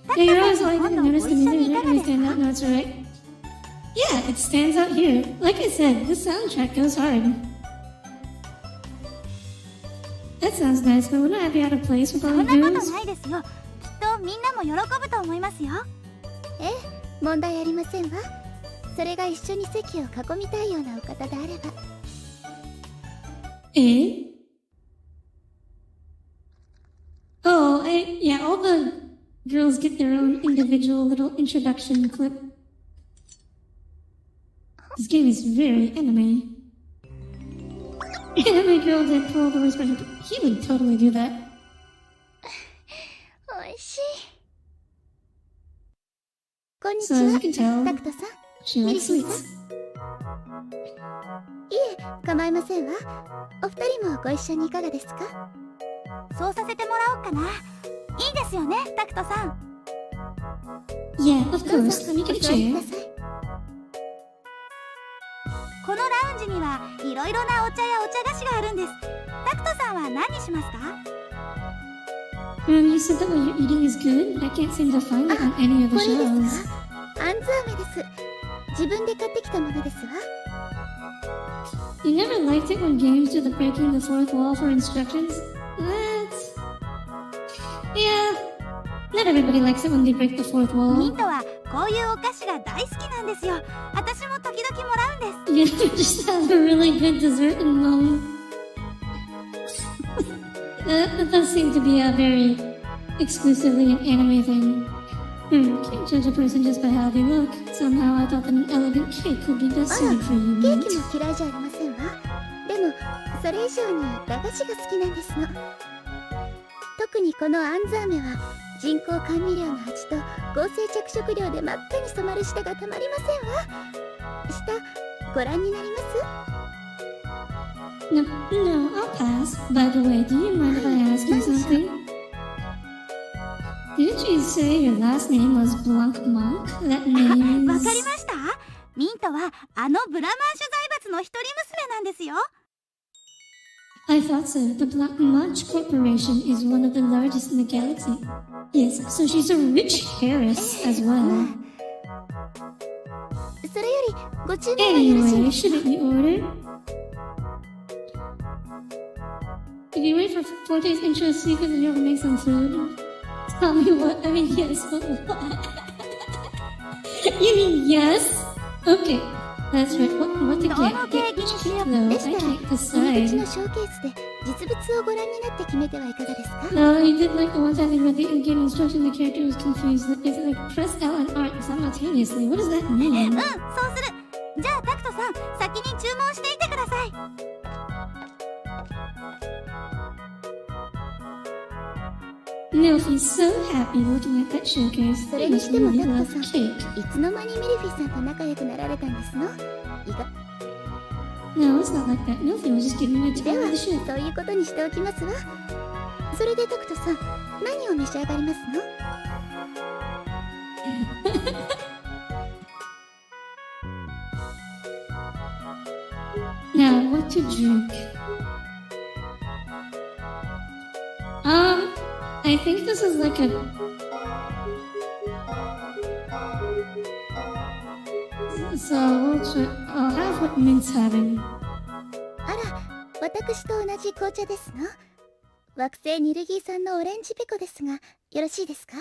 タク Yeah, you're ト always さん like 今 to 度ご notice 一 the 緒 music にい doesn't かが really です stand out. か？ No, it's alright. Yeah, it stands out here. Like I said, the soundtrack goes hard. That sounds nice, but wouldn't I be out of place with そ all ん the なこと dudes? ないですよ。きっとみんなも喜ぶと思いますよ。ええ、問題ありませんわ。それが一緒に席を囲みたいようなお方であれば。Eh? Oh, yeah, all the girls get their own individual little introduction clip. This game is very anime. Anime girl Deadpool, the whisper. He would totally do that. おいしい。こんにち So as you は、 can tell, タクトさん。 she likes sweets. いえ、構いませんわ。お二人もご一緒にいかがですか？そうさせてもらおうかな。いいですよね、タクトさん。 Yeah, of どう course. ぞ Let me お get a 座りく こ chair. ださい。のラウンジにはいろいろなお茶やお茶菓子があるんです。タクトさんは何にしますか？ You said that what you're eating is good, but I can't seem to find it on any of こ the れで shelves. すか？あんず飴です。自分で買ってきたものですわ。 You never liked it when games do the breaking the fourth wall for instructions? That's... Yeah, not everybody likes it when they break the fourth ミ wall. ントはこういうお菓子が大好きなんですよ。私も時々もらうんです。 You just have a really good dessert in them. That does seem to be a very exclusively an anime thing. Can't judge a person just by how they look. Somehow I thought that an elegant cake would be best あ suited for you, ケー Mint. キも嫌いじゃありませんわ。でも、それ以上に駄菓子が好きなんですの。特にこのあんず飴は人工甘味料の味と合成着色料で真っ赤に染まる舌がたまりませんわ。舌、ご覧になります？ No, I'll pass. By the way, do you mind if I ask you something? Didn't you say your last name was Blanc Monk? That name わかり is... ました？ミントはあのブラマーシュ財閥の一人娘なんですよ。 I thought so. The Black Munch Corporation is one of the largest in the galaxy. Yes, so she's a rich heiress as well. それよりご注文はよろしい Anyway, ですか？ shouldn't you order? If you wait for Forte's intro sequence and you ever make some food, tell me what. I mean, yes, but what? You mean yes? Okay, that's right. What to get? Which cake though? で I したら can't 入り口 decide. のショーケースで実物をご覧になって決めてはいかがですか？ No, you did like the one time they read the in-game instruction. The character was confused. It's like press L and R simultaneously. What does that うん mean? そうする。じゃあタクトさん先に注文していてください。 Nilfi's so happy looking at that showcase. そ He れに must しても really タク love トさん、 cake. いつの間にミルフィさんと仲良くなられたんですの？意外 No, it's not like that. Nilfi was just giving me a で tour は of the show. そういうことにしておきますわ。それでタクトさん、何を召し上がりますの？ Now, what to drink? I think this is like a. So I'll have what Mint's having. あら、私と同じ紅茶ですの？惑星ニルギーさんのオレンジペコですが、よろしいですか？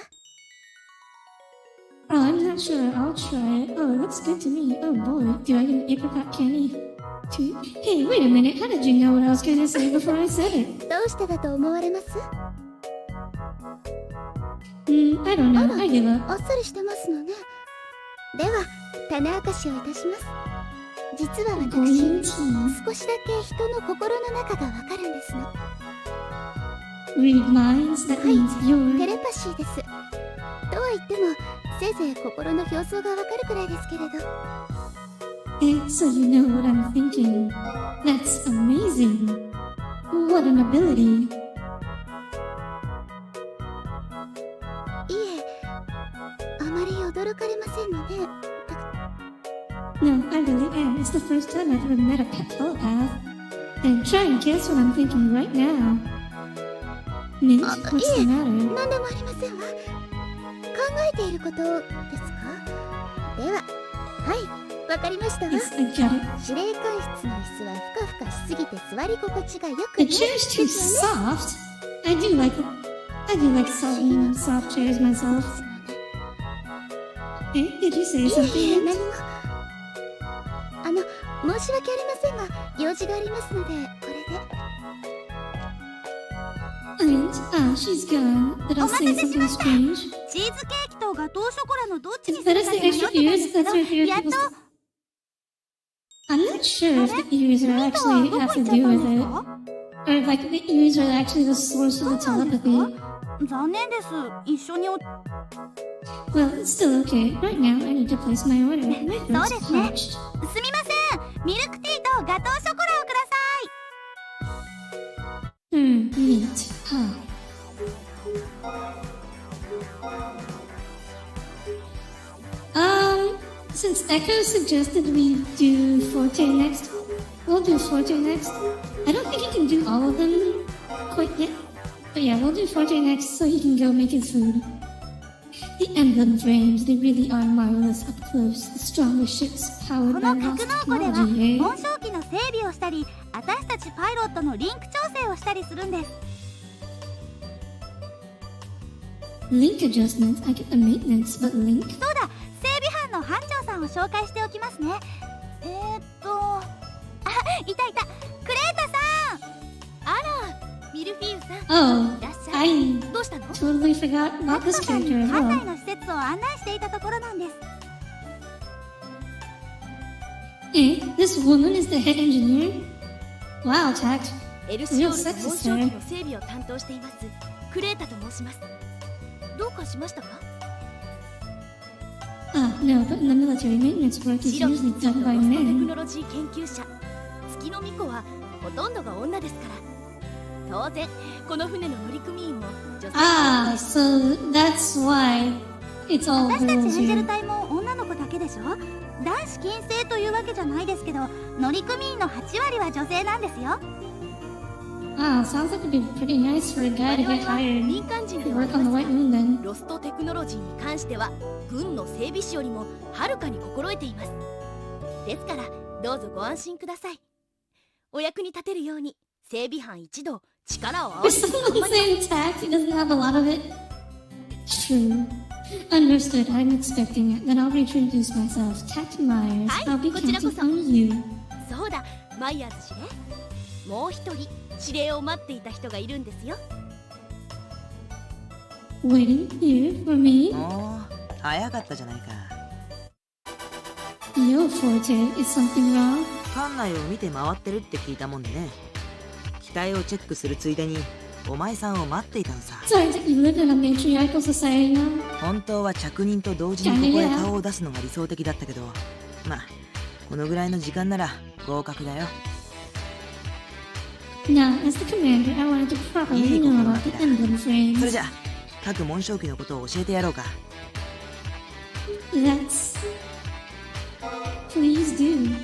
Oh, I'm not sure. I'll try it. Oh, it looks good to me. Oh boy, do I get an apricot candy? Hey, wait a minute. How did you know what I was going to say before I said it? どうしてだと思われます？ I don't know. あら、 I give up. あっさりしてますのね。では、種明かしをいたします。実は私、 Green tea. 少しだけ人の心の中がわかるんですの。 Read minds. That means テ you're. レパシーです。とは言っても、せいぜい心の表層がわかるくらいですけれど。 So you know what I'm thinking. That's amazing. What an ability. いえ、あまり驚かれませんのね。 No, I really am. It's the first time I've ever met a pet telepath. And try and guess what I'm thinking right now. Mint, what's the matter? 何でもありませんわ。考えていることですか？では、はい、わかりましたわ。 Yes, I get it. 司令官室の椅子はふかふかしすぎて座り心地が良く The ない chair's で too すわね。 soft. I do like soft chairs myself. Hey, did you say いえいえ、 something? 何も。申し訳ありませんが、用事がありますので、これで。 Mint, she's gone. Did I say something strange? チーズケーキとガトーショコラのどっちに Is す that る a か thing 迷 I って should たんで use? すけ That's ど、 right here. やっと I'm not sure if the ears are actually have to do with it. Or if like the ears are actually the source of the telepathy. 残念です。一緒に Well, it's still okay. Right now, I need to place my order. My そう throat's ですね。 parched. すみません。ミルクティーとガトーショコラをください。 Mint. Since Echo suggested we do Forte next, we'll do Forte next. I don't think he can do all of them quite yet. But yeah, we'll do Forte next so he can go make his food. The emblem frames, they really are marvelous up close. The strongest ships こ powered の by 格 lost 納庫では technology, eh? 紋章機の整備をしたり、私たちパイロットのリンク調整をしたりするんです。 Link adjustments, I get the maintenance, but link? そうだ、整備班の班長さんを紹介しておきますね。あ、いたいた、クレータさん。あら、ミルフィーユさん。 Oh, いらっしゃい。 I どうしたの？ totally forgot about タク this トさん character に as 班 well. 内の施設を案内していたところなんです。 Eh, this woman is the head engineer? Wow, Tact. エルシオ Real ールと sexist 紋章 there. 機の整備を担当していますクレータと申しますどうかしましたか No, but in the military, maintenance work is シロ usually キさん done と by ロストテク men. ノロジー研究者月の巫女はほとんどが女ですから当然この船の乗組員も女性 Ah, so that's why it's all 私たちエ girls ンジェル here. 隊も女の子だけでしょ。男子禁制というわけじゃないですけど、乗組員の8割は女性なんですよ。 Ah, sounds like it'd be pretty nice for a guy to 我 get 々は hired 民間人 to ではあ work り on the ます White が Moon then. ロストテクノロジーに関しては軍の整備士よりもはるかに心得ていますですからどうぞご安心くださいお役に立てるように整備班一同力を合 For わせて someone 頑張り saying tact, he doesn't have a lot of it. True. Understood. I'm expecting it. Then I'll reintroduce myself. Tact Myers. I'll be counting on you. そうだ、マイヤーズ司令。もう一人指令を待っていた人がいるんですよ。Waiting here for me. おー、早かったじゃないか。 Yo, Forte, is something wrong? 館内を見て回ってるって聞いたもんでね。機体をチェックするついでにお前さんを待っていたのさ。 Sorry that you live in a matriarchal society now. 本当は着任と同時にここへ顔を出すのが理想的だったけど、まあこのぐらいの時間なら合格だよ。 Now, as the commander, I wanted to properly know about the emblem それ frames. じゃあ各紋章機のことを教えてやろうか。 That's... Please do.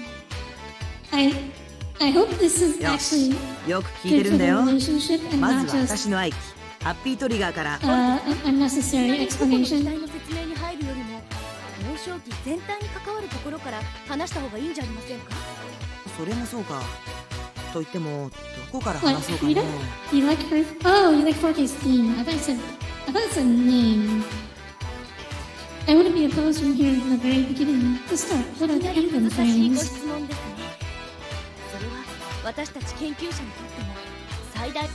I hope this is よ actually し、よく聞い good てる for んだ the よ。 relationship and ま not ずは just 私の愛機ハッピートリガーから。 an unnecessary 機体 explanation. の説明に入るよりも紋章機全体に関わるところから話した方がいいんじゃありませんか。それもそうか。と言ってもどこから What, 話そうかね。 Frida? You like her? Oh, you like Forte's theme. I thought it's a name. I wouldn't be opposed from here from the very beginning. To start, what are the いきなり emblem 難しいご frames? 質問ですね。それは私たち研究者にとっても最大ロ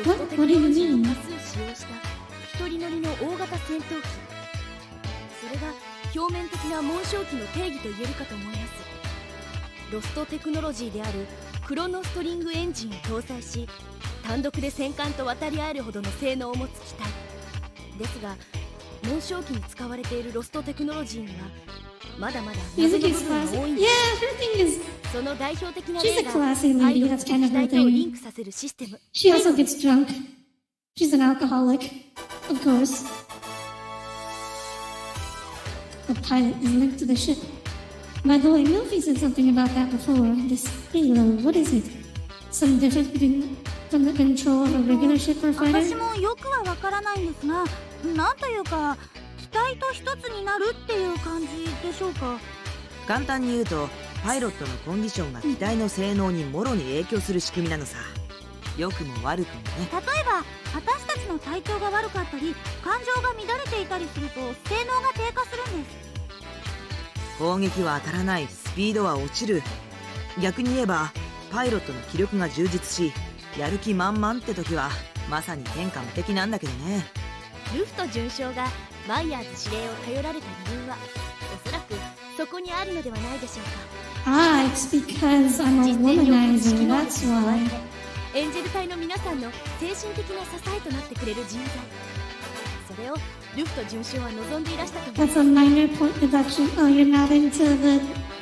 ストテクノロジーを多数使用した一人乗りの大型戦闘機、それが表面的な紋章機の定義と言えるかと思います。ロストテクノロジーであるクロノストリングエンジンを搭載し、単独で戦艦と渡り合えるほどの性能を持つ機体ですが、紋章機に使われているロストテクノロジーにはまだまだ謎 Music の部 is 分が classic. 多いんで Yeah, す。 her thing is その代表的な she's 例 a が classy パイ lady. ロッ That's ト kind と of 機 her 体とをリ thing. ンクさせるシステム。 She also gets drunk. She's an alcoholic, of course. The pilot is linked to the ship. By the way, Milfy said something about that before. This halo, what is it? Some difference between from the control of a regular ship or 私 fighter? もよくはわからないんですが、なんというか機体と一つになるっていう感じでしょうか。簡単に言うとパイロットのコンディションが機体の性能にもろに影響する仕組みなのさ。良くも悪くもね。例えば私たちの体調が悪かったり感情が乱れていたりすると性能が低下するんです。攻撃は当たらない、スピードは落ちる。逆に言えばパイロットの気力が充実しやる気満々って時はまさに天下無敵なんだけどね。ルフト准将がマイヤーズ司令を頼られた理由はおそらくそこにあるのではないでしょうか。 Ah, it's because I'm a 実践力 womanizer, 指揮能 that's 力に加え why. てエンジェル隊の皆さんの精神的な支えとなってくれる人材、それをルフト准将は望んでいらしたと思い That's a minor point deduction. Oh, you're not into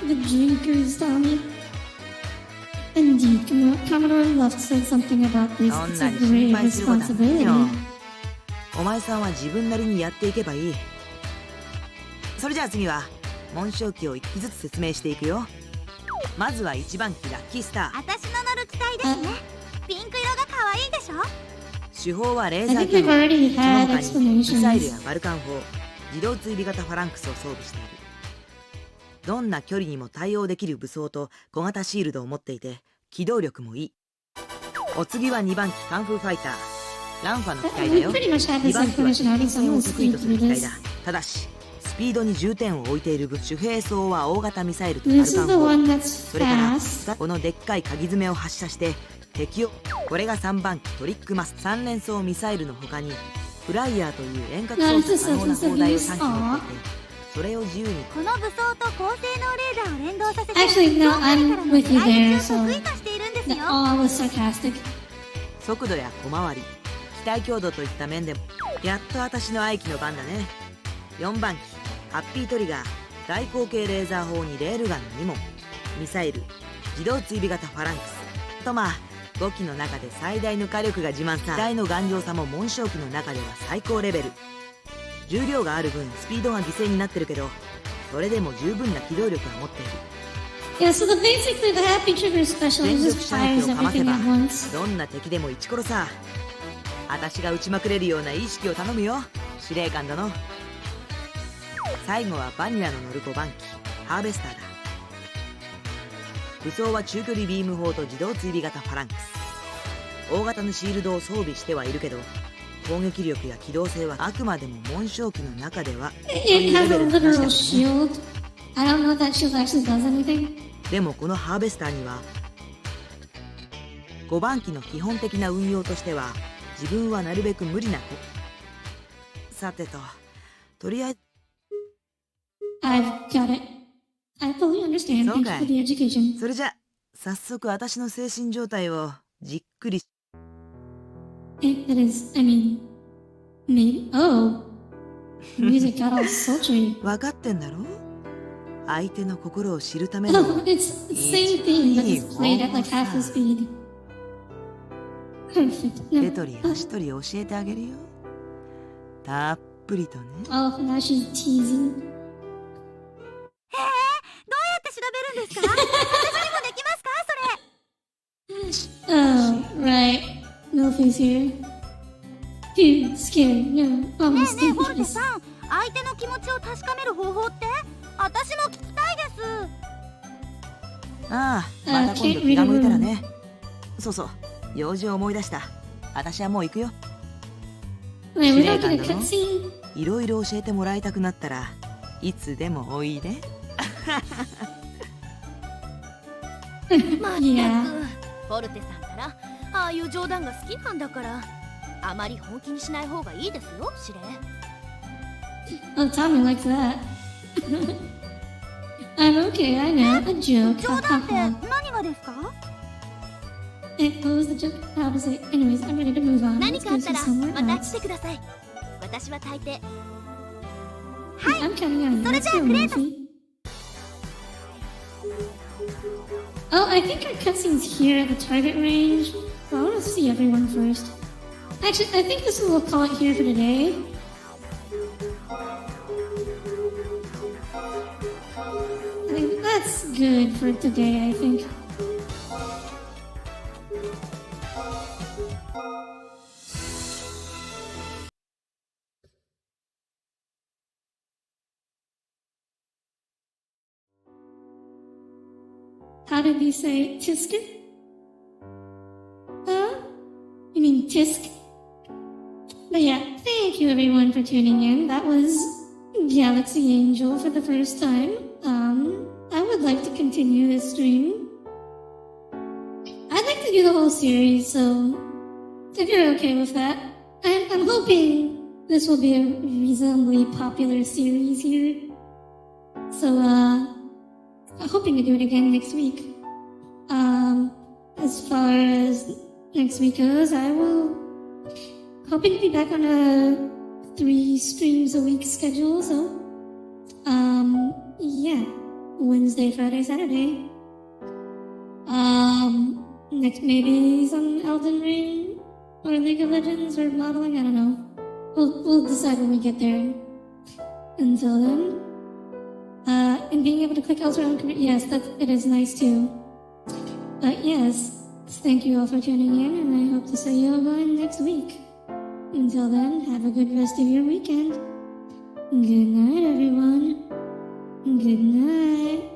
the drinkers, Tommy. Indeed, Commodore Luft said something about this. そん It's な a に心 grave 配することはない responsibility. よ。お前さんは自分なりにやっていけばいい。それじゃあ次は紋章機を1機ずつ説明していくよ。まずは1番機ラッキースター。私の乗る機体ですね。ピンク色が可愛いでしょ。手法はレー I ザー think キャ we've ノン。 already その had 他にミサイル explanations. やバルカン砲、自動追尾型ファランクスを装備している。どんな距離にも対応できる武装と小型シールドを持っていて機動力もいい。お次は2番機カンフーファイター。ランファの機体だ We よ。 pretty much had 2 this 番機は explanation already, 戦 so を we'll 得意 speed とする through 機体 this. だ。ただしスピードに重点を置いている分、主兵装は大型ミサイルとバ This ル is カン the 砲。 one that's それから fast. このでっかい鍵爪を発射して敵を。これが3番機トリックマス。3連装ミサイルの他にフライヤーという遠隔操作可能な砲台を3機持っていて、それを自由に。この武装と高性能レーダーを連動させて Actually, no, I'm with you there, 相 so 手を得意化しているんですよ。 all was sarcastic. 速度や小回り、機体強度といった面でもやっと私の愛機の番だね。4番機ハッピートリガー。大口径レーザー砲にレールガン2門、ミサイル、自動追尾型ファランクスと、まあ5機の中で最大の火力が自慢さ。機体の頑丈さも紋章機の中では最高レベル。重量がある分スピードが犠牲になってるけど、それでも十分な機動力は持っている。 Yeah, so basically the Happy Trigger special 全 is 力 just 射撃 fires をかませ everything ば at once. どんな敵でもイチコロさ。私が撃ちまくれるような意識を頼むよ、司令官殿。最後はバニラの乗る5番機ハーベスターだ。武装は中距離ビーム砲と自動追尾型ファランクス。大型のシールドを装備してはいるけど、攻撃力や機動性はあくまでも紋章機の中ではと It いうレ has ベ a ルの話だ literal からね。 shield. I don't know if that shield actually does anything. でもこのハーベスターには5番機の基本的な運用としては自分はなるべく無理なく。さてと、とりあえず I've got it. I fully understand. Thank you for the education. それじゃ早速私の精神状態をじっくり。 It is, I mean, maybe. Oh, music got all sultry. 分かってんだろ？相手の心を知るための Oh, it's the same thing, but it's played at like half the speed. Perfect. 手 No. 取り足取り教えてあげるよ。たっぷりとね。 Oh, now she's teasing. どうやって調べるんですか？私にもできますかそれ？ Oh, right. No face here. Dude, scared. No, ね almost えねえ、ホルテ speechless. さん、相手の気持ちを確かめる方法って私も聞きたいです。ああ、また今度気が向いたらね。そうそう、用事を思い出した。私はもう行くよ。 Wait, 司 we're 令 not 官 gonna だろ？ cutscene? いろいろ教えてもらいたくなったらいつでもおいで。まったく Yeah. フォルテさんったらああいう冗談が好きなんだから、あまり本気にしない方がいいですよ、司令。 Oh, Tommy likes that. I'm okay, I know. A joke. 冗談って何がですか？ It was the joke. How to say? Anyways, I'm ready to move on. 何 Let's かあ go った see ら somewhere また else. 来てください。私は大抵 I'm counting on you. それ Let's じゃあ go, グレート。 Murphy. Oh, I think our cutscene's here at the target range. But I want to see everyone first. Actually, I think this will call it here for today. I think that's good for today, I think. How did you say Tisker? You mean Tisk? But yeah, thank you everyone for tuning in. That was Galaxy Angel for the first time. I would like to continue this stream. I'd like to do the whole series, so if you're okay with that, I'm hoping this will be a reasonably popular series here. So, I'm hoping to do it again next week. As far as next week goes, I will hoping to be back on a 3 streams a week schedule. So, yeah, Wednesday, Friday, Saturday. Next maybe some Elden Ring or League of Legends or modeling. I don't know. We'll decide when we get there. Until then. And being able to click elsewhere on career, yes, it is nice too. But yes, thank you all for tuning in, and I hope to see you again next week. Until then, have a good rest of your weekend. Good night, everyone. Good night.